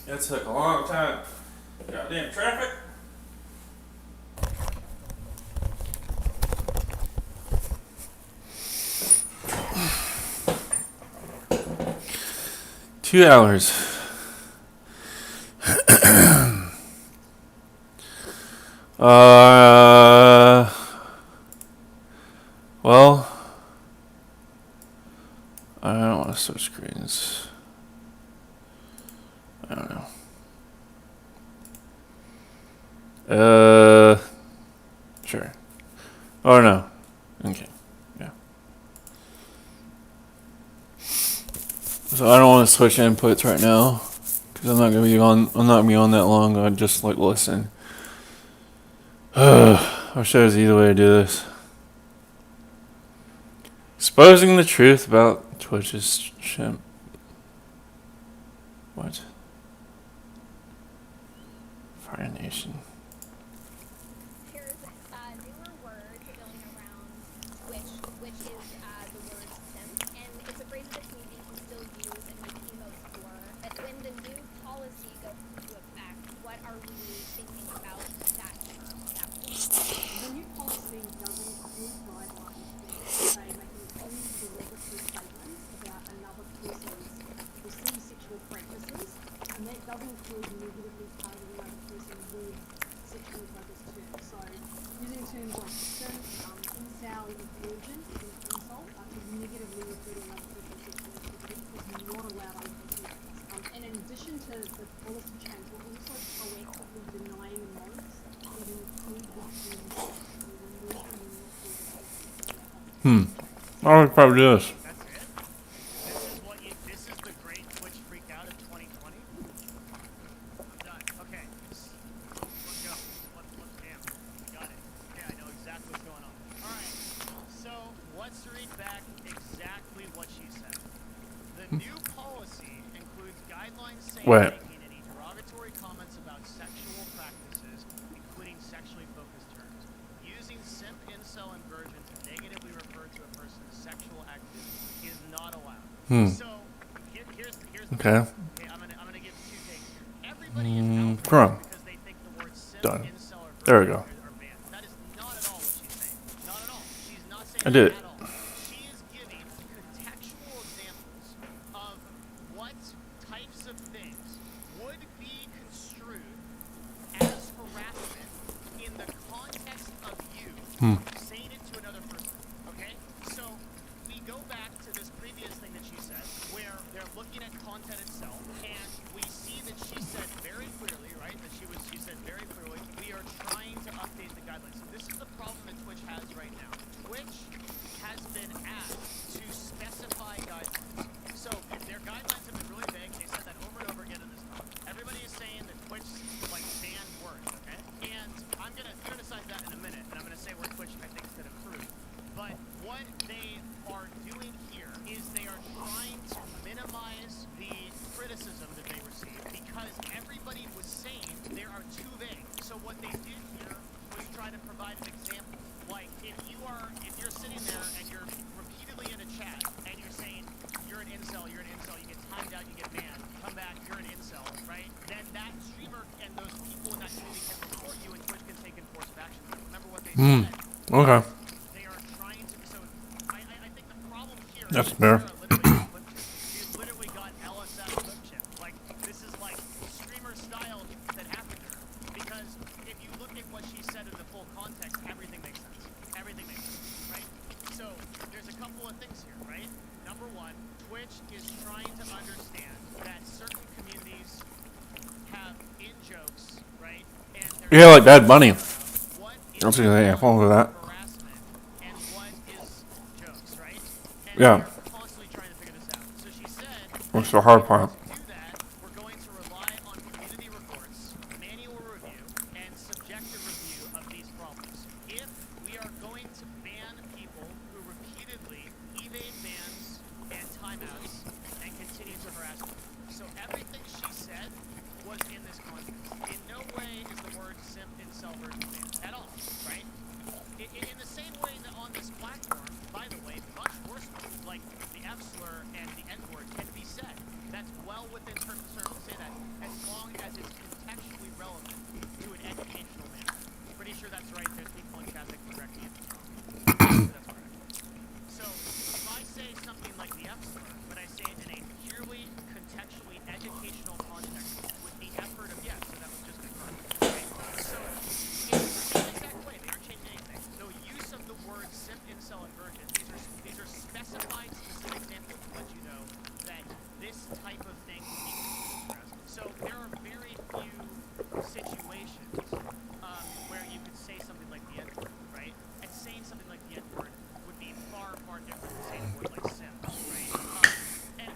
That took a long time. Goddamn traffic. Two hours. Well, I don't want to switch screens. I don't know. Sure. Or no. Okay. Yeah. So I don't want to switch inputs right now because I'm not gonna be on. I'm not gonna be on that long. I'd just like listen. I wish there was either way to do this. Exposing the truth about Twitch's shit. What? Fire Nation. There's a newer word going around Twitch, which is the word simp, and it's a phrase that the community can still use and make emotes for. But when the new policy goes into effect, what are we thinking about that term? The new policy doesn't include guidelines that say making any derogatory statements about another person's perceived sexual practices, and that does include negatively targeting another person with sexually focused terms. So using terms like simp, incel, virgin, and insult to negatively refer to another person's sexual activity is not allowed under the laws. And in addition to the policy change, we're also proactively denying emotes that include the terms I would probably do this. This is the great Twitch freak out of 2020. I'm done. Okay. Let's go. Damn. Got it. Okay, I know exactly what's going on. Alright. So, let's read back exactly what she said. The new policy includes guidelines saying making any derogatory comments about sexual practices, including sexually focused terms. Using simp, incel, and virgin to negatively refer to a person's sexual activity is not allowed. So, here's the Okay. Okay, I'm gonna give two takes here. Everybody is outraged Come on. because they think the word simp, Done. incel, or There we virgin go. are banned. That is not at all what she's saying. Not at all. She's not saying I did that it. at all. She is giving contextual examples of what types of things would be construed as harassment in the context of you saying it to another person. Okay? So we go back to this previous thing that she said, where they're looking at content itself, and we see that she said very clearly, right? That she said very clearly, we are trying to update the guidelines. So this is the problem that Twitch has right now. Twitch has been asked to specify guidelines. So their guidelines have been really vague. They said that over and over again in this talk. Everybody is saying that Twitch like banned words, okay? And I'm gonna criticize that in a minute, and I'm gonna say where Twitch I think could improve. But what they are doing here is they are trying to minimize the criticism that they receive because everybody was saying there are too vague. So what they did here was try to provide an example. Like if you're sitting there and you're repeatedly in a chat and you're saying you're an incel, you get timed out, you get banned, come back, you're an incel, right? Then that streamer and those people in that community can report you and Twitch can take enforcement action. Remember what they said? Okay. They are trying to. So I think the problem here That's is fair. you literally got LSF flip chip. Like this is like streamer style that happened to her. Because if you look at what she said in the full context, everything makes sense. Everything makes sense, right? So there's a couple of things here, right? Number one, Twitch is trying to understand that certain communities have in jokes, right? And Yeah, like Bad Bunny. I'll see that. Yeah, follow that. and what is jokes, right? And Yeah. they're constantly trying to figure this out. So she said, What's the hard part? to do that, we're going to rely on community reports, manual review, and subjective review of these problems. If we are going to ban people who repeatedly evade bans and timeouts and continue to harass people. So everything she said was in this context. In no way is the word simp, incel, virgin banned at all, right? In the same the F slur, but I say it in a purely contextually educational context with the effort of, yes, so that was just confirmed. Okay? So, in the same exact way, they aren't changing anything. No use of the words simp, incel, and virgin. These are specified, specific examples to let you know that this type of thing would be addressed. So, there are very few situations where you could say something like the N-word, right? And saying something like the N-word would be far, far different than saying a word like simp, right? And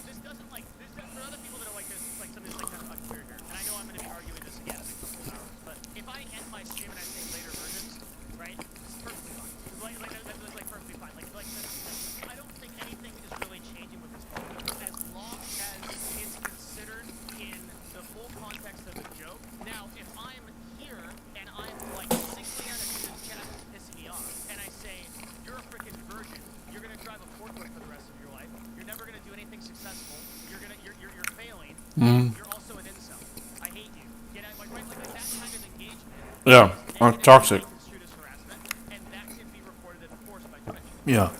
this doesn't like, for other people that are like this, like something that's like kind of unclear here, and I know I'm going to be arguing this again in a couple of hours, but if I end my stream and I say later versions, right, it's perfectly fine. That's like perfectly fine. I don't think anything is really changing with this podcast as long as it's considered in the full context of the joke. Now, if I'm here and I'm like 6 a.m. in this chat pissing me off, and I say, you're a freaking virgin, you're gonna drive a forklift for the rest of your life, you're never gonna do anything successful, you're failing, you're also an incel. I hate you. Get out, like that kind of engagement. Yeah, or toxic. Construed as harassment, and that can be reported and enforced by Twitch. Yeah.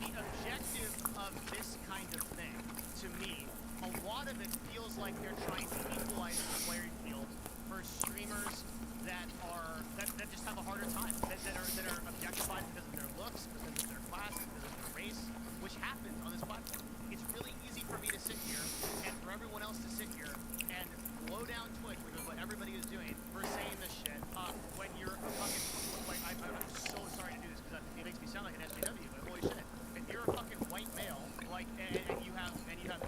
The objective of this kind of thing, to me, a lot of it feels like they're trying to equalize the playing field for streamers that just have a harder time, that are objectified because of their looks, because of their class, because of their race, which happens on this platform. It's really easy for me to sit here and for everyone else to sit here and blow down Twitch, which is what everybody is doing, for saying this shit when you're a fucking, like, I'm so sorry to do this because it makes me sound like an SJW, but holy shit, if you're a fucking white male, like, and you have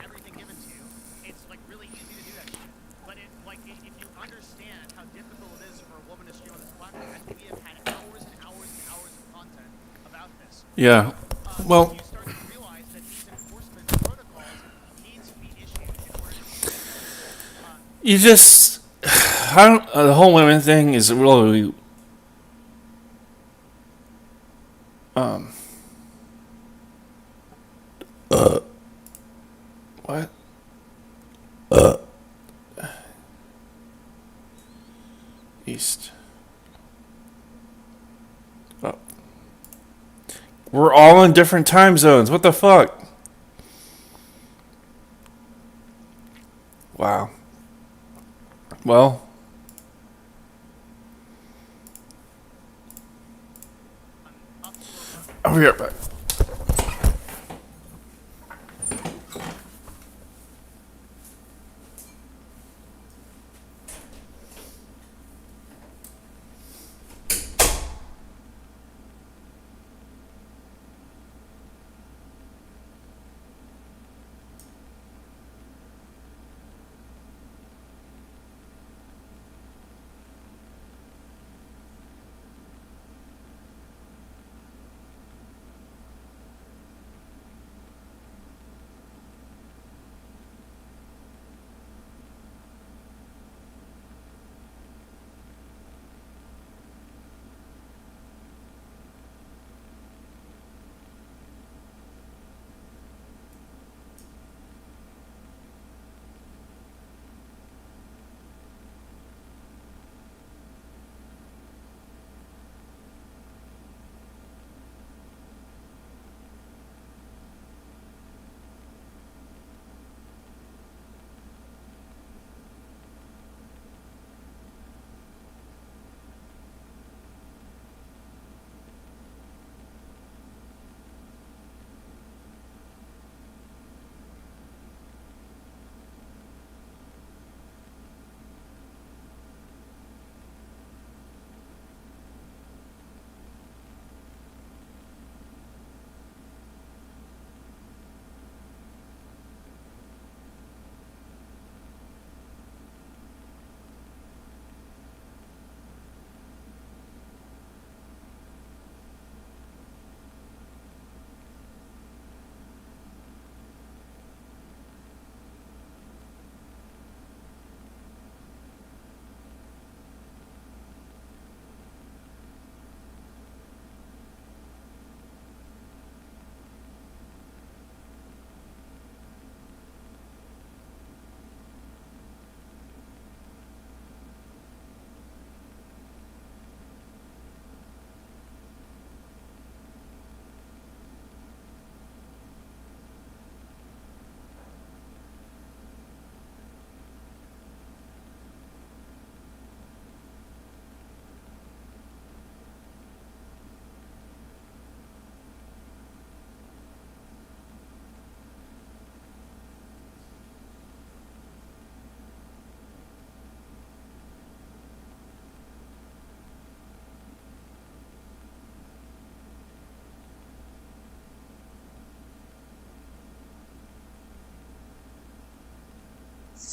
everything given to you, it's like really easy to do that shit. But if you understand how difficult it is for a woman to stream on this platform, and we have had hours and hours and hours of content about this. Yeah. Well, You start to realize that these enforcement protocols need to be issued in order to you just, I don't. The whole women thing is really. What? East. Oh. We're all in different time zones. What the fuck? Wow. Well. I'll be right back.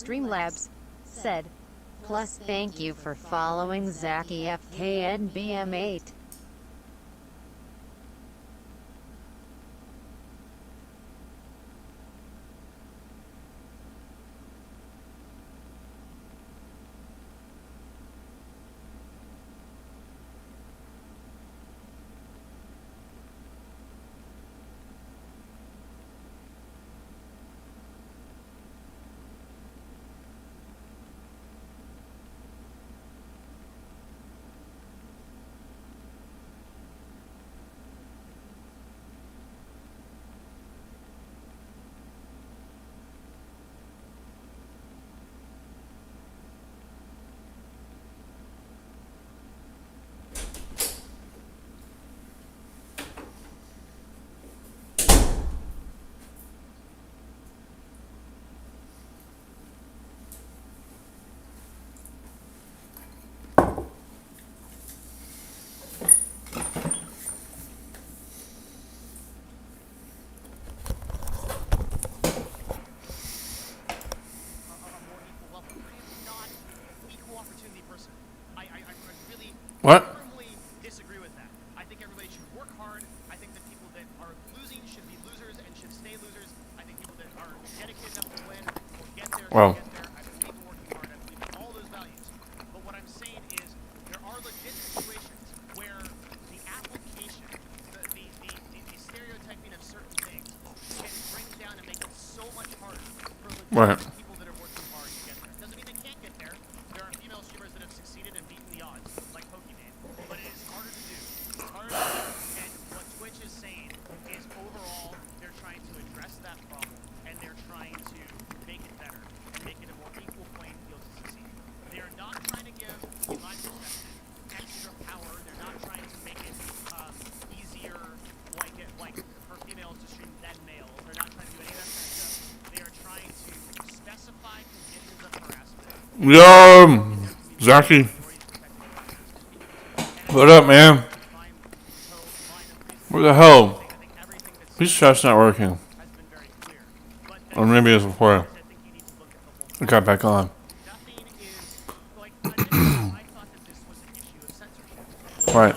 Streamlabs said, plus thank you for following Zachy FKNBM8. What? firmly disagree with that. I think everybody should work hard. I think that people that are losing should be losers and should stay losers. I think people that are dedicated enough to win will get there. Well. Get there. I believe in working hard. I believe in all those values. But what I'm saying is there are legit situations where the application, the stereotyping of certain things can bring down and make it so much harder for legit people that are working hard to get there. Doesn't mean they can't get there. There are female streamers that have succeeded and beaten the odds, like Pokemon. But it is harder to do. It's harder to do. And what Twitch is saying is overall, they're trying to address that problem and they're trying to make it better and make it a more equal playing field to succeed. They are not trying to give, in my perspective, extra power. They're not trying to make it easier, like for females to stream than males. They're not trying to do any of that kind of stuff. They are trying to specify conditions of harassment. Yo, Zachy. What up, man? What the hell? This chat's not working. Or maybe it's before I got back on. Right.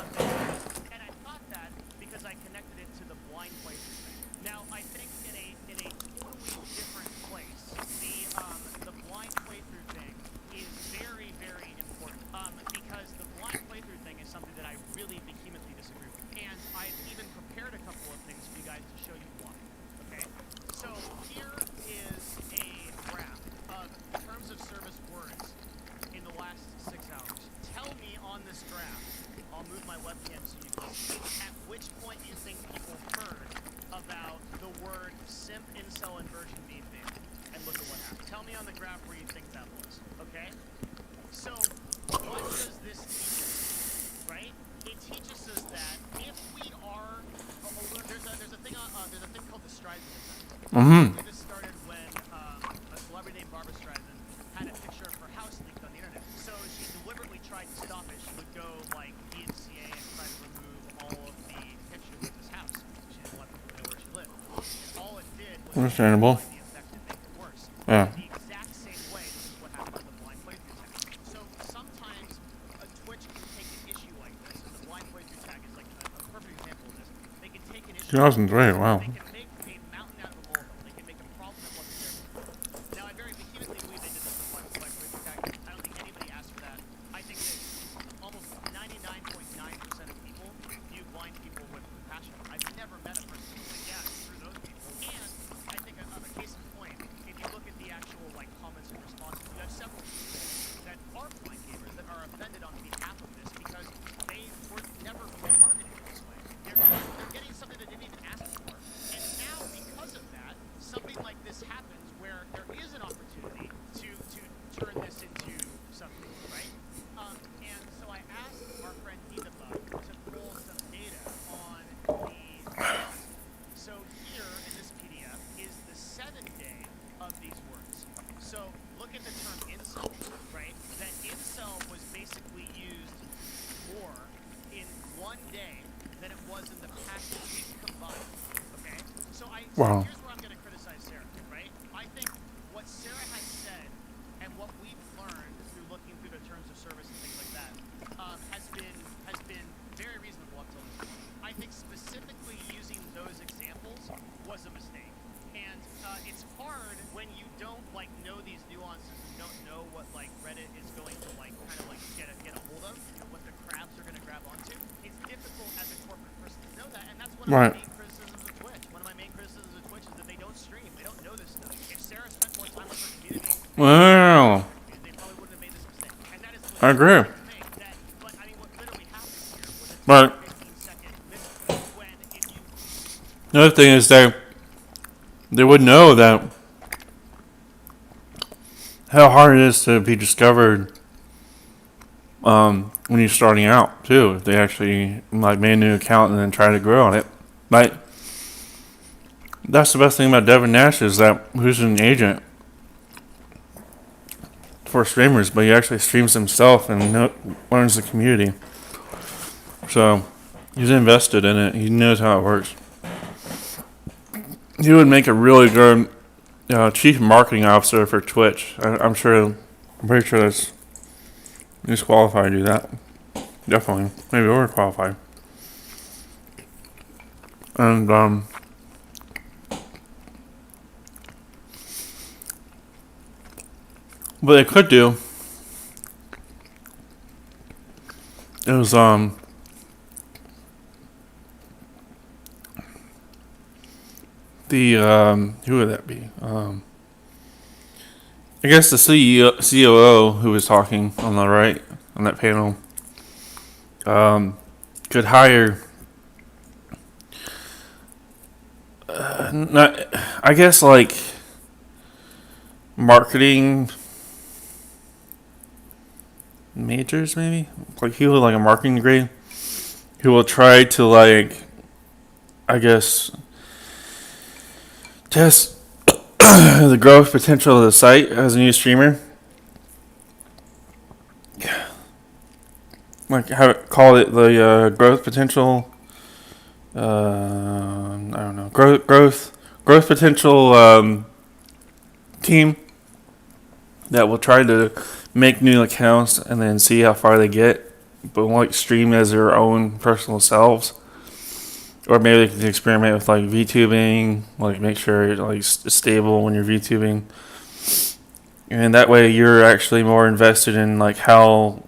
And I thought that because I connected it to the blind playthrough thing. Now, I think in a totally different place, the blind playthrough thing is very, very important. Because the blind playthrough thing is something that I really vehemently disagree with. And I've even prepared a couple of things for you guys to show you why. Okay? So here is a graph of terms of service words in the last 6 hours. Tell me on this graph, I'll move my webcam so you can see at which point you think people heard about the word simp, incel, and virgin being banned. And look at what happened. Tell me on the graph where you think that was, okay? So, what does this teach us, right? It teaches us that if we are, there's a thing called the Streisand effect. This started when a celebrity named Barbara Streisand had a picture of her house leaked on the internet. So she deliberately tried to stop it. She would go like DMCA and try to remove all of the pictures of this house. She didn't want people to know where she lived. And all it did was Understandable. the effect and make it worse. Yeah. The exact same way, this is what happened with the blind playthrough tag. So sometimes Twitch can take an issue like this, and the blind playthrough tag is like a perfect example of this. They can take an issue. 2003, wow. They can make a mountain out of a molehill. They can make a problem that wasn't there before. Now, I very vehemently believe they did this with blind playthrough tag. I don't think anybody asked for that. I think that almost 99.9% of people view blind people with compassion. I've never met a person who's like, yeah, screw those people. And I think a case in point, if you look at the actual like comments and responses, you have several people that are blind gamers that are offended on behalf of this because they were never targeted this way. They're getting something that they didn't even ask for. And now, because of that, something like this happens where there is an opportunity to turn this into something, right? And so I asked our friend Dinabug to pull some data on the So here in this PDF is the 7-day of these words. So look at the term incel, right? That incel was basically used more in one day than it was in the past week combined. Okay? So Wow. here's where I'm going to criticize Sarah, right? I think what Sarah has said hard when you don't like know these nuances and don't know what like Reddit is going to like kind of like get a hold of, and what the crabs are going to grab onto. It's difficult as a corporate person to know that, and that's one of my main criticisms of Twitch. One of my main criticisms of Twitch is that they don't stream. They don't know this stuff. If Sarah spent more time with her community, Wow. they probably wouldn't have made this mistake. And that is I agree. but I mean, what literally happened here was a But 15-second misclick when if you the other thing is they would know that how hard it is to be discovered when you're starting out too. If they actually like made a new account and then try to grow on it. Like that's the best thing about Devin Nash is that who's an agent for streamers, but he actually streams himself and learns the community. So he's invested in it. He knows how it works. He would make a really good chief marketing officer for Twitch. I'm pretty sure he's qualified to do that. Definitely, maybe overqualified. And what they could do is who would that be? I guess the COO who was talking on the right on that panel could hire I guess like marketing majors, maybe like people with like a marketing degree who will try to like I guess test the growth potential of the site as a new streamer. Like call it the growth potential. I don't know, growth potential team that will try to make new accounts and then see how far they get, but like stream as their own personal selves. Or maybe they can experiment with like VTubing, like make sure it's like stable when you're VTubing, and that way you're actually more invested in like how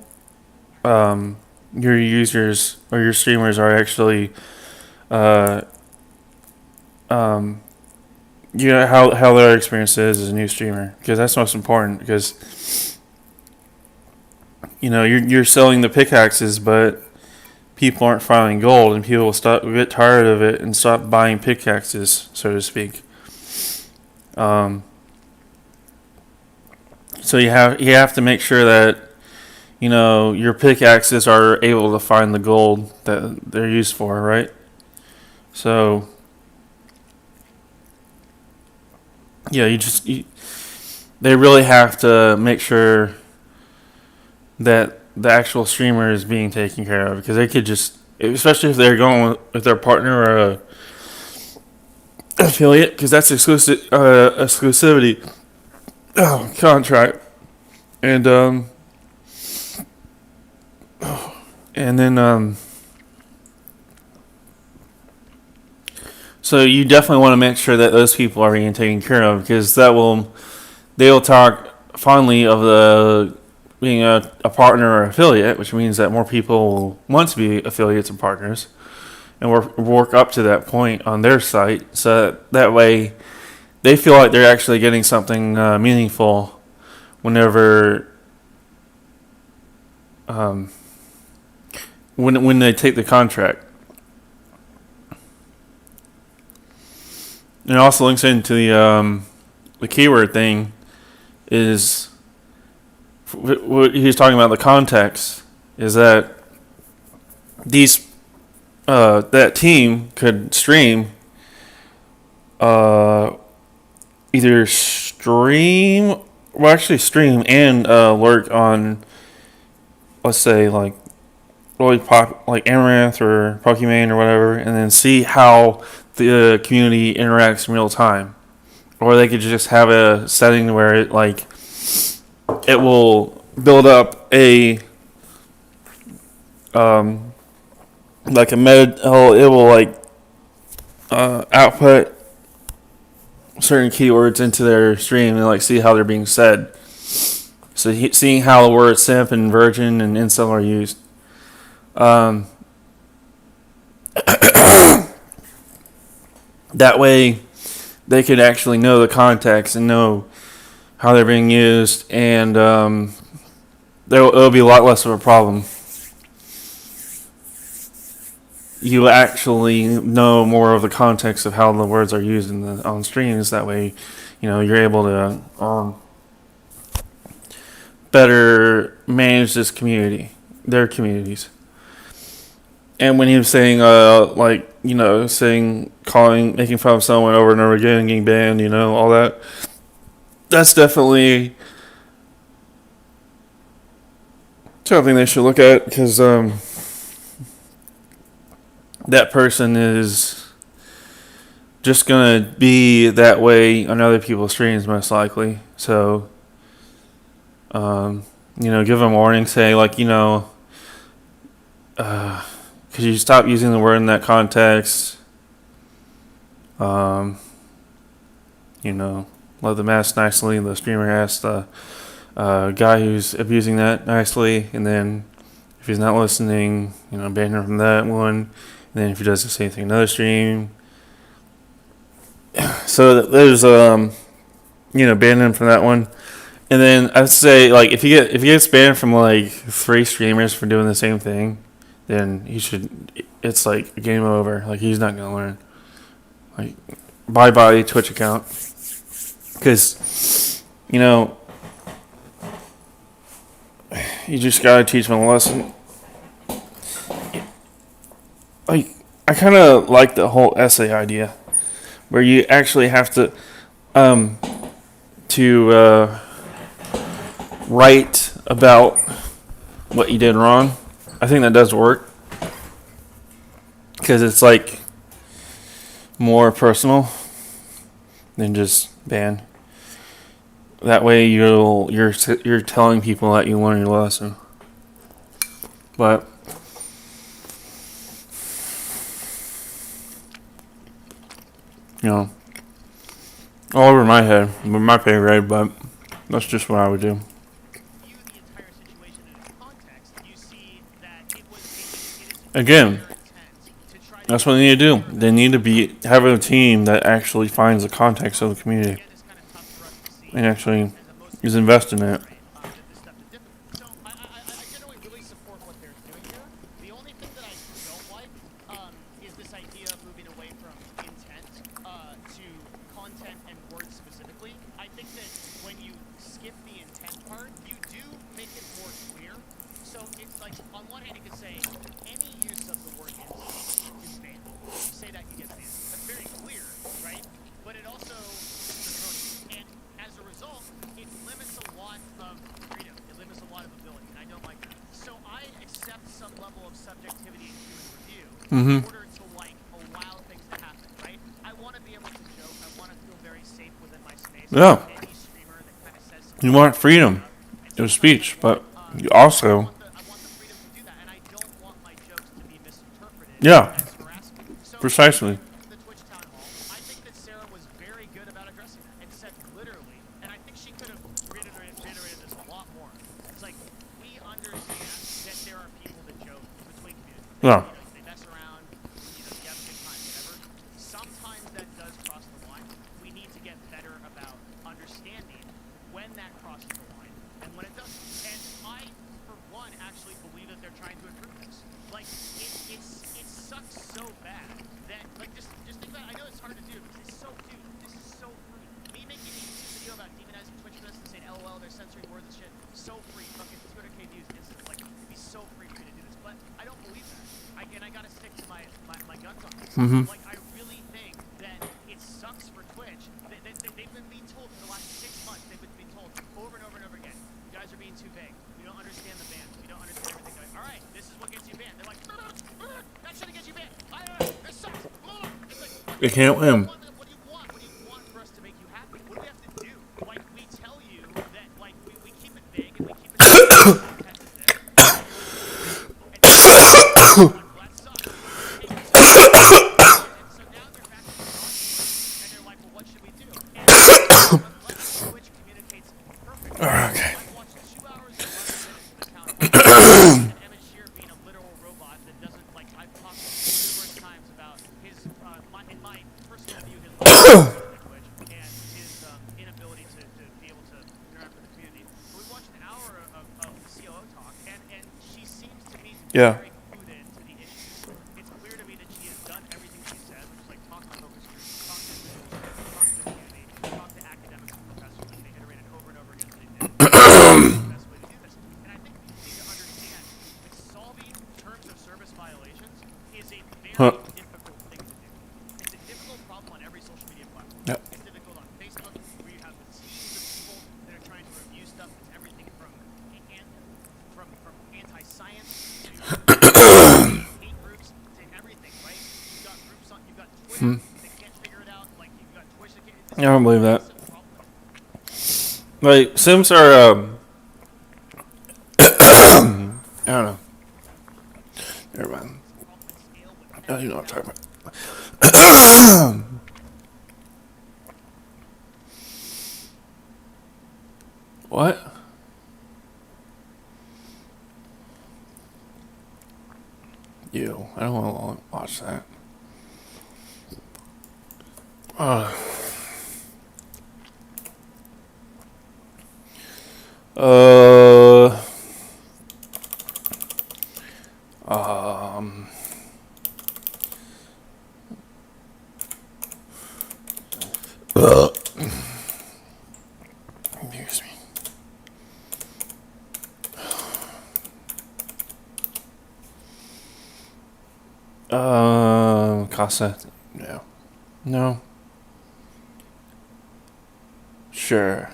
your users or your streamers are actually, how their experience is as a new streamer, because that's most important. Because you're selling the pickaxes, but people aren't finding gold, and people will get tired of it and stop buying pickaxes, so to speak. So you have to make sure that your pickaxes are able to find the gold that they're used for, right? So yeah, they really have to make sure that the actual streamer is being taken care of, because they could just, especially if they're going with their partner or a affiliate, because that's exclusivity contract, and then so you definitely want to make sure that those people are being taken care of, because they will talk fondly of being a partner or affiliate, which means that more people will want to be affiliates and partners, and work up to that point on their site, so that way they feel like they're actually getting something meaningful whenever when they take the contract. And it also links into the keyword thing. Is what he's talking about, the context is that that team could stream either stream and lurk on, let's say, like really pop, like Amaranth or Pokimane or whatever, and then see how the community interacts in real time. Or they could just have a setting where it will build up a like a it will like output certain keywords into their stream and like see how they're being said. So seeing how the words simp and virgin and incel are used. That way they could actually know the context and know how they're being used, and it'll be a lot less of a problem. You actually know more of the context of how the words are used on streams. That way, you're able to better manage this community, their communities. And when he was saying, making fun of someone over and over again, getting banned, all that, that's definitely something they should look at, because that person is just going to be that way on other people's streams, most likely. So, give them a warning, say, could you stop using the word in that context? Let them ask nicely. The streamer asks the guy who's abusing that nicely, and then if he's not listening, ban him from that one. And then if he does the same thing in another stream, so there's ban him from that one. And then I'd say if he gets banned from 3 streamers for doing the same thing, then it's game over. He's not gonna learn. Bye Twitch account. Because, you just gotta teach them a lesson. I kind of like the whole essay idea, where you actually have to write about what you did wrong. I think that does work, because it's more personal than just ban. That way you're telling people that you learned your lesson. But all over my head, with my pay grade, but that's just what I would do. Again, that's what they need to do. They need to have a team that actually finds the context of the community and actually is invested in it. Mm-hmm. Yeah. You want freedom of speech, but you also... Yeah. Precisely. Yeah. Mm-hmm. I really think that it sucks for Twitch. They've been being told for the last 6 months, they've been told over and over and over again, you guys are being too vague. We don't understand the ban. We don't understand everything. Like, all right, this is what gets you banned. They're like, that shouldn't get you banned. This sucks. You can't win. What do you want? What do you want for us to make you happy? What do we have to do? We tell you that, we keep it vague and we keep it my personal view, his language and his inability to be able to interact with the community. But we watched an hour of the COO talk, and she seems to me to be Yeah. very clued into the issues. It's clear to me that she has done everything she said, which is like talk to focus groups, talk to administrators, talk to the community, talk to academics and professors, and they iterated over and over again that they did. The best way to do this. And I think you need to understand that solving terms of service violations is a very difficult thing to do. It's a difficult problem on every social media platform. Yep. It's difficult on Facebook, where you have teams of people that are trying to review stuff that's everything from anti-science to hate groups to everything, right? You've got groups on, you've got Twitter that can't figure it out, like you've got Twitch that can't. I don't believe that. Like, Sims are, I don't know. Never mind. Oh, you know what I'm talking about. What? You. I don't want to watch that. Excuse me. Casa. No. No. Sure.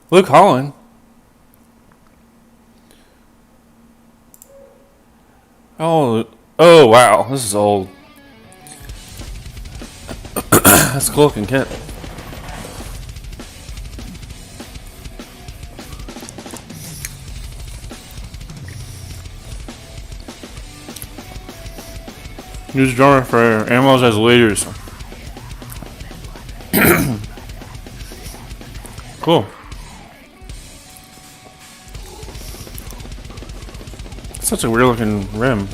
Luke Holland. Oh wow, this is old. That's a cool looking kit. Who's drummer for Animals as Leaders? Cool. Such a weird looking rim.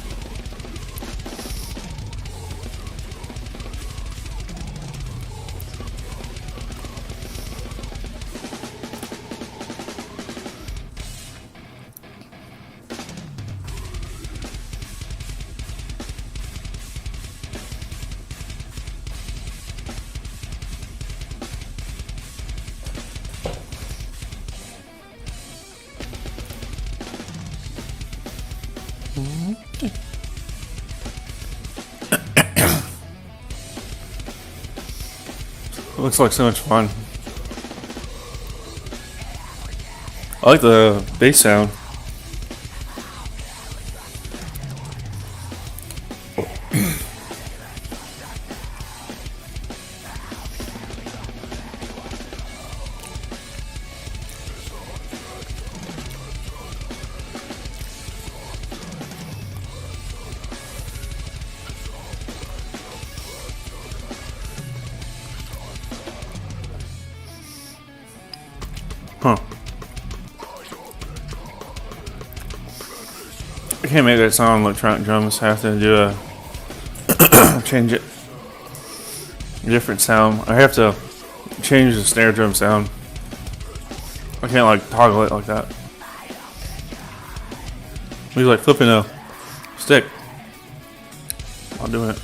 Looks like so much fun. I like the bass sound. Huh. I can't make that sound on electronic drums. I have to do a change it. A different sound. I have to change the snare drum sound. I can't like toggle it like that. He's like flipping a stick while doing it.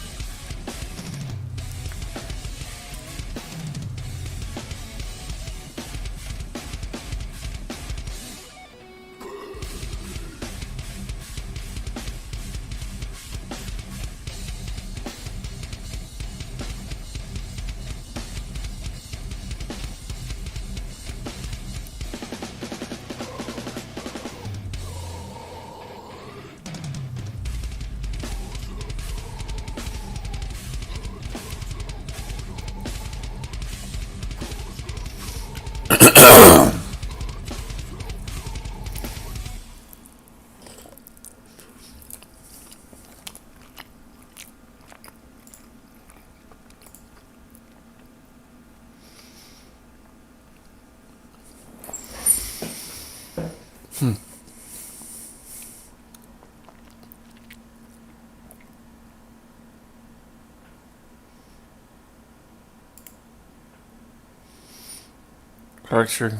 Fracture.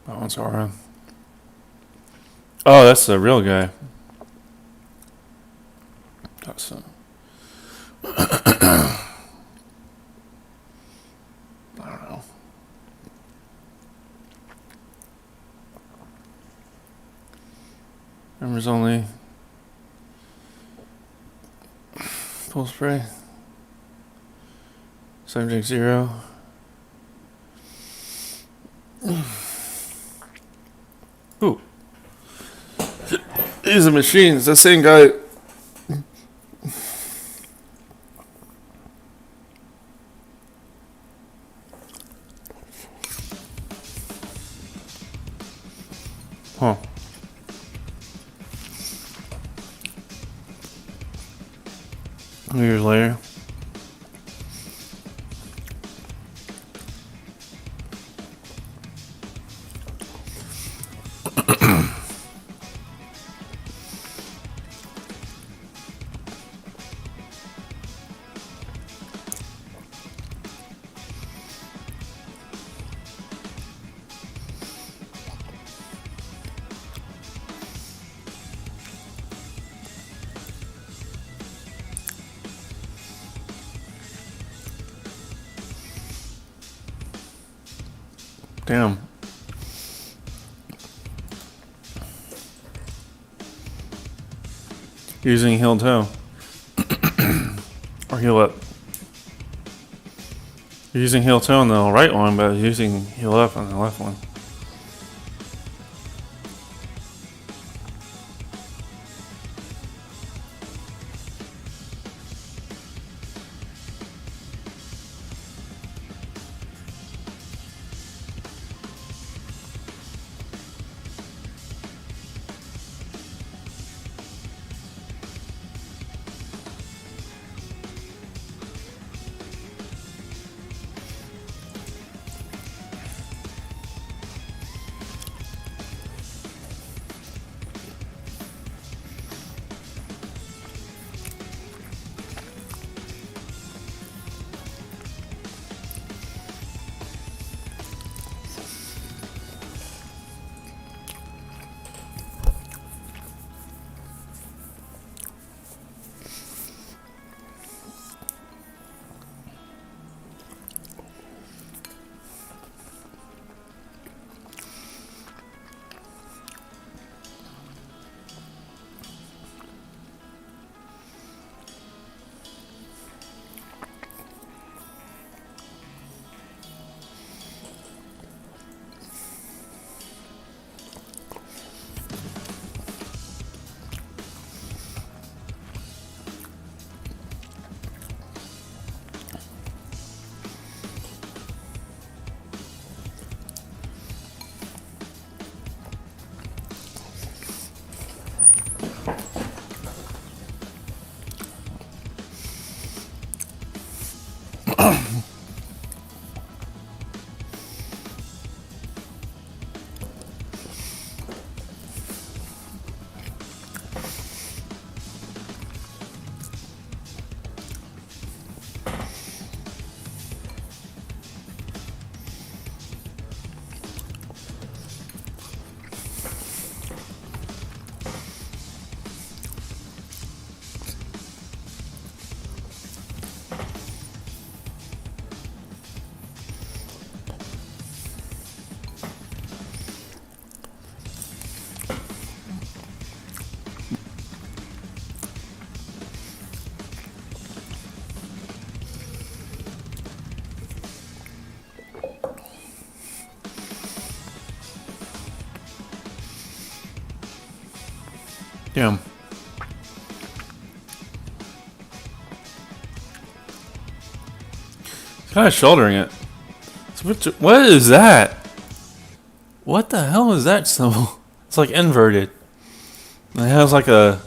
That one's Aura. Oh, that's the real guy. That's I don't know. Members only. Full spray. Subject 0. Ooh. He's a machine. It's the same guy. Huh. Years later. Damn. Using heal toe. Or heal up. You're using heal toe on the right one, but using heal up on the left one. Damn. He's kind of shouldering it. What is that? What the hell is that symbol? It's like inverted. It has like a...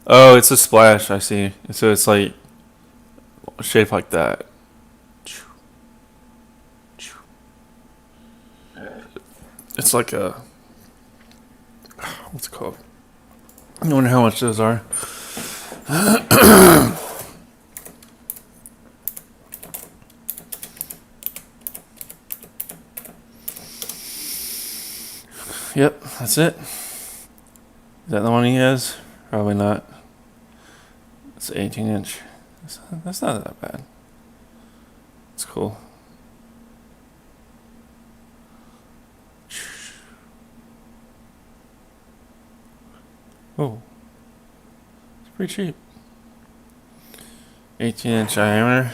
Oh, it's a splash, I see. So it's like shaped like that. It's like a... What's it called? I wonder how much those are. Yep, that's it. Is that the one he has? Probably not. It's 18-inch. That's not that bad. It's cool. Oh, it's pretty cheap. 18-inch diameter,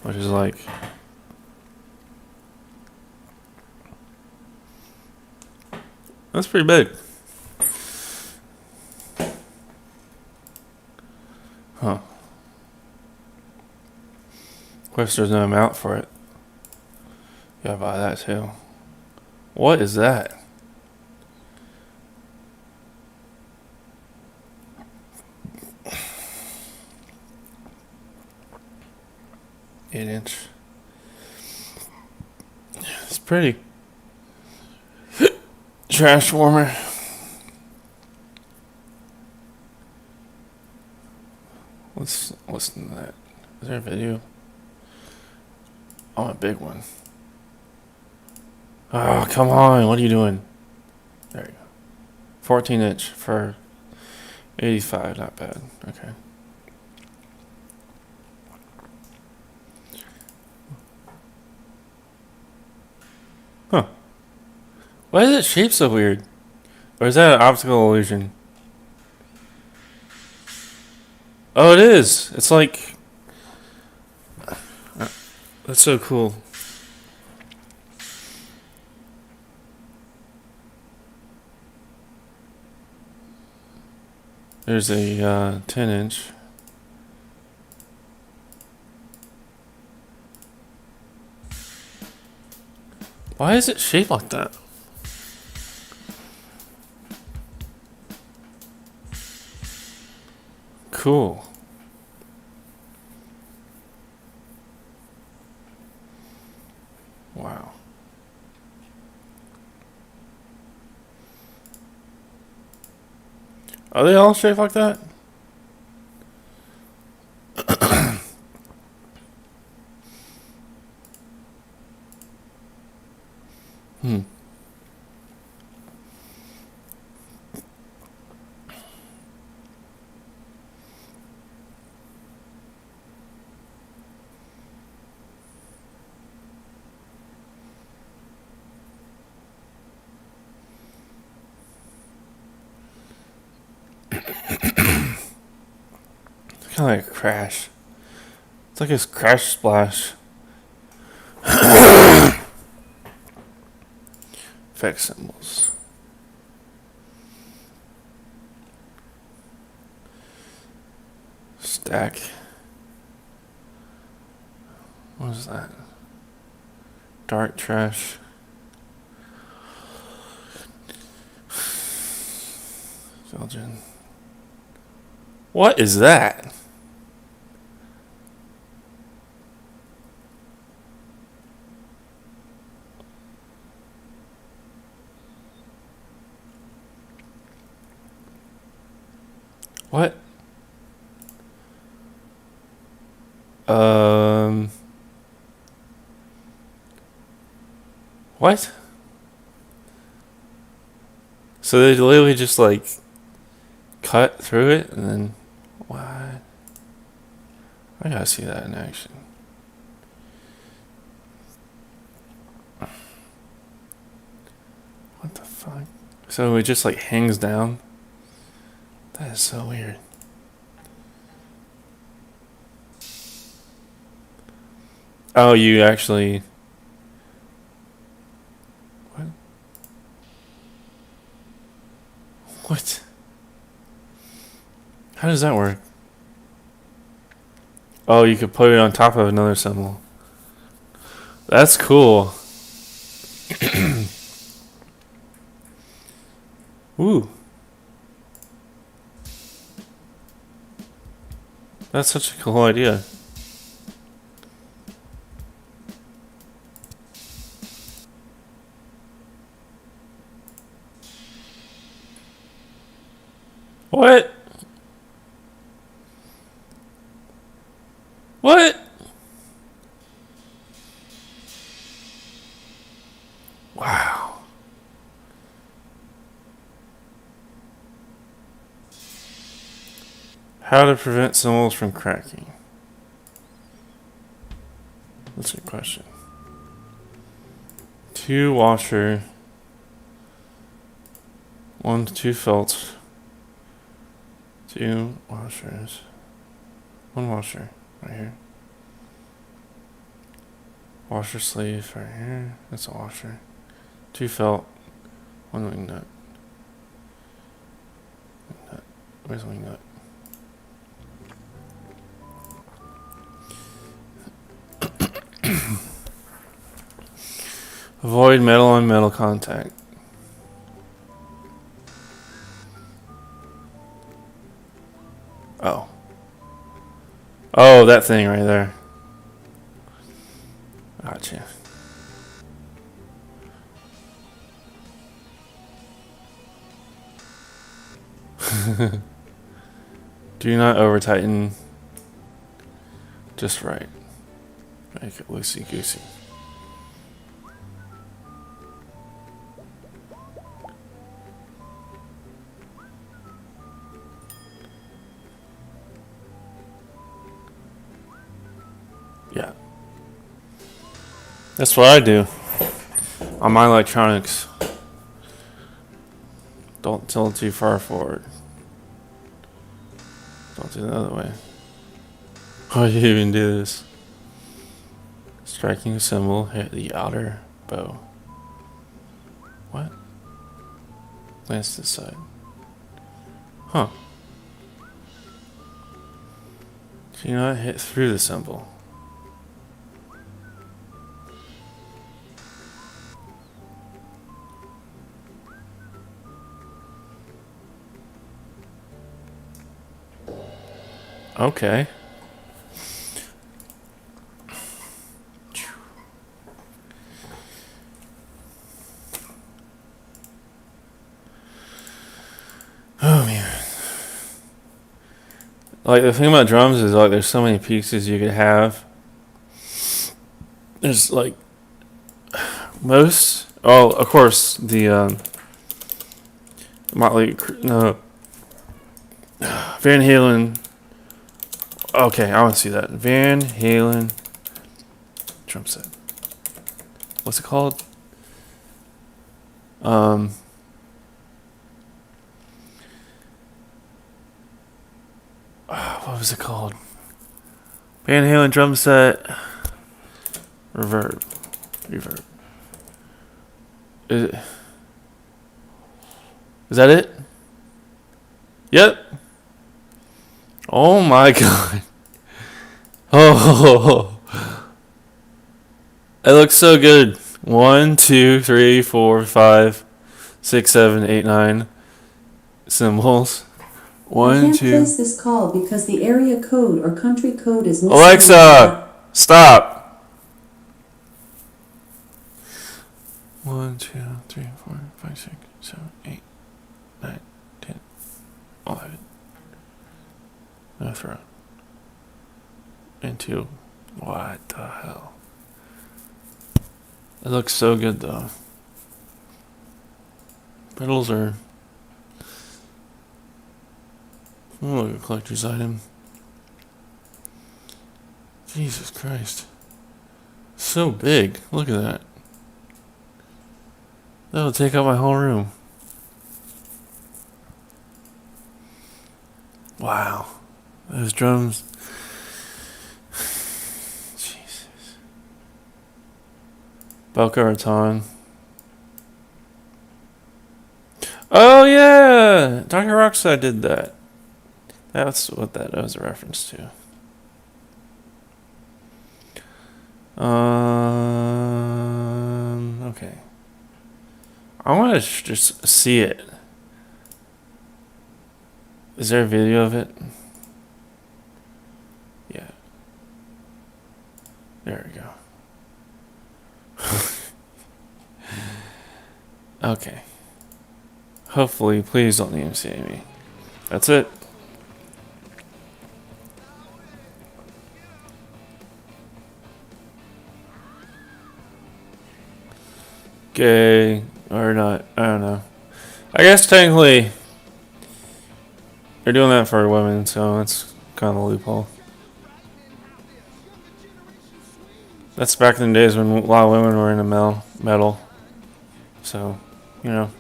which is like that's pretty big. Huh. Of course, there's no amount for it. You gotta buy that too. What is that? Inch. It's pretty. Trash warmer. What's in that? Is there a video? Oh, a big one. Oh, come on. What are you doing? There you go. 14-inch for 85. Not bad. Okay. Huh. Why is it shaped so weird? Or is that an optical illusion? Oh, it is. It's like... That's so cool. There's a 10-inch. Why is it shaped like that? Cool. Wow. Are they all shaped like that? Hmm. It's kind of like a crash. It's like a crash splash. Effect symbols. Stack. What is that? Dark trash. Belgian. What is that? What? What? So they literally just like cut through it and then what? I gotta see that in action. What the fuck? So it just like hangs down? That is so weird. Oh, you actually... What? What? How does that work? Oh, you could put it on top of another symbol. That's cool. Ooh. That's such a cool idea. What? What? Wow. How to prevent symbols from cracking? That's a good question. 2 washer, 1 to 2 felts, 2 washers, 1 washer right here. Washer sleeve right here. That's a washer. 2 felt, 1 wing nut. Wing nut. Where's the wing nut? Avoid metal on metal contact. Oh. Oh, that thing right there. Gotcha. Do not over tighten. Just right. Make it loosey goosey. Yeah. That's what I do on my electronics. Don't tilt too far forward. Don't do the other way. Why do you even do this? Striking a symbol, hit the outer bow. What? Glance to the side. Huh. Do not hit through the symbol. Okay. Oh man. Like the thing about drums is like there's so many pieces you could have. There's like most, oh of course the Motley no Van Halen. Okay, I want to see that. Van Halen drum set. What's it called? What was it called? Van Halen drum set. Reverb. Is that it? Yep. Oh my god. Oh. It looks so good. 1, 2, 3, 4, 5, 6, 7, 8, 9 symbols. I 1, can't 2. place this call because the area code or country code is missing. Alexa, stop. 1, 2, 3, 4, 5, 6, 7, 8, 9, 10, 11. No throw. Into what the hell? It looks so good though. Pedals are like a collector's item. Jesus Christ. So big. Look at that. That'll take up my whole room. Wow. Those drums. Jesus. Boca Raton. Oh yeah! Dr. Rockstar did that. That's what that was a reference to. Okay. I want to just see it. Is there a video of it? Yeah. There we go. Okay. Hopefully, please don't need to see me. That's it. Okay. Or not. I don't know. I guess technically they're doing that for women, so that's kind of a loophole. That's back in the days when a lot of women were into metal. So, you know.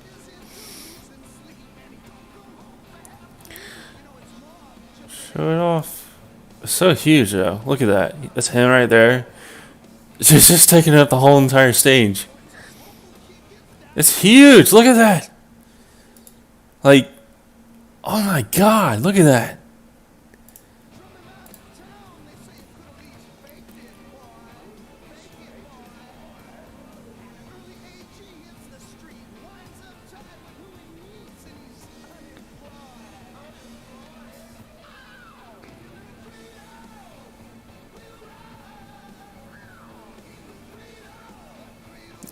Show it off. It's so huge, though. Look at that. That's him right there. She's just taking up the whole entire stage. It's huge. Look at that. Like, oh my God. Look at that.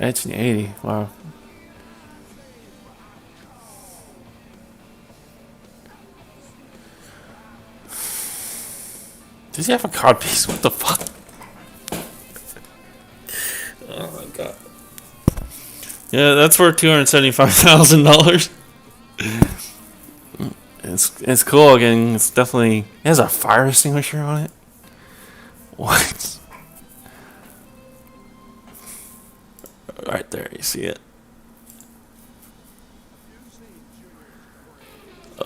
It's 80. Wow. Does he have a cod piece? What the fuck? Oh my God. Yeah, that's worth $275,000. It's cool again. It's definitely. It has a fire extinguisher on it. What? Right there, you see it.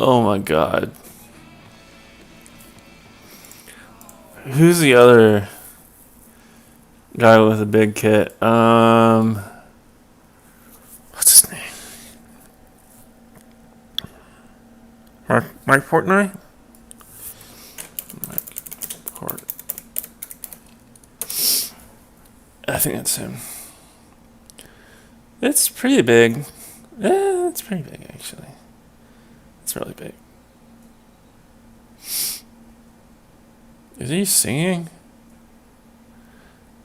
Oh my God. Who's the other guy with a big kit? What's his name? Mike Portnoy? I think that's him. It's pretty big. Yeah, it's pretty big actually. It's really big. Is he singing?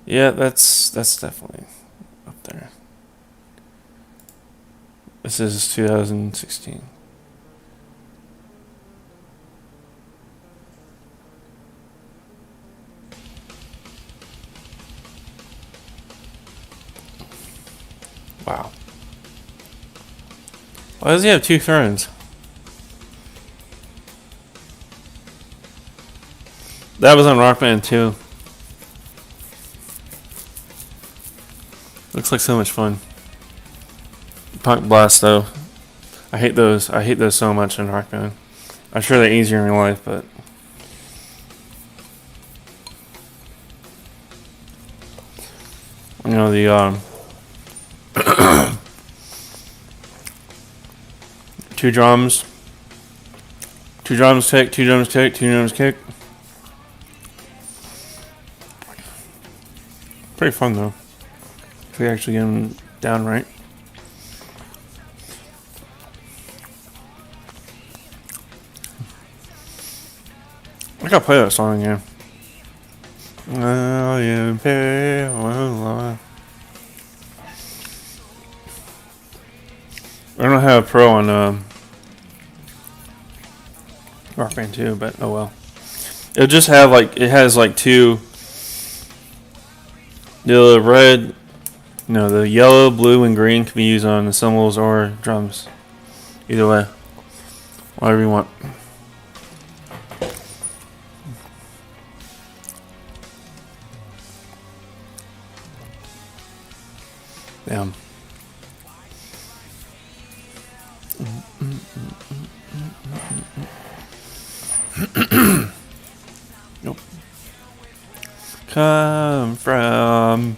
Yeah, that's definitely up there. This is 2016. Wow. Why does he have 2 thrones? That was on Rock Band 2. Looks like so much fun. Punk Blast though. I hate those. I hate those so much in Rock Band. I'm sure they're easier in real life, but you know the 2 drums. 2 drums kick, 2 drums kick, 2 drums kick. Pretty fun though. If we actually get them down right. I gotta play that song again. Oh, yeah. I don't have a pro on Rock Band 2, but oh well. It'll just have like, it has like 2, the red, no, the yellow, blue, and green can be used on the cymbals or drums. Either way, whatever you want. Damn. Nope. Come from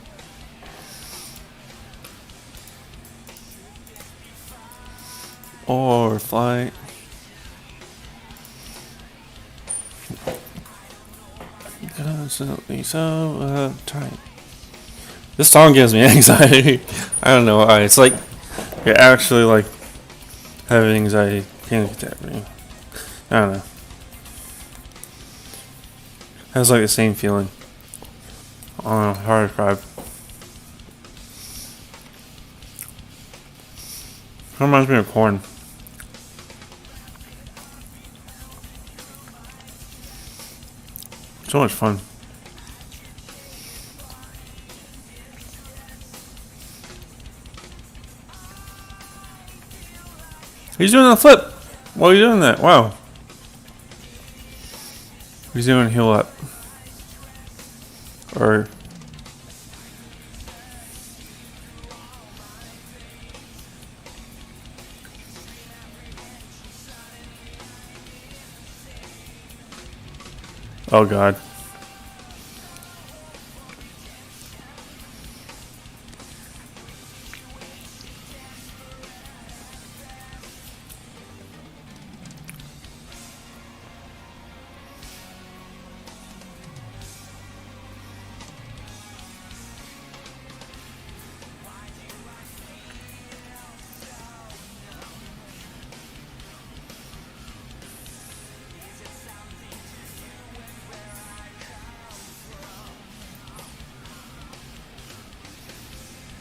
or flight. Constantly so tight. This song gives me anxiety. I don't know why. It's like you're actually like having anxiety. Can't get that from you. I don't know. Has like the same feeling. I don't know. Hard to describe. Reminds me of Korn. So much fun. He's doing a flip while you're doing that. Wow. He's doing heal up. Or oh god.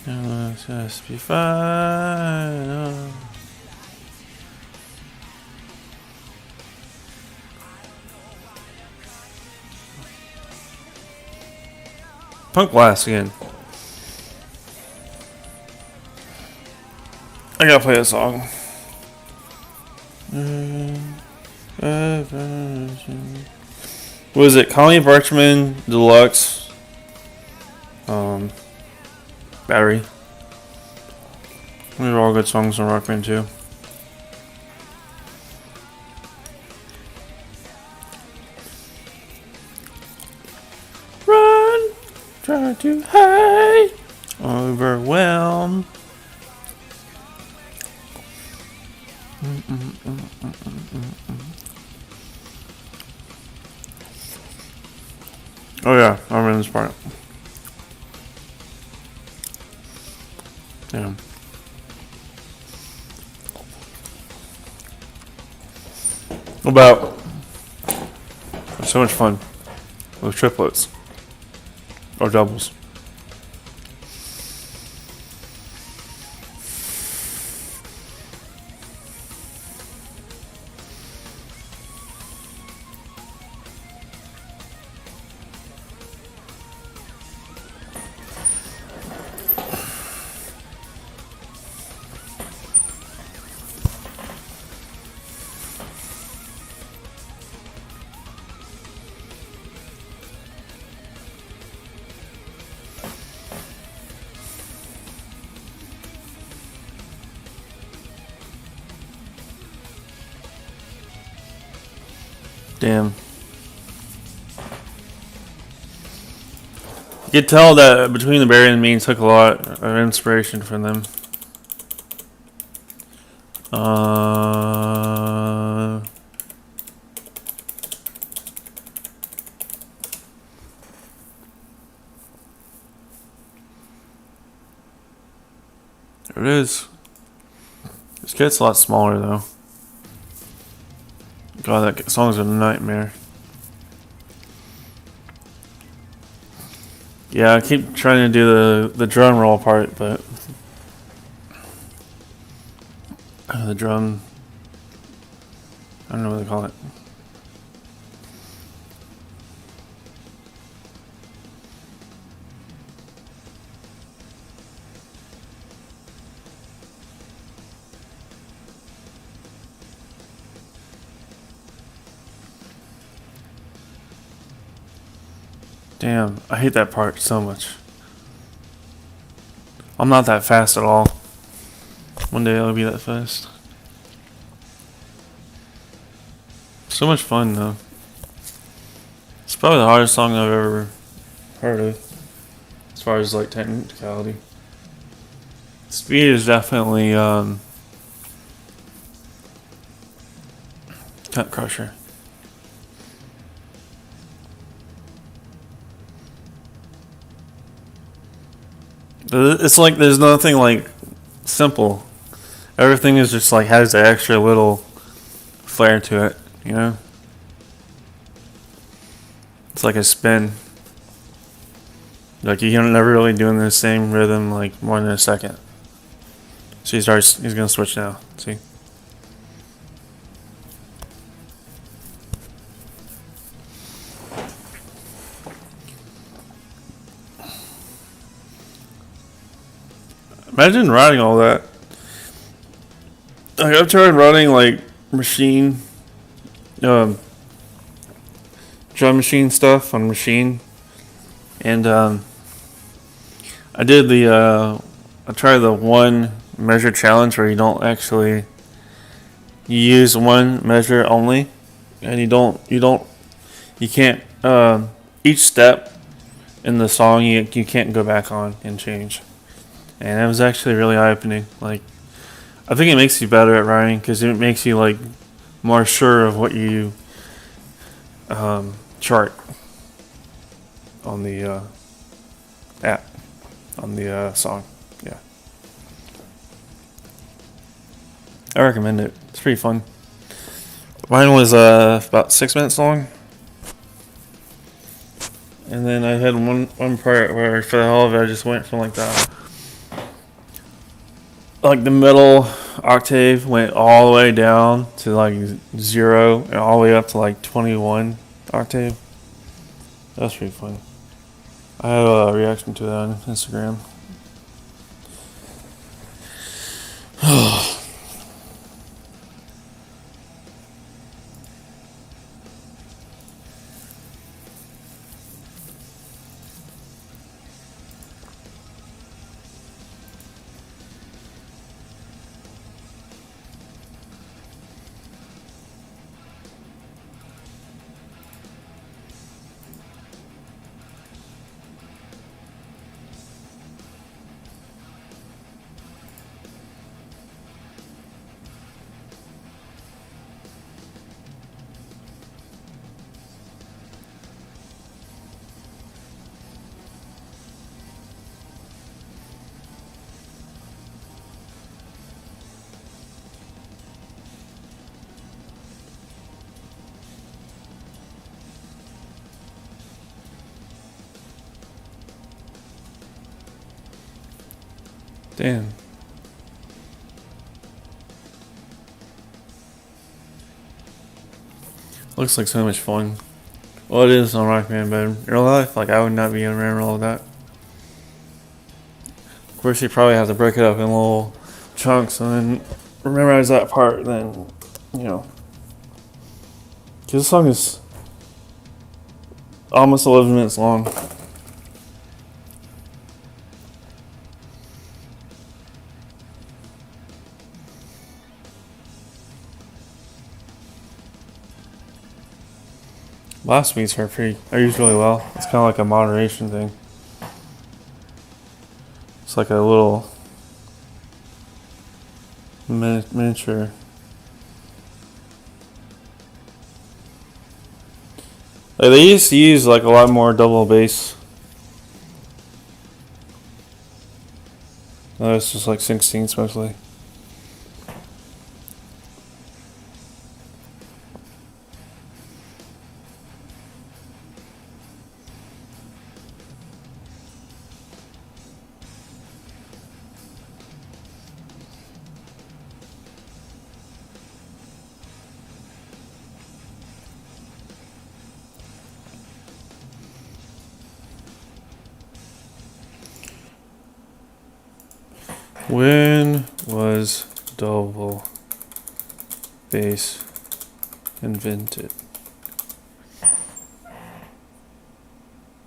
Let's just be fine. Punk blast again. I gotta play that song. What is it? Connie Barchman Deluxe. Battery. These are all good songs on Rock Band 2. Run! Try to hide! Overwhelmed. Oh yeah, I remember this part. Damn. What about so much fun with triplets or doubles? Damn. You could tell that Between the Buried and Me took a lot of inspiration from them. There it is. This kit's a lot smaller though. God, that song's a nightmare. Yeah, I keep trying to do the drum roll part, but the drum, I don't know what they call it. Damn, I hate that part so much. I'm not that fast at all. One day I'll be that fast. So much fun though. It's probably the hardest song I've ever heard of, as far as like technicality. Speed is definitely Cut Crusher. It's like there's nothing like simple. Everything is just like has an extra little flair to it, you know? It's like a spin. Like you're never really doing the same rhythm like more than a second. So he's gonna switch now. See? Imagine writing all that. Like I've tried writing like machine drum machine stuff on Machine, and I did I tried the one measure challenge where you don't actually you use one measure only, and you can't each step in the song you can't go back on and change, and it was actually really eye opening. Like, I think it makes you better at writing because it makes you like more sure of what you chart on the app on the song. Yeah, I recommend it. It's pretty fun. Mine was about 6 minutes long, and then I had one part where for the hell of it I just went from like the middle octave went all the way down to like 0 and all the way up to like 21 octave. That's pretty fun. I have a reaction to that on Instagram. Damn. Looks like so much fun. Well, it is on Rock Band, but in real life, like, I would not be able to remember all of that. Of course, you probably have to break it up in little chunks and then memorize that part, then, you know. Because this song is almost 11 minutes long. Last beats are used really well. It's kind of like a moderation thing. It's like a little miniature. Like, they used to use like a lot more double bass. No, it's just like 16s mostly. When was double bass invented?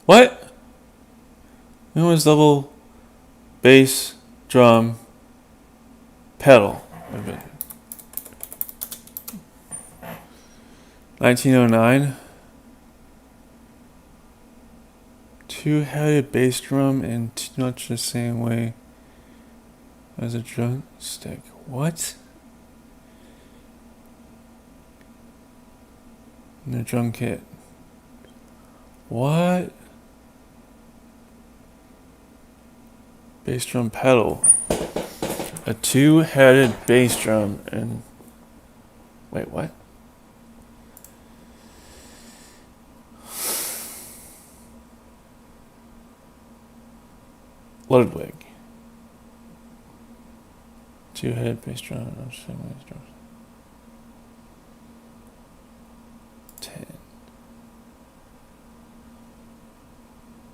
What? When was double bass drum pedal invented? 1909. Two-headed bass drum in much the same way as a drumstick. What? In a drum kit. What? Bass drum pedal. A two-headed bass drum and... Wait, what? Ludwig. Two-headed bass drum. I'm just saying bass drums. 10.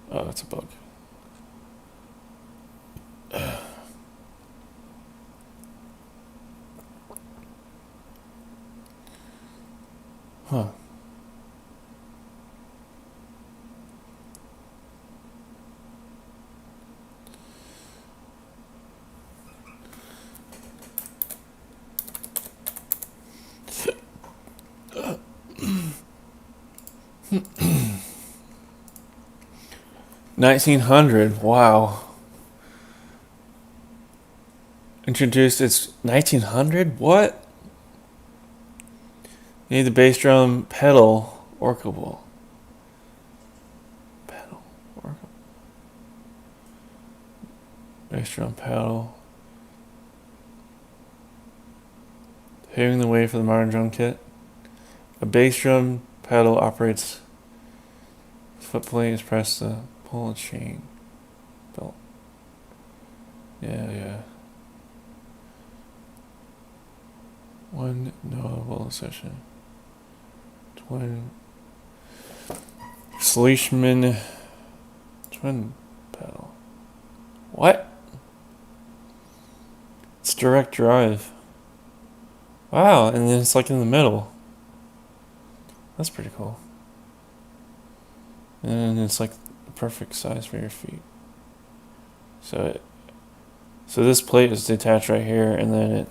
Oh, that's a bug. Huh. $1,900. Wow. Introduced its 1900. What? You need the bass drum pedal workable. Pedal workable. Bass drum pedal. Paving the way for the modern drum kit. A bass drum pedal operates. Foot plate is pressed to pull a chain belt. Yeah. One notable session. Twin Schleishman twin pedal. What? It's direct drive. Wow, and then it's like in the middle. That's pretty cool. And it's like the perfect size for your feet. So this plate is detached right here, and then it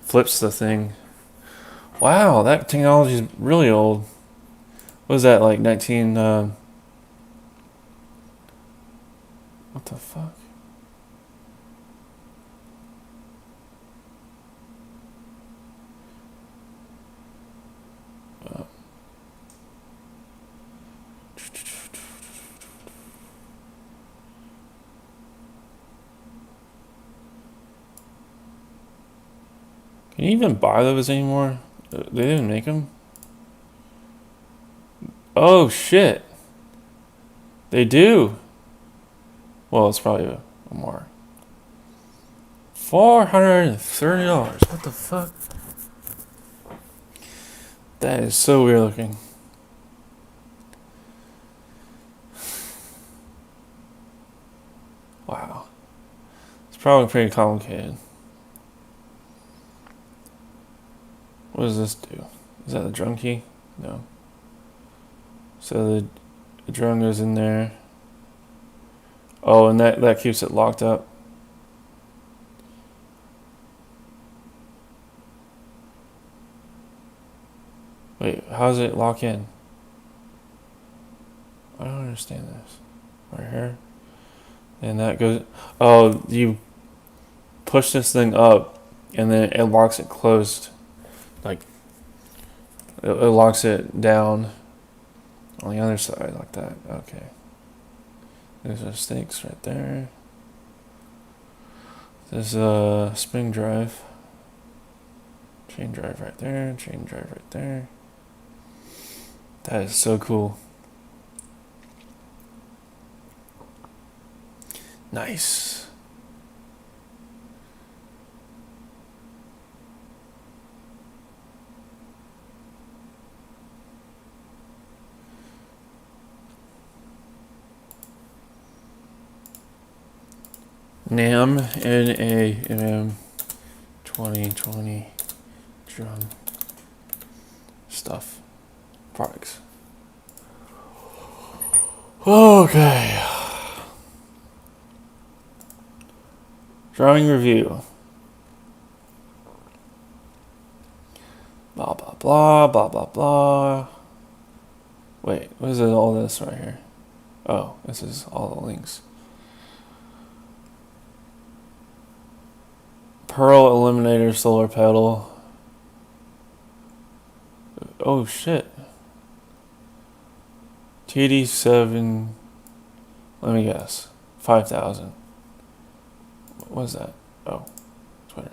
flips the thing. Wow, that technology is really old. What was that, like 19... what the fuck? Can you even buy those anymore? They didn't make them? Oh shit. They do. Well, it's probably a more. $430. What the fuck? That is so weird looking. Wow. It's probably pretty complicated. What does this do? Is that the drum key? No. So the drum goes in there. Oh, and that keeps it locked up. Wait, how does it lock in? I don't understand this. Right here. And that goes... Oh, you push this thing up, and then it locks it closed. Like, it locks it down on the other side like that. Okay. There's our stakes right there. There's a spring drive. Chain drive right there. Chain drive right there. That is so cool. Nice. NAMM 2020 drum stuff products. Okay. Drawing review. Blah blah blah blah blah blah. Wait, what is it, all this right here? Oh, this is all the links. Pearl Eliminator solar pedal. Oh shit. TD7. Let me guess. 5,000. What is that? Oh, Twitter.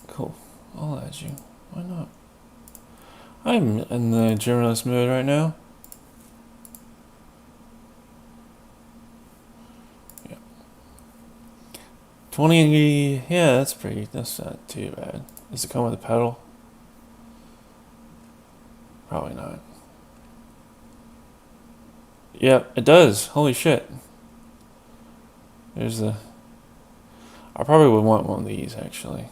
Cool. I'll add you. Why not? I'm in the journalist mode right now. 20, yeah, that's not too bad. Does it come with a pedal? Probably not. Yep, it does. Holy shit. There's the... I probably would want one of these, actually.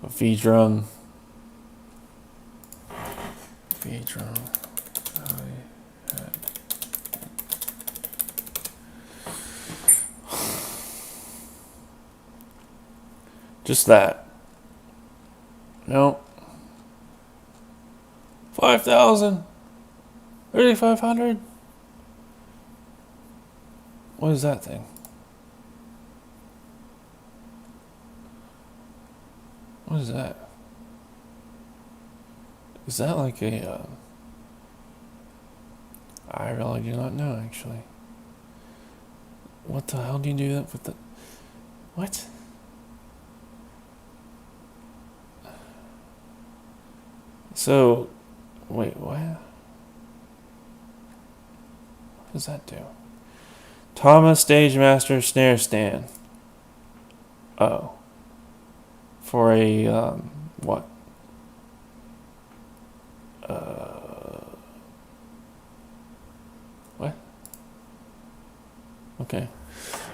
A V-drum. V-drum. Just that. No. 5,000. $3,500? What is that thing? What is that? Is that like a, I really do not know, actually. What the hell do you do that with the... What? So, wait, what? What does that do? Thomas Stage Master Snare Stand. Oh. For a, what? What? Okay.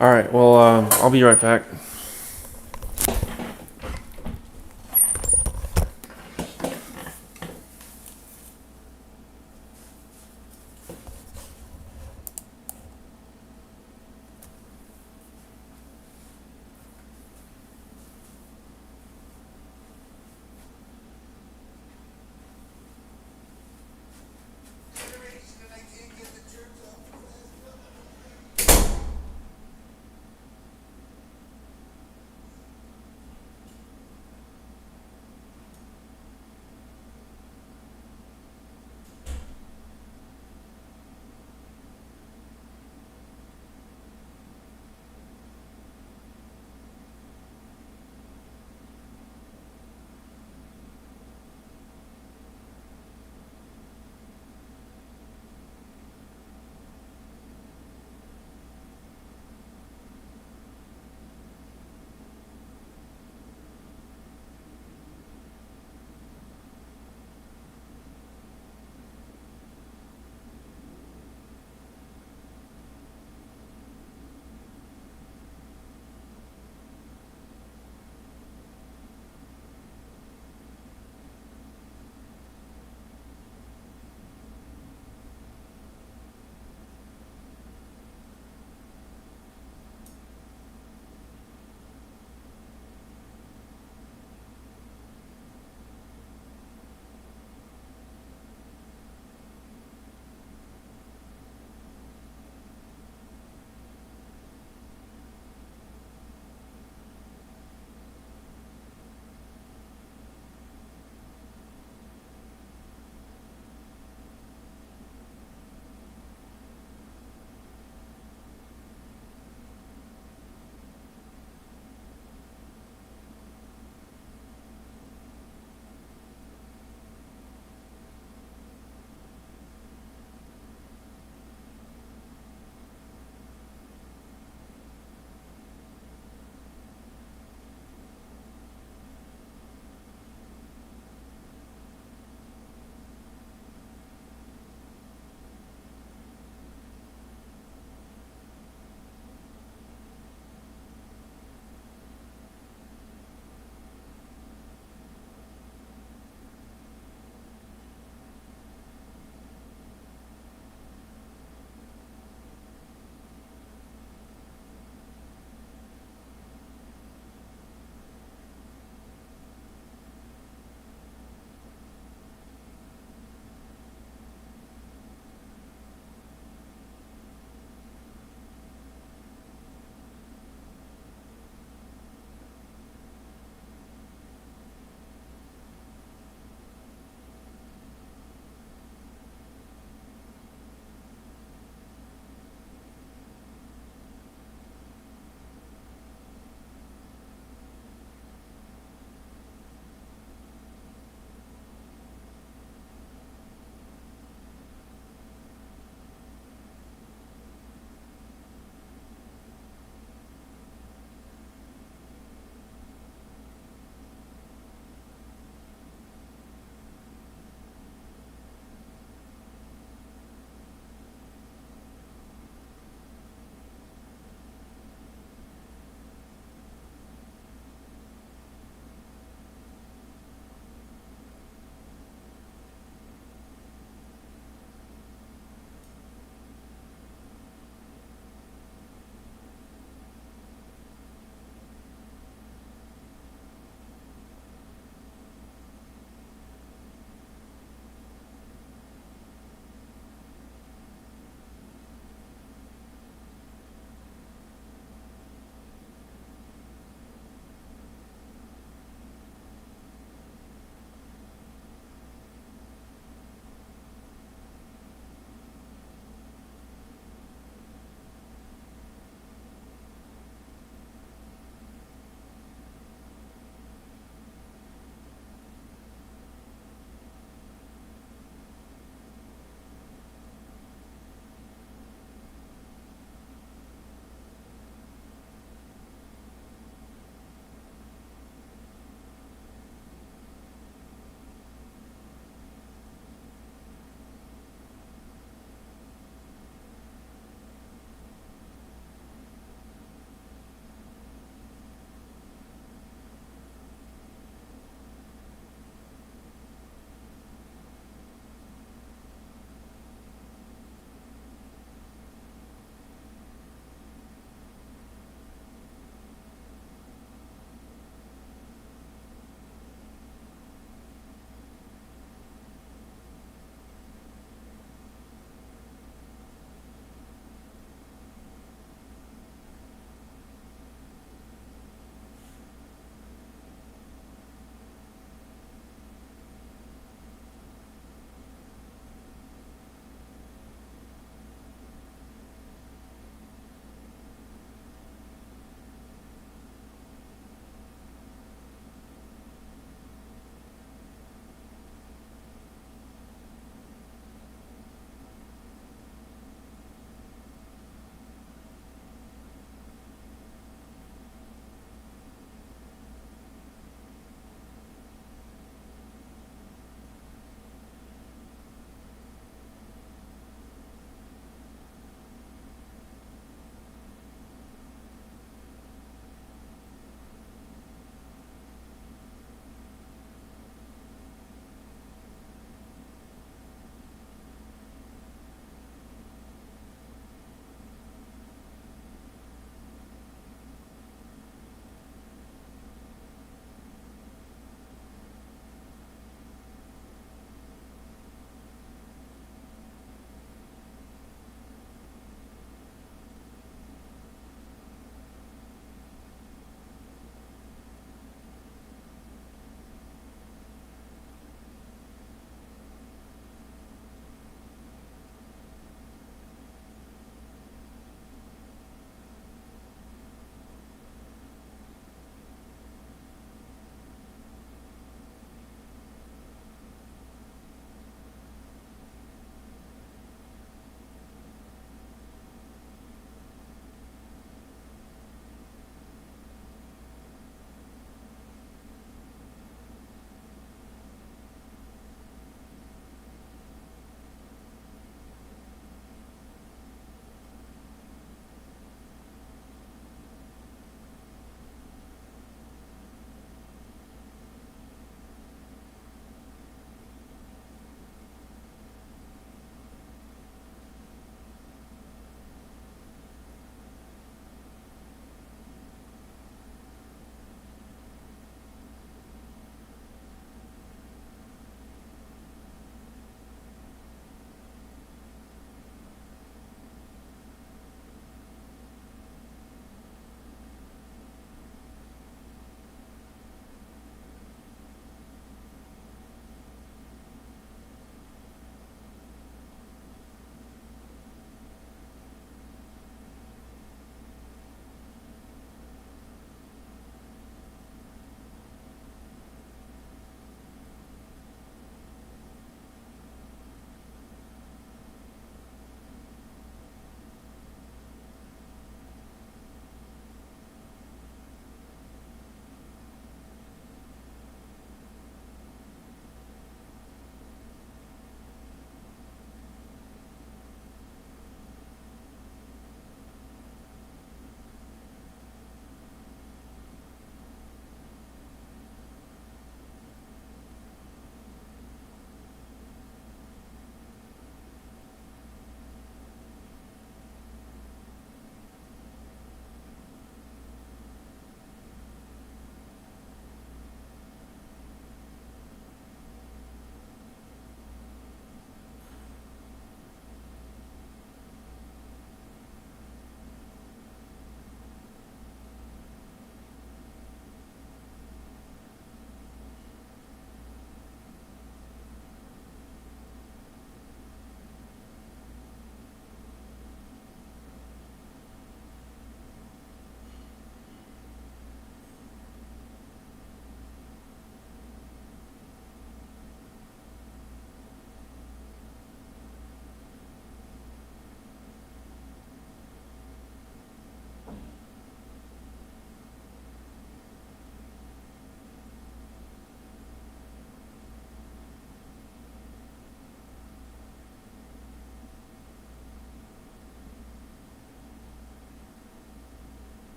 Alright, well, I'll be right back.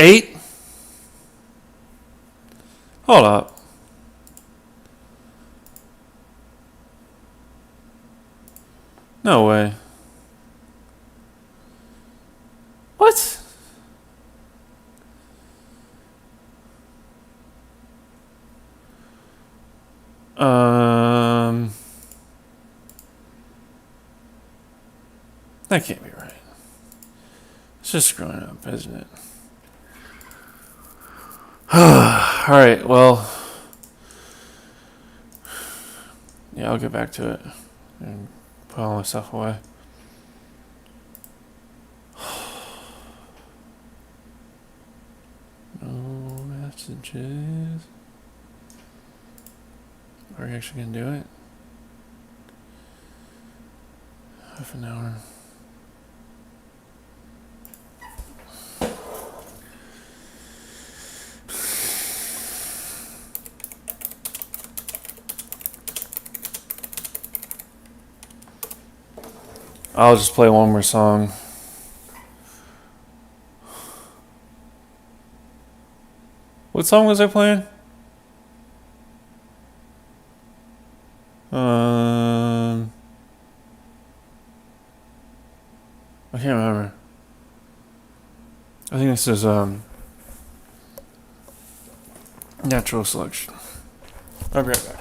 8? Hold up. No way. What? That can't be right. It's just screwing up, isn't it? Alright, well. Yeah, I'll get back to it. And put all my stuff away. No messages. Are we actually gonna do it? Half an hour. I'll just play one more song. What song was I playing? I can't remember. I think this is Natural Selection. I'll be right back.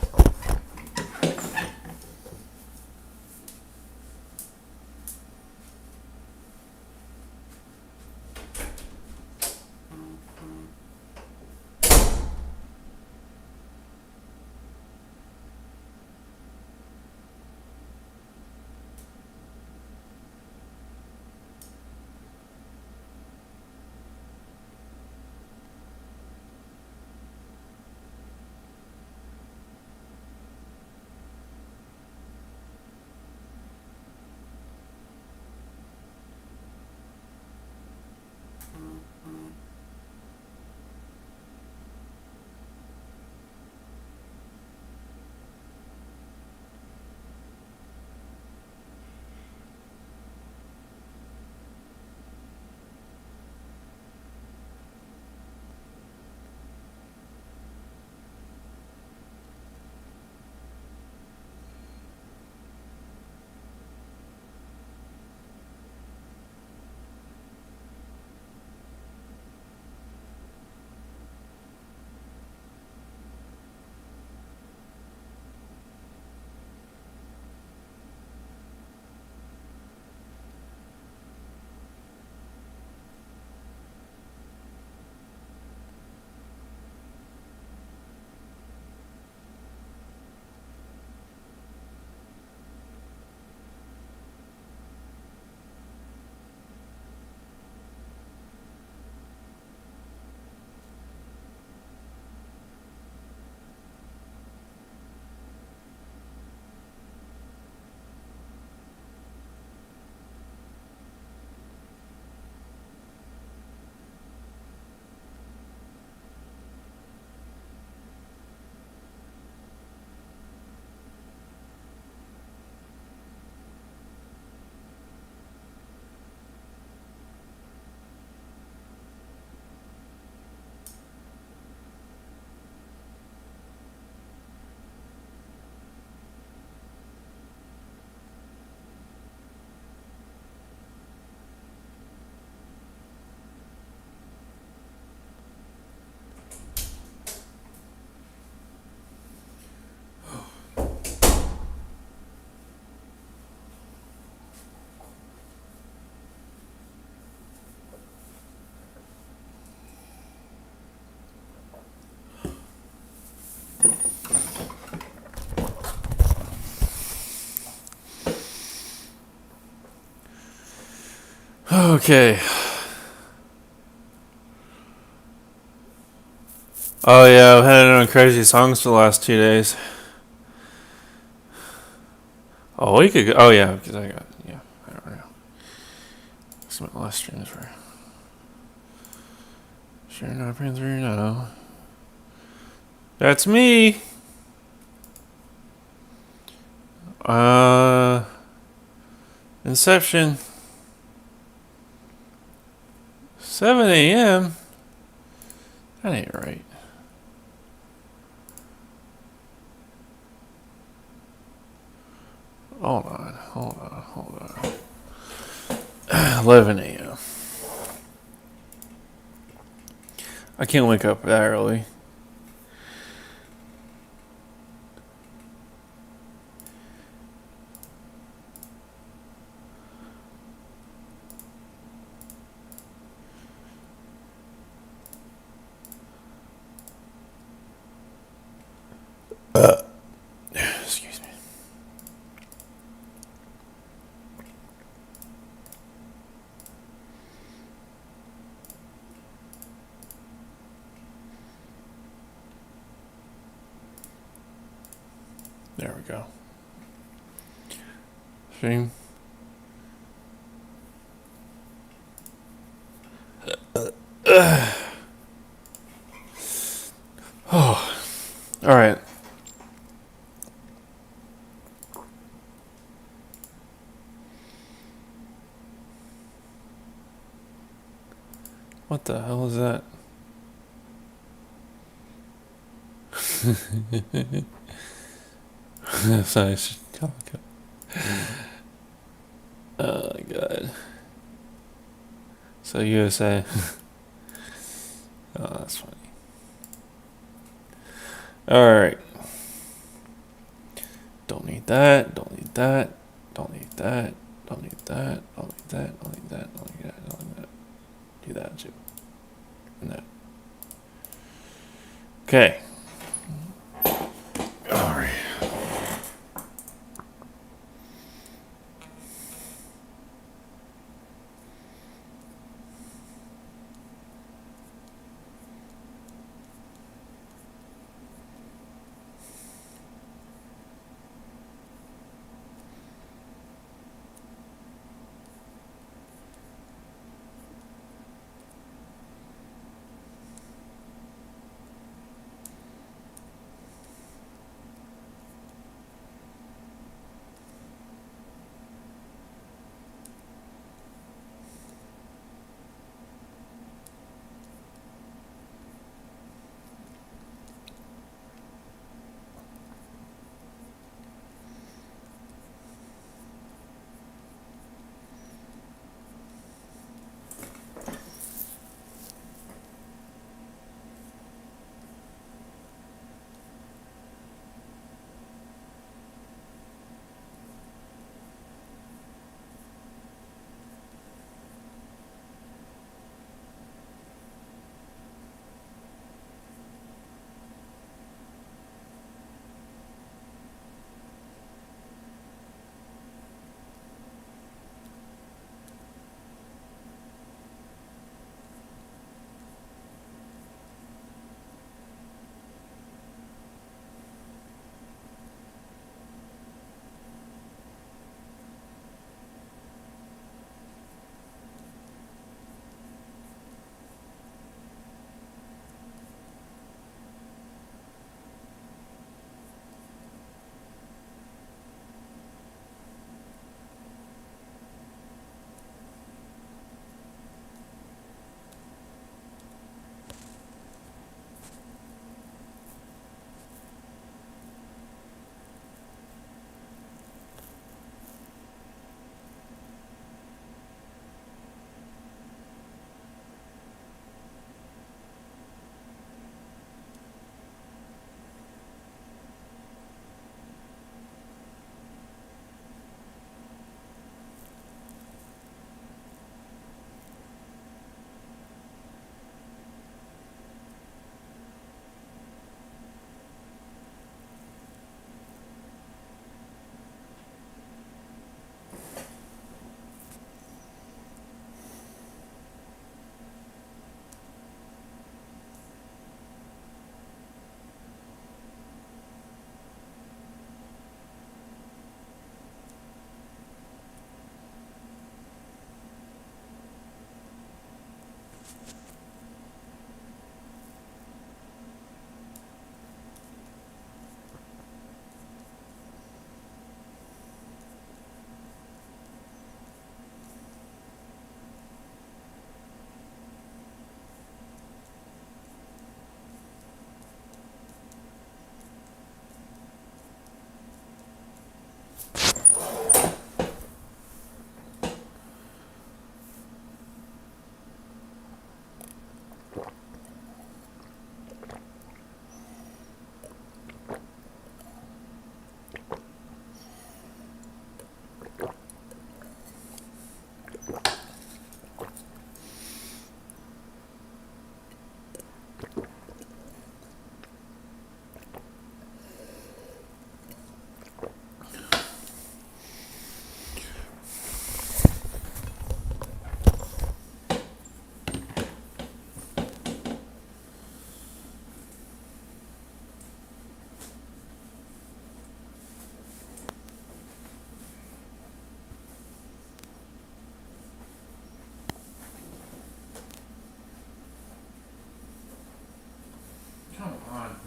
Okay. Oh yeah, I've had it on crazy songs for the last 2 days. Oh, we could go. Oh yeah, because I got, yeah, I don't know. That's what my last streams were. Sure, not Panther, no. That's me. Inception. 7 a.m. That ain't right. Hold on. 11 a.m. I can't wake up that early. Excuse me. There we go. Stream. Oh, all right. What the hell is that? Sorry, oh my god. So USA. Oh, that's funny. Alright. Don't need that. Don't need that. Don't need that. Don't need that. Don't need that. Don't need that. Don't need that. Don't need that. Do that too. And that. Okay. Alright.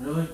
really?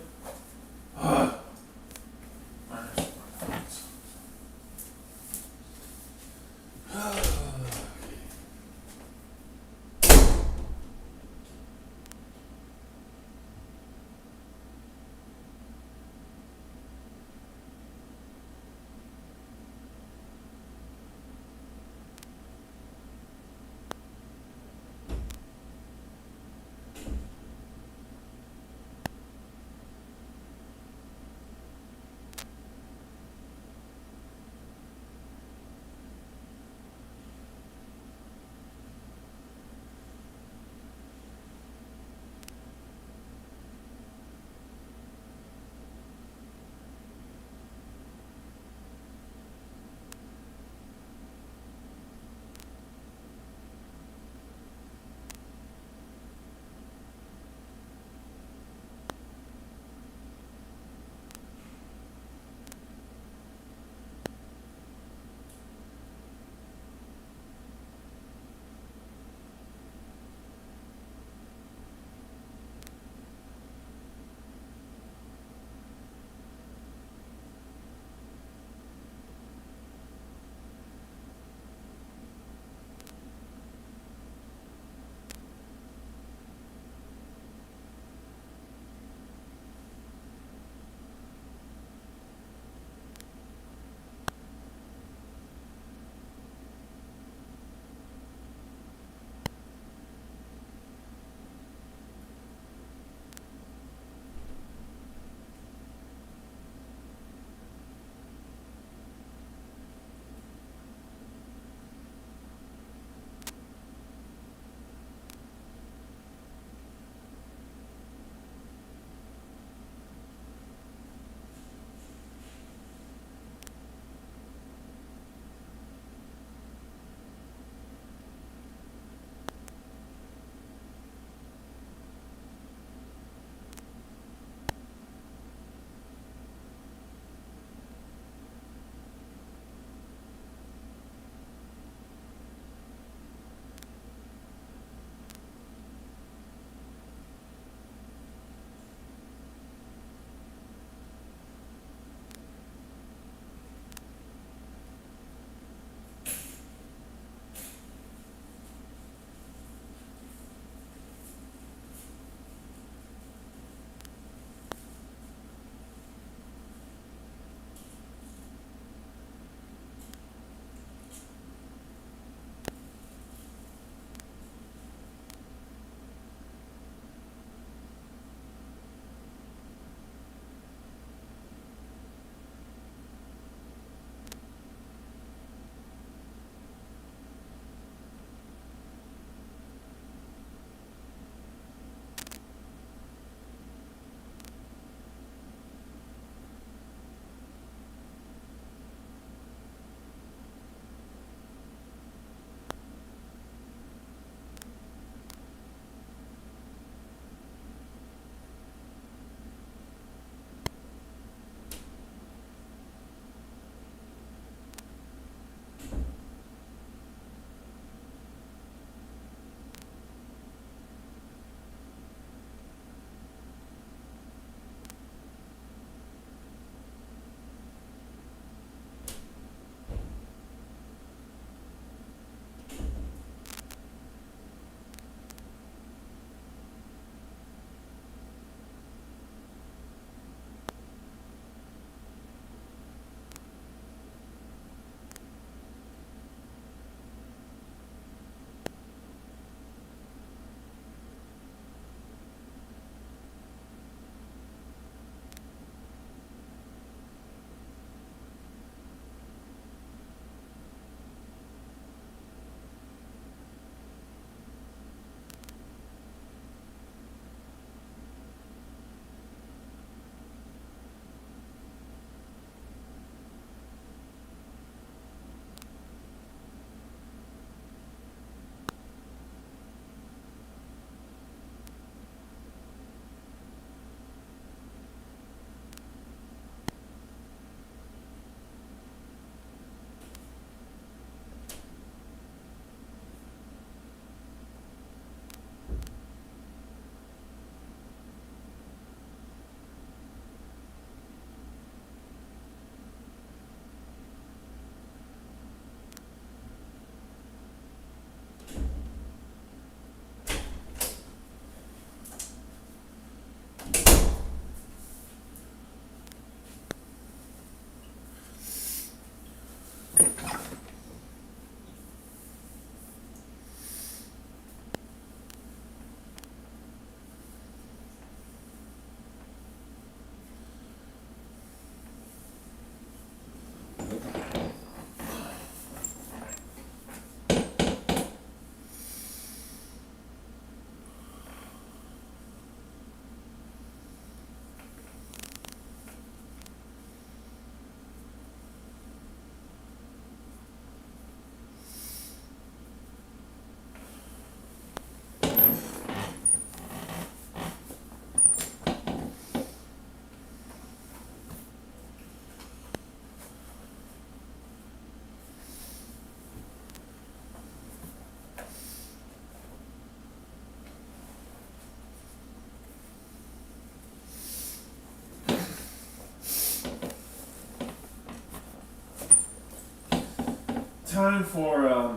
time for I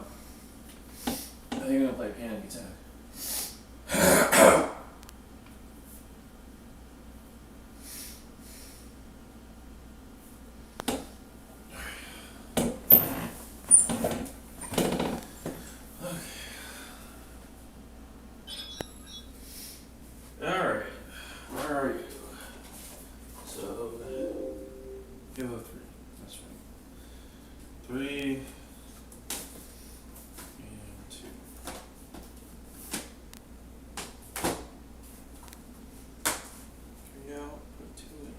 think I'm gonna play Panic Attack. Alright, where are you? So, you have 3. That's right. 3 and 2. 3 out, put 2 in.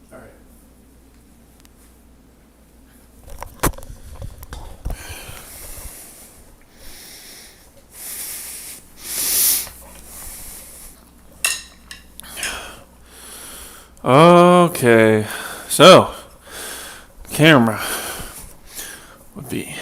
Alright. Okay, so camera would be